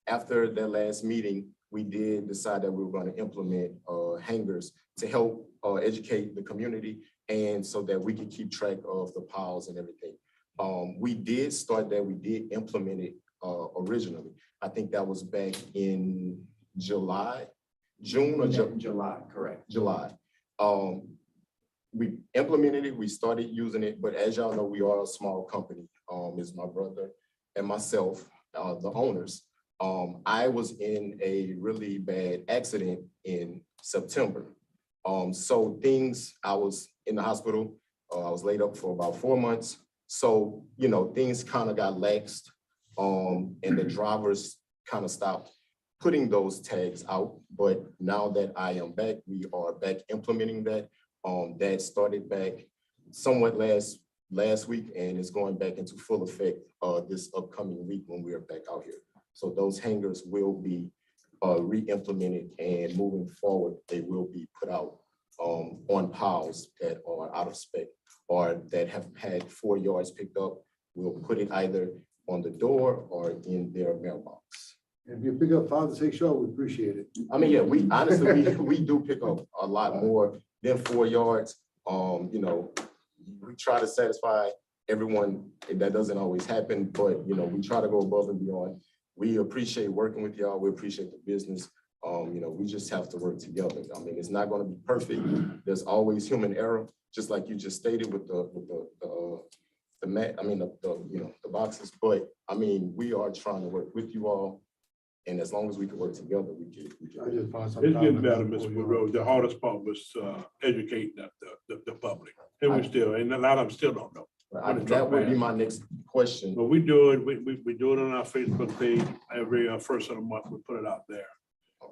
after that last meeting, we did decide that we were going to implement hangers to help educate the community and so that we could keep track of the piles and everything. We did start that, we did implement it originally. I think that was back in July, June or July, correct. July. We implemented it, we started using it, but as y'all know, we are a small company. It's my brother and myself, the owners. I was in a really bad accident in September. So I was in the hospital, I was laid up for about 4 months. So, you know, things kind of got laxed and the drivers kind of stopped putting those tags out. But now that I am back, we are back implementing that. That started back somewhat last week and is going back into full effect this upcoming week when we are back out here. So those hangers will be re-implemented and moving forward, they will be put out on piles that are out of spec or that have had 4 yards picked up. We'll put it either on the door or in their mailbox. if you pick up 5 to 6 yards, we appreciate it. I mean, yeah, we honestly, we do pick up a lot more than 4 yards. You know, we try to satisfy everyone. That doesn't always happen, but you know, we try to go above and beyond. We appreciate working with y'all. We appreciate the business. You know, we just have to work together. I mean, it's not going to be perfect. There's always human error, just like you just stated with the mat. I mean, the boxes. But I mean, we are trying to work with you all. And as long as we can work together, we can. I just find some It's time getting to- better, Mr. Monroe. The hardest part was educating the public. And we still, and a lot of them still don't know. That would be my next question. But we do it, we do it on our Facebook page every first of the month, we put it out there.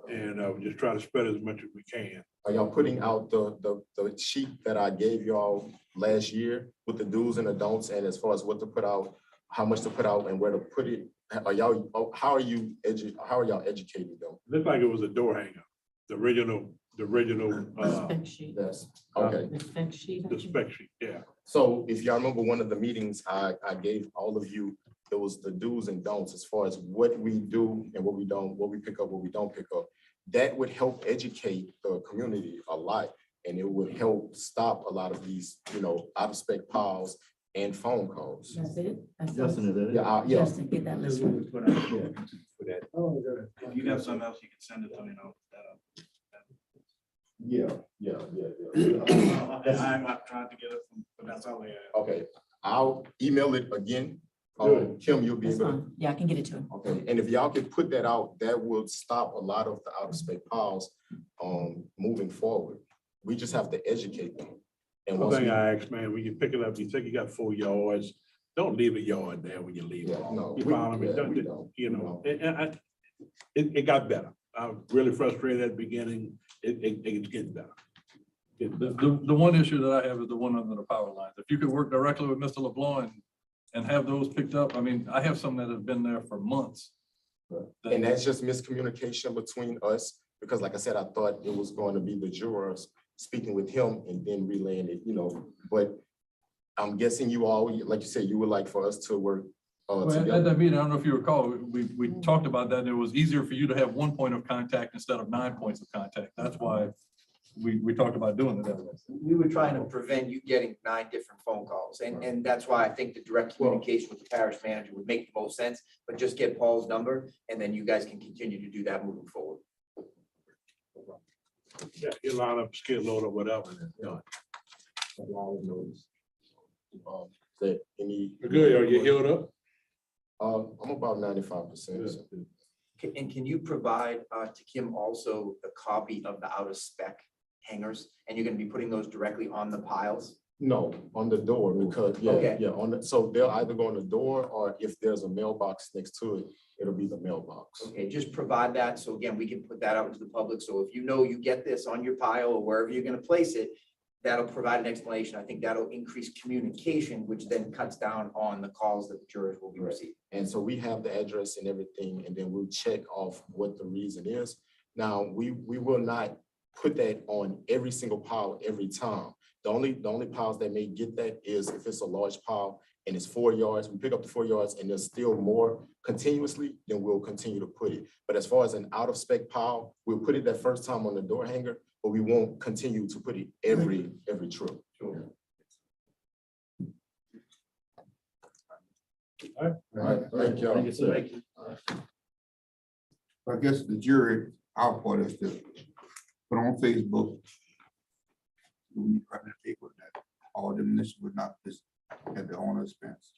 And we just try to spread as much as we can. Are y'all putting out the sheet that I gave y'all last year with the do's and the don'ts, and as far as what to put out, how much to put out and where to put it? Are y'all, how are y'all educating them? Looked like it was a door hanger, the original, Spec sheet. Yes, okay. The spec sheet. I the think. spec sheet, yeah. So if y'all remember one of the meetings, I gave all of you, it was the do's and don'ts as far as what we do and what we don't, what we pick up, what we don't pick up. That would help educate the community a lot, and it would help stop a lot of these, out of spec piles and phone calls. That's it? That's Justin, is that it? Yeah, Justin, get that list. If you got something else, you can send it to me. Yeah. I'm not trying to get it from, but that's all I have. Okay, I'll email it again. Kim, you'll be That's able to. fine. Yeah, I can get it to him. Okay, and if y'all could put that out, that will stop a lot of the out of spec piles moving forward. We just have to educate them. And One once thing we, I ask, man, when you pick it up, you think you got 4 yards, don't leave a yard there when you leave it. no, You we- follow me? yeah, Don't- we don't. It got better. I was really frustrated at the beginning. It's getting better. The one issue that I have is the one under the power lines. If you could work directly with Mr. LeBlanc and have those picked up, I mean, I have some that have been there for months. And that's just miscommunication between us, because like I said, I thought it was going to be the jurors speaking with him and then relaying it, but I'm guessing you all, like you said, you would like for us to work Well, at together. that meeting, I don't know if you recall, we talked about that. It was easier for you to have one point of contact instead of 9 points of contact. That's why we talked about doing it that way. We were trying to prevent you getting 9 different phone calls, and that's why I think the direct communication with the parish manager would make the most sense, but just get Paul's number, and then you guys can continue to do that moving forward. Yeah, you line up skid load or whatever. And it's done. That any. Good, are you healed up? I'm about 95%. And can you provide to Kim also the copy of the out of spec hangers? And you're gonna be putting those directly on the piles? No, on the door, because, Okay. so they'll either go on the door, or if there's a mailbox next to it, it'll be the mailbox. Okay, just provide that. So again, we can put that out into the public. So if you get this on your pile or wherever you're gonna place it, that'll provide an explanation. I think that'll increase communication, which then cuts down on the calls that the jurors will be receiving. And so we have the address and everything, and then we'll check off what the reason is. Now, we will not put that on every single pile every time. The only piles that may get that is if it's a large pile and it's 4 yards, we pick up the 4 yards and there's still more continuously, then we'll continue to put it. But as far as an out of spec pile, we'll put it that first time on the door hanger, but we won't continue to put it every trip. Sure. All right, thank y'all. I guess the jury, our part is to put on Facebook. We need to write in the paper that all demolition would not be at the owner's expense.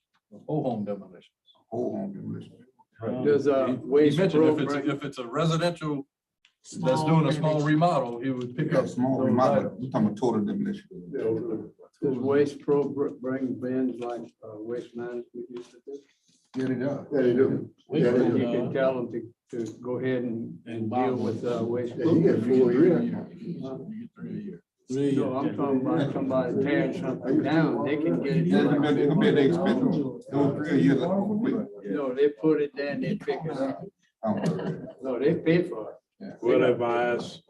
Whole home demolition. Whole home demolition. Does He waste mentioned program, if it's a residential that's doing a small remodel, he would pick up. Small those remodel, items. we're talking about total demolition. does waste pro bring bins like waste management used to do? Yeah, they do. Yeah, they do. Yeah, they do. You can tell them to go ahead and deal with waste. Yeah, you get 4 years. No, I'm talking about somebody tearing something down, they can get it Yeah, done. it could be an expense. Those 3 years. No, they put it down, they pick it up. No, they pay for it. We'll advise,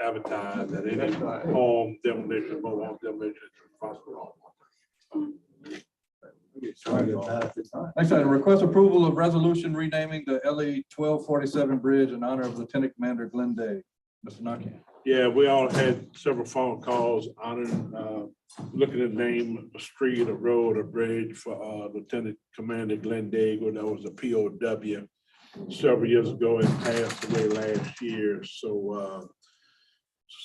advertise that any home demolition, mobile home demolition is responsible. Next item, request approval of resolution renaming the LA 1247 bridge in honor of Lieutenant Commander Glenn Day. Mr. Narcan. Yeah, we all had several phone calls honoring, looking at name, a street, a road, a bridge for Lieutenant Commander Glenn Dago. That was a POW several years ago and passed away last year. So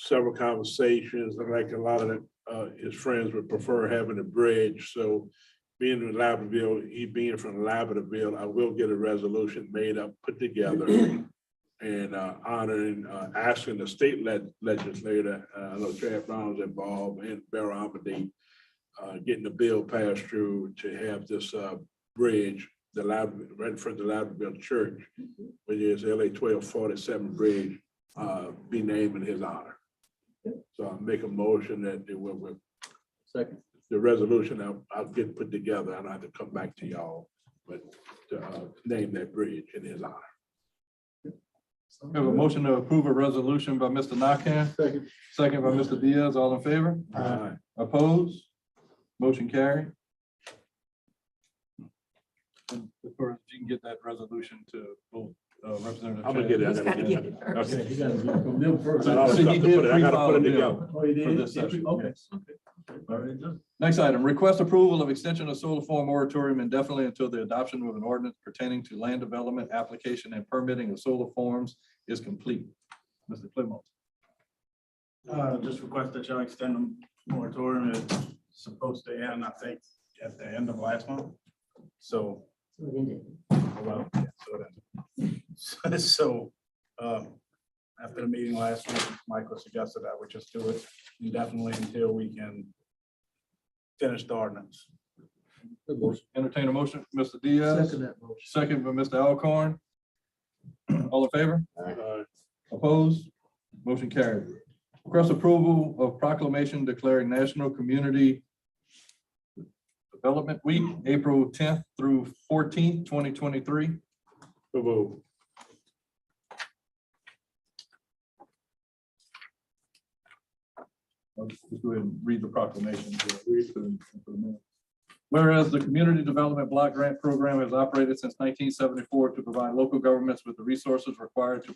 several conversations, like a lot of his friends would prefer having a bridge. So being in Laberville, he being from Laberville, I will get a resolution made up, put together and honoring, asking the state legislator, I know Chad Brown's involved and Barrow Amity getting the bill passed through to have this bridge, right in front of the Loudonville Church, which is LA 1247 bridge, be named in his honor. So I'll make a motion that they will, Second. the resolution I'll get put together, and I have to come back to y'all, but to name that bridge in his honor. We have a motion to approve a resolution by Mr. Nakam. Second by Mr. Diaz. All in favor? Aye. Opposed? Motion carried. And of course, you can get that resolution to both Representative. I'm gonna get it. I He's gotta gotta get get it. it first. Okay. You gotta get it from them first. I got all the So stuff he to did put it- I gotta pre-file put it the bill together. Oh, you did? for this session. Okay. Yes. Already done. Next item, request approval of extension of solar farm moratorium indefinitely until the adoption of an ordinance pertaining to land development application and permitting of solar farms is complete. Mr. Clemo. Just request that y'all extend the moratorium. It's supposed to end, I think, at the end of last month. So, well, yeah, so after the meeting last week, Michael suggested I would just do it indefinitely until we can finish the ordinance. Entertain a motion, Mr. Diaz. Second that motion. Second by Mr. Alcorn. All in favor? Opposed? Motion carried. Request approval of proclamation declaring National Community Development Week, April 10th through 14th, 2023. So move. Let's go ahead and read the proclamation. Whereas the Community Development Block Grant Program has operated since 1974 to provide local governments with the resources required to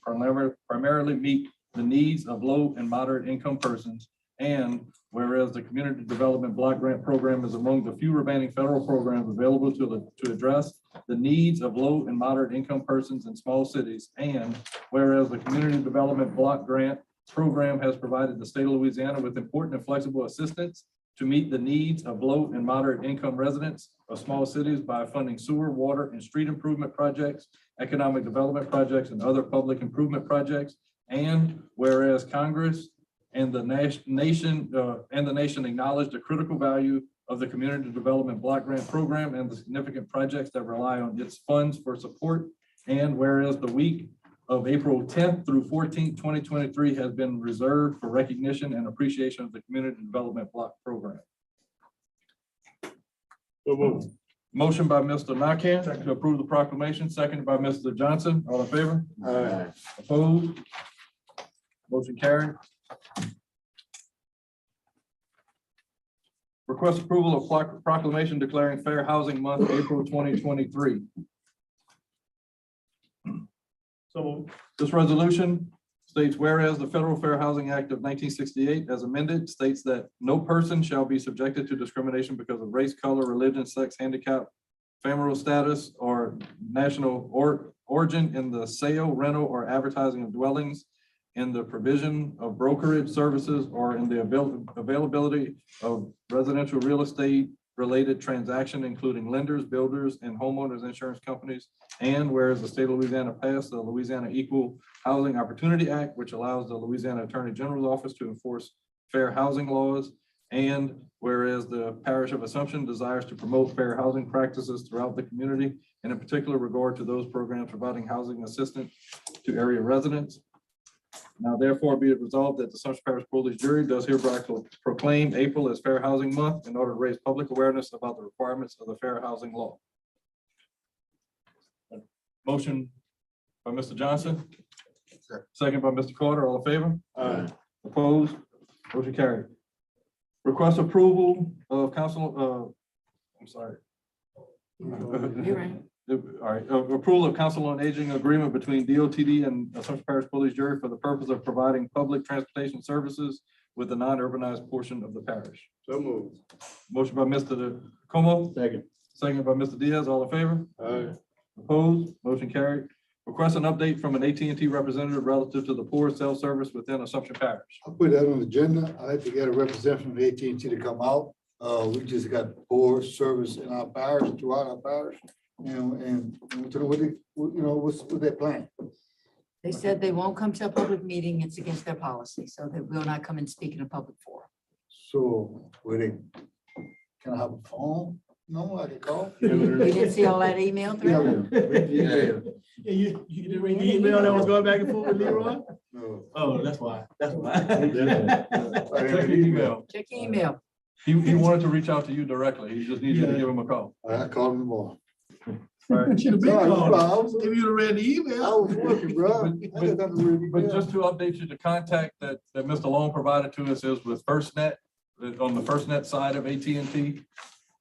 primarily meet the needs of low and moderate income persons. And whereas the Community Development Block Grant Program is among the few remaining federal programs available to address the needs of low and moderate income persons in small cities. And whereas the Community Development Block Grant Program has provided the state of Louisiana with important and flexible assistance to meet the needs of low and moderate income residents of small cities by funding sewer, water, and street improvement projects, economic development projects, and other public improvement projects. And whereas Congress and the nation acknowledge the critical value of the Community Development Block Grant Program and the significant projects that rely on its funds for support. And whereas the week of April 10th through 14th, 2023 has been reserved for recognition and appreciation of the Community Development Block Program. So move. Motion by Mr. Nakam to approve the proclamation, seconded by Mr. Johnson. All in favor? Aye. Opposed? Motion carried. Request approval of proclamation declaring Fair Housing Month, April 2023. So this resolution states, whereas the Federal Fair Housing Act of 1968 as amended states that no person shall be subjected to discrimination because of race, color, religion, sex, handicap, familial status, or national origin in the sale, rental, or advertising of dwellings, in the provision of brokerage services, or in the availability of residential real estate related transaction, including lenders, builders, and homeowners insurance companies. And whereas the state of Louisiana passed the Louisiana Equal Housing Opportunity Act, which allows the Louisiana Attorney General's office to enforce fair housing laws. And whereas the Parish of Assumption desires to promote fair housing practices throughout the community, and in particular regard to those programs providing housing assistance to area residents. Now therefore be it resolved that the Assumption Parish Police Jury does hereby proclaim April as Fair Housing Month in order to raise public awareness about the requirements of the fair housing law. Motion by Mr. Johnson. Second by Mr. Carter. All in favor? Aye. Opposed? Motion carried. Request approval of council, I'm sorry. You're right. All right, approval of Council on Aging agreement between DOTD and Assumption Parish Police Jury for the purpose of providing public transportation services with the non-urbanized portion of the parish. So move. Motion by Mr. Como. Second. Second by Mr. Diaz. All in favor? Aye. Opposed? Motion carried. Request an update from an AT&T representative relative to the poor cell service within Assumption Parish. I'll put that on the agenda. I'd like to get a representative from AT&T to come out. We just got poor service in our parish, throughout our parish. And to know what they, what's their plan. They said they won't come to a public meeting. It's against their policy, so they will not come and speak in a public forum. So where they can I have a phone? No, I can call. You didn't see all that email thread? Yeah, you didn't read the email that was going back and forth with Leroy? No. Oh, that's why, that's why. Check your email. Check your email. He wanted to reach out to you directly. He just needs you to give him a call. I called him tomorrow. Should have been Sorry, called. I was- If you'd have read the email. I was working, bro. I just got to read the But email. just to update you, the contact that Mr. Long provided to us is with FirstNet, on the FirstNet side of AT&T.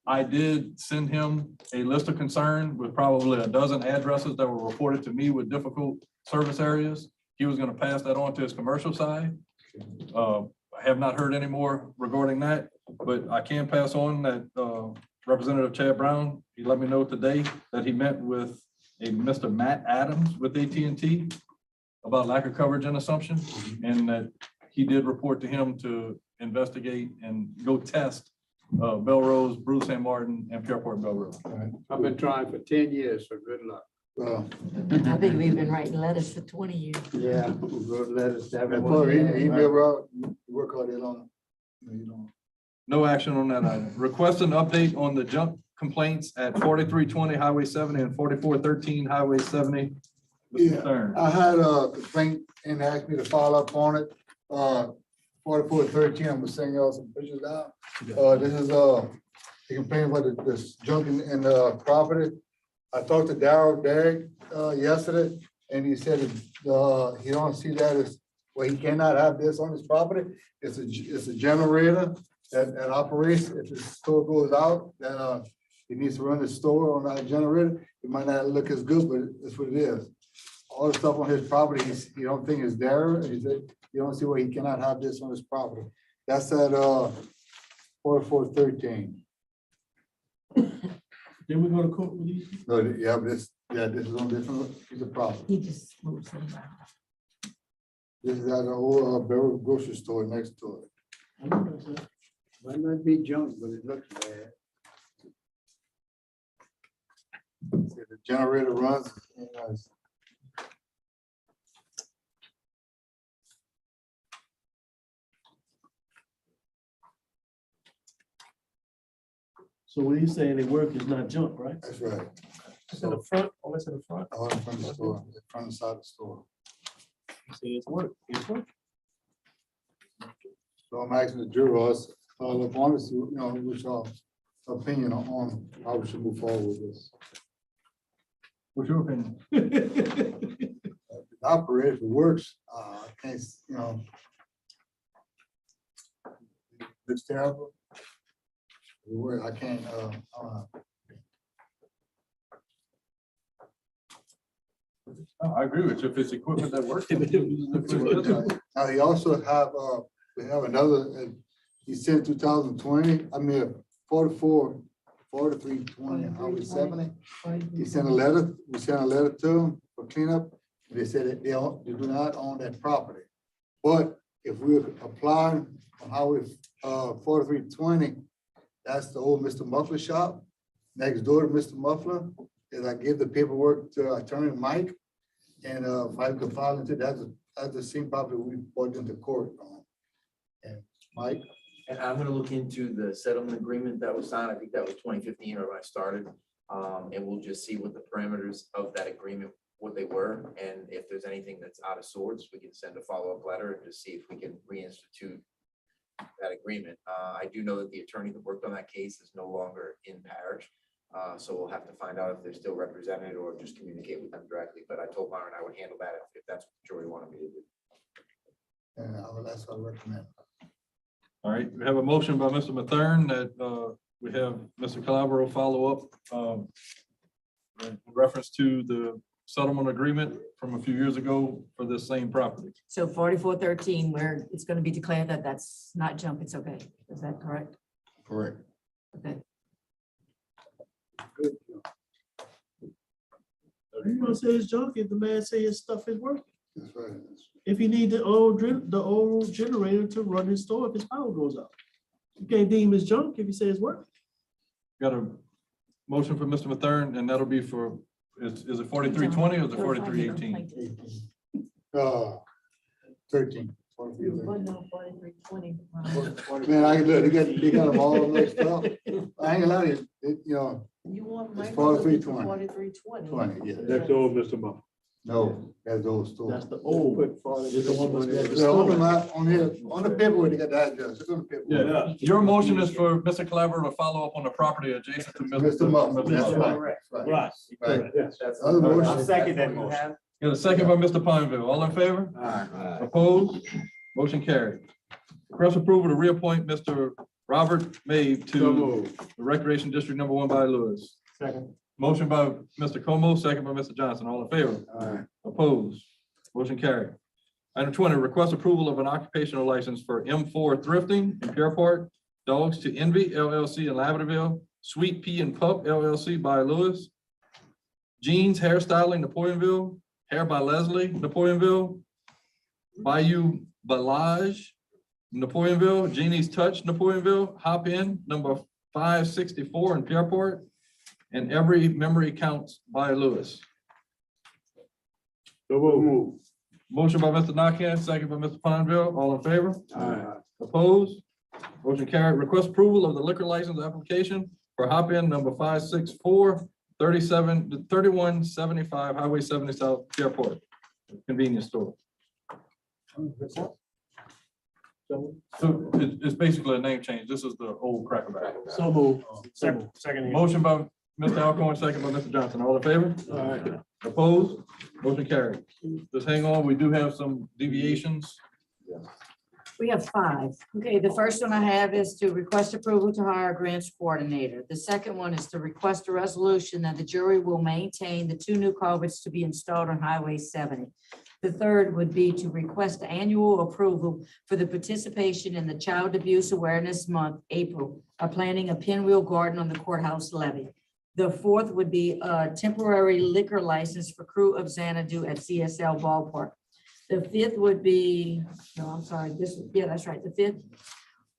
I did send him a list of concern with probably a dozen addresses that were reported to me with difficult service areas. He was gonna pass that on to his commercial side. I have not heard any more regarding that, but I can pass on that Representative Chad Brown, he let me know today that he met with a Mr. Matt Adams with AT&T about lack of coverage and assumption, and that he did report to him to investigate and go test Belrose, Bruce St. Martin, and Pierport Belrose. I've been trying for 10 years, so good luck. Well, I think we've been writing letters for 20 years. Yeah, we'll go to letters to and everyone. for email, bro, you work all day long. You know. No action on that item. Request an update on the junk complaints at 4320 Highway 70 and 4413 Highway 70. Yeah. Mr. Stern. I had a complaint and asked me to follow up on it. 4413, I'm gonna send y'all some pictures out. This is the complaint about this junk in the property. I talked to Darryl Dagg yesterday, and he said he don't see that as, well, he cannot have this on his property. It's a generator that operates. If the store goes out, then he needs to run the store on that generator. It might not look as good, but that's what it is. All the stuff on his property, he don't think is there. He said, you don't see why he cannot have this on his property. That's at 4413. Then we go to court with these? No, yeah, but this is on different piece of property. He just moved some around. This is at the old Barrel grocery store next to it. Might not be junk, but it looks bad. The generator runs. So when he's saying they work, it's not junk, right? That's right. It's in the front, oh, it's in the front. All in front of the store, in front of the side of the store. He says it's work, it's work. So I'm asking the jurors, follow up on this, you know, which opinion on how we should move forward with this. What's your opinion? The operator, if it works, I can't, you know. It's terrible. It works, I can't, I agree with you. If it's equipment that works. Now, he also have, we have another, he sent 2020, I mean, 4320, Highway 70. He sent a letter, we sent a letter to him for cleanup. They said that they do not own that property. But if we apply on Highway 4320, that's the old Mr. Muffler shop. Next door to Mr. Muffler is I give the paperwork to Attorney Mike. And Mike could file into that's the same property we brought into court on. And Mike, And I'm gonna look into the settlement agreement that was signed. I think that was 2015 or when I started. And we'll just see what the parameters of that agreement, what they were. And if there's anything that's out of sorts, we can send a follow-up letter and just see if we can reinstitute that agreement. I do know that the attorney that worked on that case is no longer in Parish. So we'll have to find out if they're still represented or just communicate with them directly. But I told Byron I would handle that if that's what the jury wanted me to do. and that's what I recommend. All right, we have a motion by Mr. Mathern that we have Mr. Calabro follow up in reference to the settlement agreement from a few years ago for this same property. So 4413, where it's going to be declared that that's not junk, it's okay. Is that correct? Correct. Okay. Good. You gonna say it's junk if the man say his stuff is working? That's right. If he need the old generator to run his store if his power goes out. You can't deem his junk if he says work. Got a motion for Mr. Mathern, and that'll be for, is it 4320 or is it 4318? 13. Man, I can look, they got them all mixed up. I ain't gonna lie to you, you know, You want It's my 43.20. 43.20. 20, yeah. That's the old Mr. Muff. No, that's those stores. That's the old. It's the one that's- Yeah, on here, on the paperwork, they got that address. It's on the paperwork. Yeah, your motion is for Mr. Clever to follow up on the property adjacent to Mr. Muff, that's right. Right. Right. Yes. Other motion. I'll second that motion. Got a second by Mr. Pineville. All in favor? Opposed? Motion carried. Request approval to reappoint Mr. Robert May So to moved. the Recreation District Number 1 by Lewis. Second. Motion by Mr. Como, second by Mr. Johnson. All in favor? Opposed? Motion carried. Item 20, request approval of an occupational license for M4 Thrifting in Pierreport, Dogs to Envy LLC in Laverdale, Sweet Pea and Pup LLC by Lewis, Jeans Hairstyling, Napoleonville, Hair by Leslie, Napoleonville, Bayou Balage, Napoleonville, Jeannie's Touch, Napoleonville, Hop In, number 564 in Pierreport, and Every Memory Counts by Lewis. So moved. Motion by Mr. Nakane, second by Mr. Pineville. All in favor? Aye. Opposed? Motion carried. Request approval of the liquor license application for Hop In number 564, 3175 Highway 70 South, Pierreport, convenience store. So it's basically a name change. This is the old Cracker Barrel. So moved. Second. Motion by Mr. Alcorn, second by Mr. Johnson. All in favor? All right. Opposed? Motion carried. Just hang on. We do have some deviations. We have 5. Okay, the first one I have is to request approval to hire a grants coordinator. The second one is to request a resolution that the jury will maintain the 2 new culverts to be installed on Highway 70. The third would be to request annual approval for the participation in the Child Abuse Awareness Month, April, planting a pinwheel garden on the courthouse levee. The fourth would be a temporary liquor license for Crew of Xanadu at CSL Ballpark. The fifth would be, no, I'm sorry, that's right. The fifth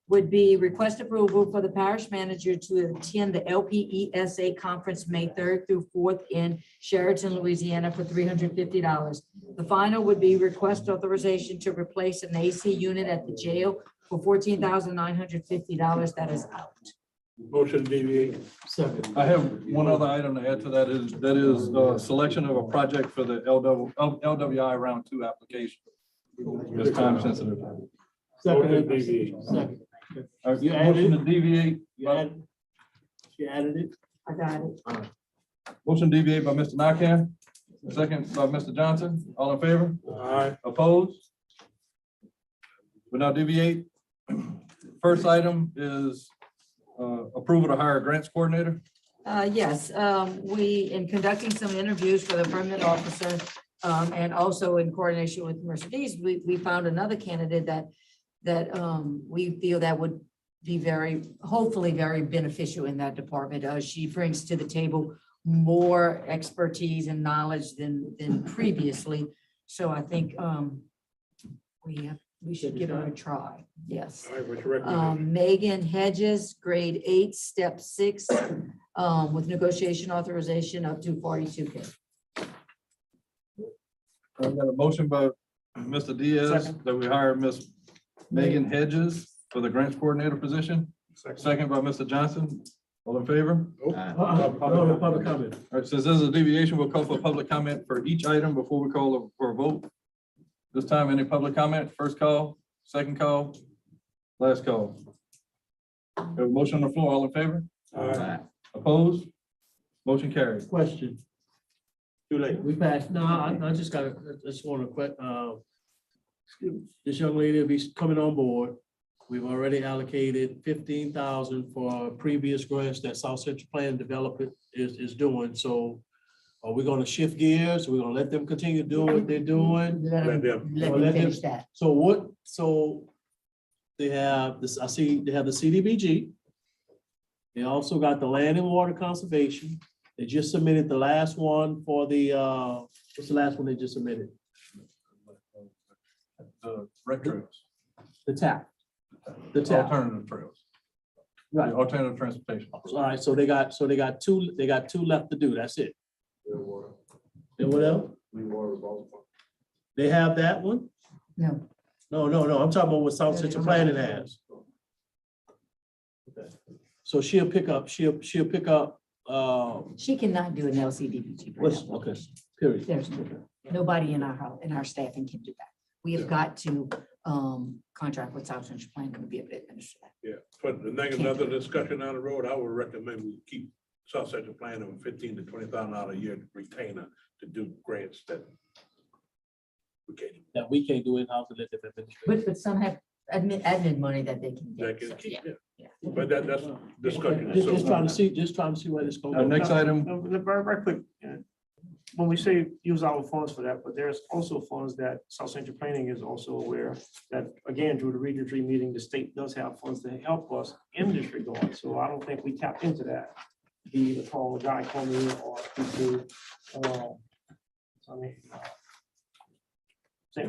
would be request approval for the parish manager to attend the LPESA conference May 3rd through 4th in Sheraton, Louisiana for $350. The final would be request authorization to replace an AC unit at the jail for $14,950 that is out. Motion deviate. Second. I have one other item to add to that is selection of a project for the LWI round 2 application. It's time sensitive. Motion deviate. Second. You motion to deviate. You added it? I got it. Motion deviate by Mr. Nakane, second by Mr. Johnson. All in favor? Aye. Opposed? We now deviate. First item is approval to hire a grants coordinator. Yes, we, in conducting some interviews for the permanent officer, and also in coordination with Mercedes, we found another candidate that we feel that would be hopefully very beneficial in that department. She brings to the table more expertise and knowledge than previously. So I think we should give her a try. Yes. All right, what's your recommendation? Megan Hedges, grade 8, step 6, with negotiation authorization up to $42K. I've got a motion by Mr. Diaz that we hire Miss Megan Hedges for the grants coordinator position. Second by Mr. Johnson. All in favor? No, public comment. All right, since there's a deviation, we'll call for public comment for each item before we call for a vote. This time, any public comment? First call, second call, last call. We have a motion on the floor. All in favor? Aye. Opposed? Motion carries. Question. Too late. We passed. No, I just want to this young lady will be coming on board. We've already allocated 15,000 for previous grants that South Central Plan Development is doing. So are we going to shift gears? We're going to let them continue doing what they're doing? Let them. Let Well, me let them- finish that. So they have this, I see they have the CDBG. They also got the Land and Water Conservation. They just submitted the last one for the, what's the last one they just submitted? The rec trails, The TAP. The TAP. alternative trails, Right. alternative transportation. All right, so they got two left to do. That's it. And what else? They have that one? No. No, I'm talking about what South Central Planning has. Okay. So she'll pick up, She cannot do an LCDPG. what's, okay, period. There's nobody in our house, in our staffing can do that. We have got to contract with South Central Planning to be able to administer that. Yeah, for the next, another discussion down the road, I would recommend we keep South Central Planning on $15,000 to $20,000 a year retainer to do grants that we can't. That we can't do in-house and let them administrate. But some have admin money that they can That get. can so, keep, yeah. yeah. But that's discussion. Just trying So, to see where this goes. Next item, Very quick, when we say use our funds for that, but there's also funds that South Central Planning is also aware that, again, through the Region 3 meeting, the state does have funds to help us in this regard. So I don't think we tap into that. Be either call a guy coming or people.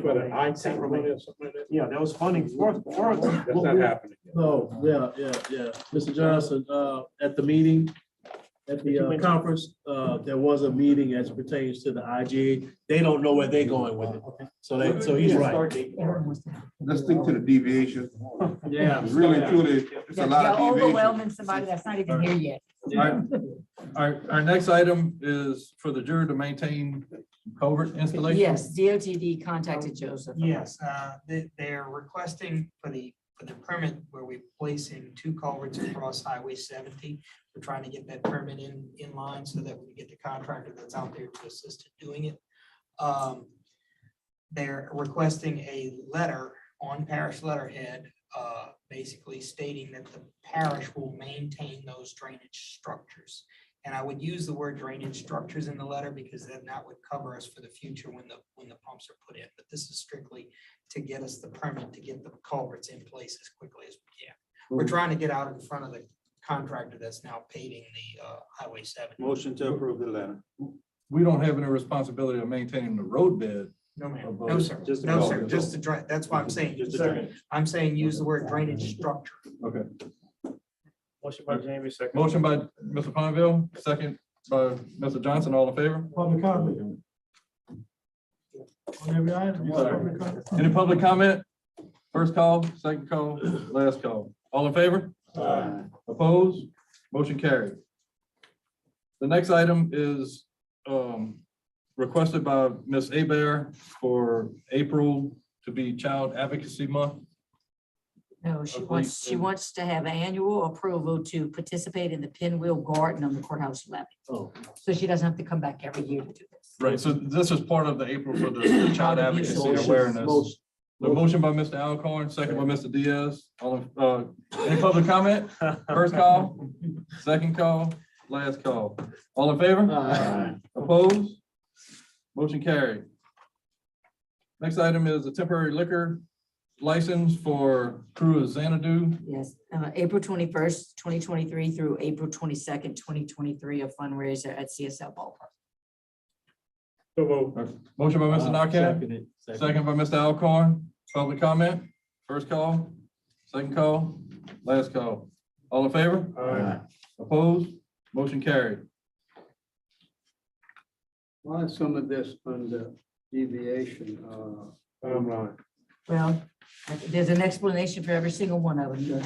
for the I-10 money or something like that, Yeah, that was funding for. that's not happening. No, yeah. Mr. Johnson, at the meeting, at the conference, there was a meeting as it pertains to the IGA. They don't know where they're going with it. So he's right. Let's stick to the deviation. Yeah. Really, truly, it's a lot of You're deviation. overwhelming somebody that's not even here yet. our next item is for the jury to maintain culvert installation. Yes, DOTD contacted Joseph. Yes, they're requesting for the permit where we're placing 2 culverts across Highway 70. We're trying to get that permit in line so that we can get the contractor that's out there to assist in doing it. They're requesting a letter on parish letterhead, basically stating that the parish will maintain those drainage structures. And I would use the word drainage structures in the letter because then that would cover us for the future when the pumps are put in. But this is strictly to get us the permit to get the culverts in place as quickly as we can. We're trying to get out in front of the contractor that's now paving the Highway 7. Motion to approve the letter. We don't have any responsibility of maintaining the road bed. No, ma'am. No, sir. No, sir. Just to drain. That's why I'm saying. I'm saying use the word drainage structure. Okay. Motion by Jamie, second. Motion by Mr. Ponville, second by Mr. Johnson, all in favor? Public comment. On every item. Any public comment? First call, second call, last call. All in favor? Opposed? Motion carried. The next item is requested by Ms. Abear for April to be Child Advocacy Month. No, she wants to have annual approval to participate in the pinwheel garden on the courthouse levy. Oh. So she doesn't have to come back every year to do this. Right, so this is part of the April for the Child Advocacy Awareness. The motion by Mr. Alcorn, second by Mr. Diaz. All, any public comment? First call, second call, last call. All in favor? Opposed? Motion carried. Next item is a temporary liquor license for Crew of Xanadu. Yes, April 21st, 2023 through April 22nd, 2023, a fundraiser at CSL Ballpark. Motion by Mr. Nakam, Seconded. second by Mr. Alcorn. Public comment, first call, second call, last call. All in favor? Opposed? Motion carried. Why is some of this under deviation? Timeline. Well, there's an explanation for every single one of them.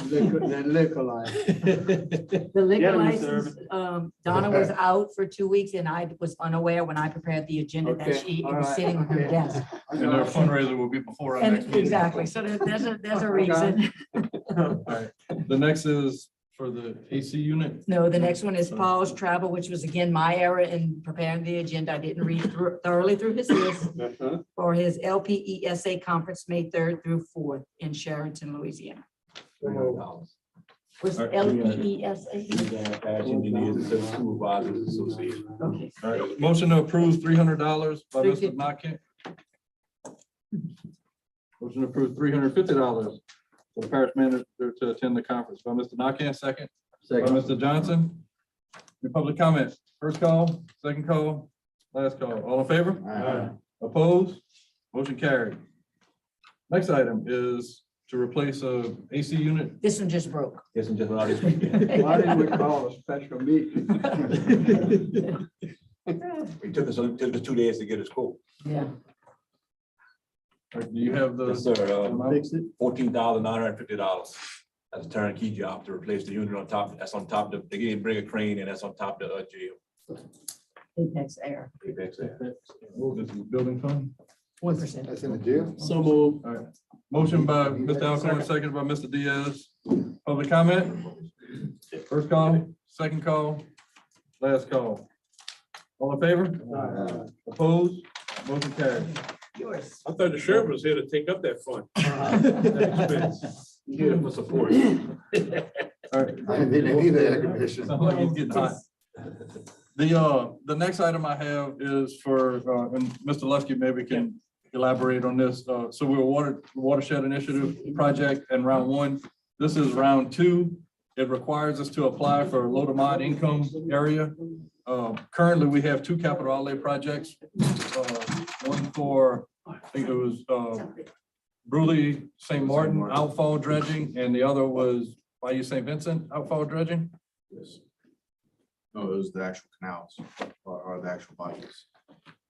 That liquor license. The liquor Yeah, Mr. license, Donna was out for 2 weeks and I was unaware when I prepared the agenda that it was sitting on her desk. And their fundraiser will be before our next And meeting. exactly, so there's a reason. All right. The next is for the AC unit. No, the next one is Paul's travel, which was again my error in preparing the agenda. I didn't read thoroughly through his list for his LPESA conference, May 3rd through 4th in Sheraton, Louisiana. What's LPESA? Engineers and Supervisors Association. Okay. All right. Motion to approve $300 by Mr. Nakam. Motion to approve $350 for the parish manager to attend the conference by Mr. Nakam, second. By Mr. Johnson. Any public comment? First call, second call, last call. All in favor? Opposed? Motion carried. Next item is to replace a AC unit. This one just broke. Yes, and just allow this week. Why didn't we call a special meeting? It took us 2 days to get us quote. Yeah. Do you have the? Yes, sir. Fix it. $14,950. That's a turnkey job to replace the unit on top. That's on top of, they can bring a crane and that's on top of the jail. Apex Air, Apex there. This is building fund. 1%. That's in the jail? So moved. All right. Motion by Mr. Alcorn, second by Mr. Diaz. Public comment? First call, second call, last call. All in favor? Opposed? Motion carried. Yours. I thought the sheriff was here to take up that fund. That expense. You get it for support. All right. I didn't need the air conditioning. Sounds like he's getting hot. The next item I have is for, and Mr. Lusky maybe can elaborate on this. So we're watershed initiative project in round one. This is round two. It requires us to apply for low to mod income area. Currently, we have two capital outlay projects. One for, I think it was Bruley St. Martin outfall dredging, and the other was Bayou St. Vincent outfall dredging. Yes. No, it was the actual canals or the actual bodies.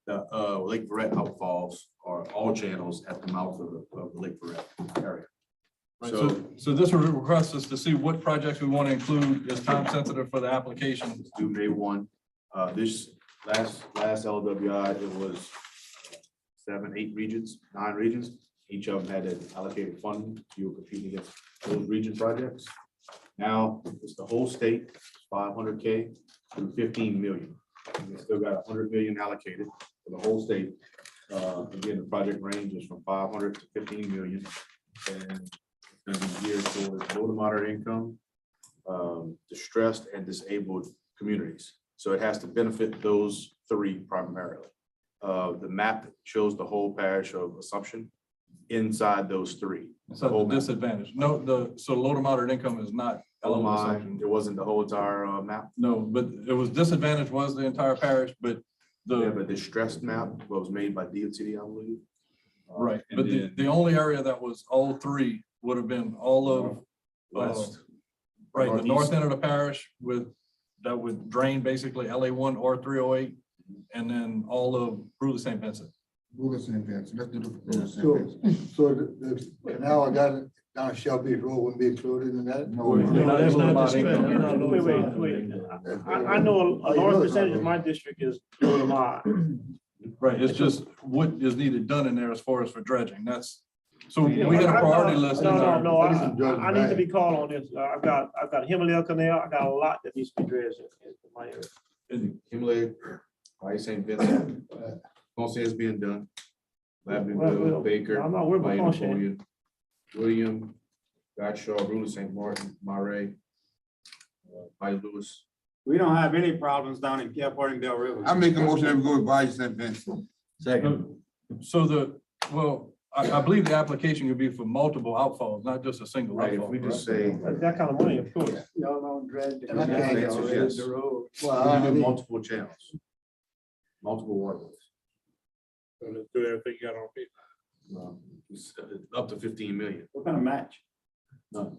The Lake Verret outfalls are all channels at the mouth of the Lake Verret area. Right, so this would request us to see what projects we want to include as time sensitive for the application. Due May 1. This last LWI, it was 7, 8 regions, 9 regions. Each of them had an allocated fund to compete against those region projects. Now it's the whole state, 500K to 15 million. And they still got 100 million allocated for the whole state. Again, the project range is from 500 to 15 million. And it's going to be geared towards low to moderate income, distressed and disabled communities. So it has to benefit those three primarily. The map shows the whole parish of Assumption inside those three. So the disadvantage. No, so low to moderate income is not. LMI, it wasn't the whole entire map. No, but it was disadvantage was the entire parish, but We have a distressed map, what was made by DOTD, I believe. right, And but then the only area that was all three would have been all of West. right, the north Northeast. end of the parish with, that would drain basically LA1 or 308, and then all of Bruley St. Vincent. Rule of St. Vincent, let's do the Rule of St. So, Vincent. so the canal I got down Shelby Road wouldn't be included in that? No, No, that's not Wait, income. wait. I know a large percentage of my district is low to mod. Right, it's just what is needed done in there as far as for dredging. That's, so we Yeah, had a I- priority list. in No, our- I need to be called on this. I've got Himalaya Canal. I got a lot that needs to be dredged in my area. Himalaya, Bayou St. Vincent, Ponce is being done. Well, Lavender, Baker, I'm not worried about Bayou Ponce. Napoleon, William, Gottschall, Brule St. Martin, Marais, Bayou Lewis. We don't have any problems down in Gulfport and Bell River. I make a motion that we go with Bayou St. Vincent. Second. So I believe the application could be for multiple outfalls, not just a single Right, if outfall. we just right? say. That kind of money, of course. Y'all don't dredge the And I canal, can't y'all answer dredge yes. the road. Well, We I do mean, multiple channels, multiple waterways. So let's do everything you got on paper. It's up to 15 million. What kind of match? None.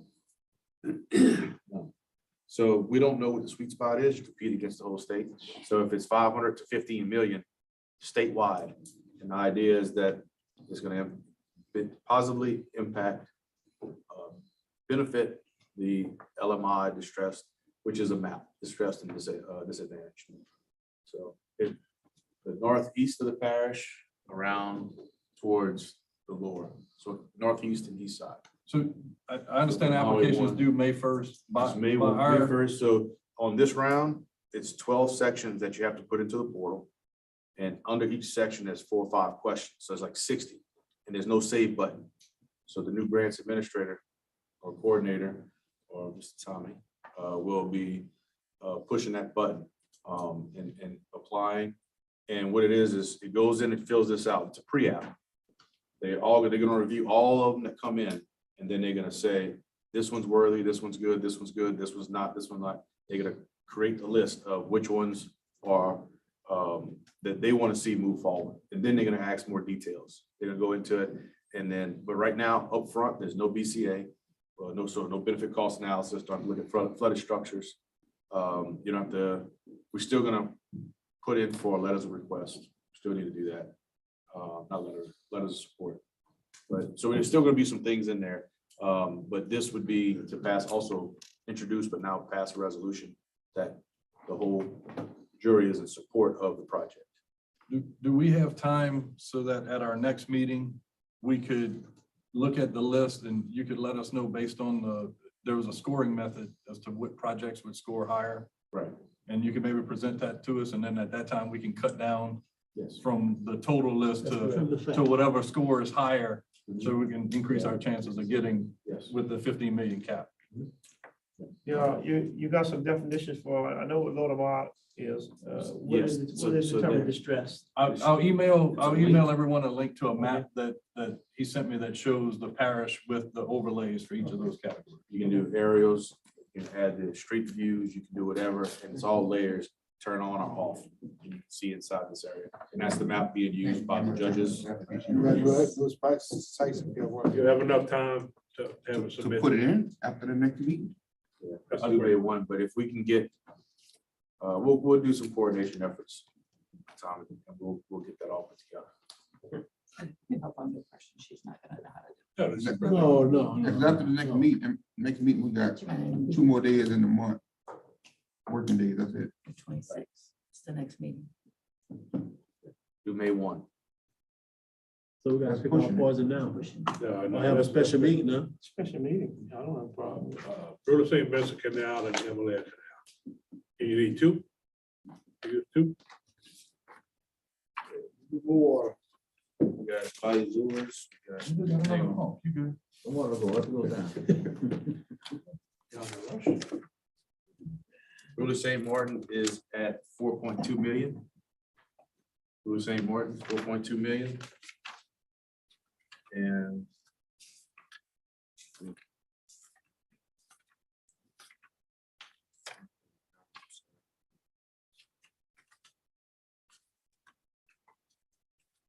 None. So we don't know what the sweet spot is to compete against the whole state. So if it's 500 to 15 million statewide, and the idea is that it's going to positively impact, benefit the LMI distressed, which is a map, distressed and disadvantaged. So the northeast of the parish around towards the lower, so northeast and east side. So I understand applications due May 1st. It's May 1st, so on this round, it's 12 sections that you have to put into the portal. And under each section, there's 4 or 5 questions, so it's like 60, and there's no save button. So the new grants administrator or coordinator, or Mr. Tommy, will be pushing that button and applying. And what it is it goes in and fills this out. It's a pre-app. They're gonna review all of them that come in, and then they're gonna say, this one's worthy, this one's good, this one's not, this one's not. They're gonna create a list of which ones are that they want to see move forward. And then they're gonna ask more details. They're gonna go into it. And then, but right now, up front, there's no BCA, no benefit cost analysis, don't look at flooded structures. You don't have to, we're still gonna put in for letters of request. Still need to do that. Not letters of support. But, so there's still gonna be some things in there, but this would be to pass, also introduce, but now pass a resolution that the whole jury is in support of the project. Do we have time so that at our next meeting, we could look at the list and you could let us know based on there was a scoring method as to what projects would score higher? Right. And you can maybe present that to us, and then at that time, we can cut down Yes. from the total list to whatever score is higher, so we can increase our chances of getting Yes. with the 15 million cap. Yeah, you got some definitions for, I know what low to moderate is. What Yes, what is so determined there- distress? I'll email everyone a link to a map that he sent me that shows the parish with the overlays for each of those categories. You can do aerials, you can add the street views, you can do whatever, and it's all layers, turn on or off. You can see inside this area, and that's the map being used by the judges. Those sites will be working. You have enough time to have it To submitted. put it in after the next meeting. Yeah, that's the way one, but if we can get, we'll do some coordination efforts. Tom, and we'll get that all put together. Help on your question. She's not gonna know how to do No. If after the next meeting, we got 2 more days in the month. Working days, that's it. it. 26. It's the next meeting. Do May 1. So we gotta pick our poison now. No, I have a special meeting, huh? Special meeting, I don't have a problem. Brutal St. Vincent Canal and Himalaya Canal. You need 2? You get 2? More. We got Bizers, we got. You good? I want to go up and go down. Ruler St. Martin is at 4.2 million. Ruler St. Martin, 4.2 million. And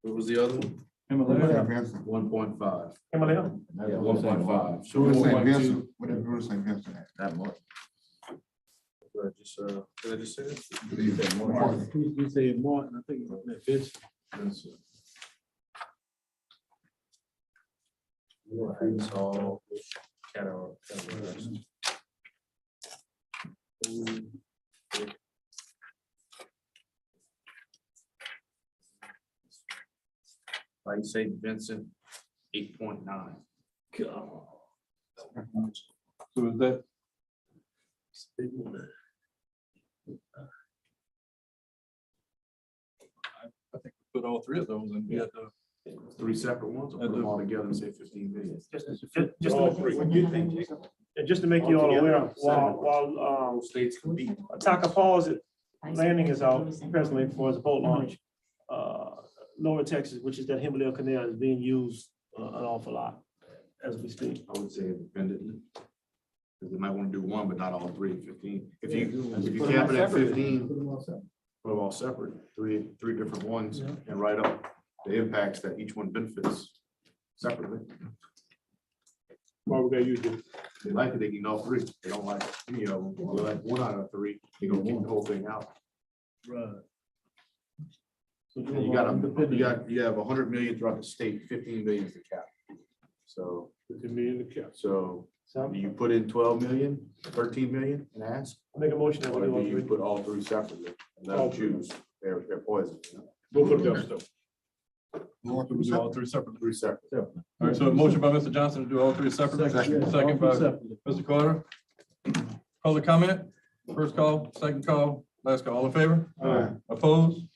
what was the other one? Himalaya. 1.5. Himalaya? Yeah, 1.5. So Bruce St. 4.2. Vincent, what did Bruce St. Vincent at? That much. Did I just say that? You say Martin, I think it was Vincent. It's all categorized. Like St. Vincent, 8.9. So is that? I think we put all 3 of those and we had the. 3 separate ones, or put them all together and say 15 million. Just All 3. what you think, Jacob? And just to make you all aware, while States compete. Taka Falls landing is out presently for the boat launch. Lower Texas, which is that Himalaya Canal, is being used an awful lot as we speak. I would say independently. Because they might want to do one, but not all 3, 15. If you Put them cap all it at separately. 15, put them all separate, three different ones, and write up the impacts that each one benefits separately. Why we gotta use it? They like it, they can all 3. They don't like any of them, or they like 1 out of 3, they gonna kick the whole thing out. Right. So And you have 100 million throughout the state, 15 million is the cap. So, 50 million to cap. so do you put in 12 million, 13 million and ask? Make a motion that we Or do do all you 3. put all 3 separately and let them choose their poison? Both of them still. We do all 3 separately. 3 separate. All right, so a motion by Mr. Johnson to do all 3 separately. Second by Mr. Carter. Public comment, first call, second call, last call, all in favor? Opposed?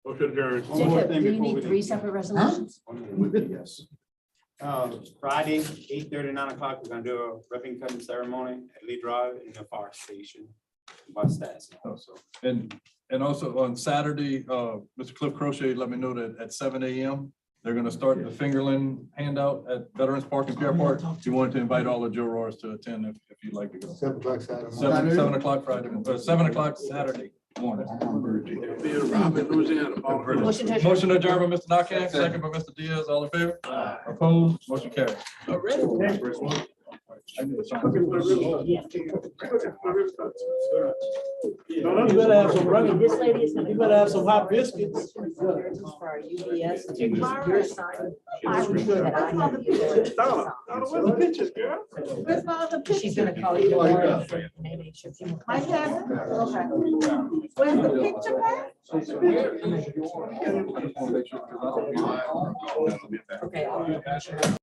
Motion adjourned. Jacob, do you need 3 separate resolutions? Yes. Friday, 8:30 to 9 o'clock, we're gonna do a ribbon cutting ceremony at Lee Drive in the fire station. Bus stats also. And also on Saturday, Mr. Cliff Crochet let me know that at 7 a.m. they're gonna start the fingerling handout at Veterans Park and Fair Park. You wanted to invite all the Joe Roars to attend if you'd like to go. 7 o'clock Saturday. 7 o'clock Friday, 7 o'clock Saturday morning. Be in Robin, Louisiana. Motion to adjourned by Mr. Nakane, second by Mr. Diaz, all in favor? Opposed, motion carries. You better have some running. This lady is gonna. You better have some hot biscuits. For our UBS. Your sign. I'm sure that I have. Where's the pictures, girl? Where's my other picture? She's gonna call you. tomorrow for- make sure she- My cousin? Okay. Where's the picture back? Okay. I'll-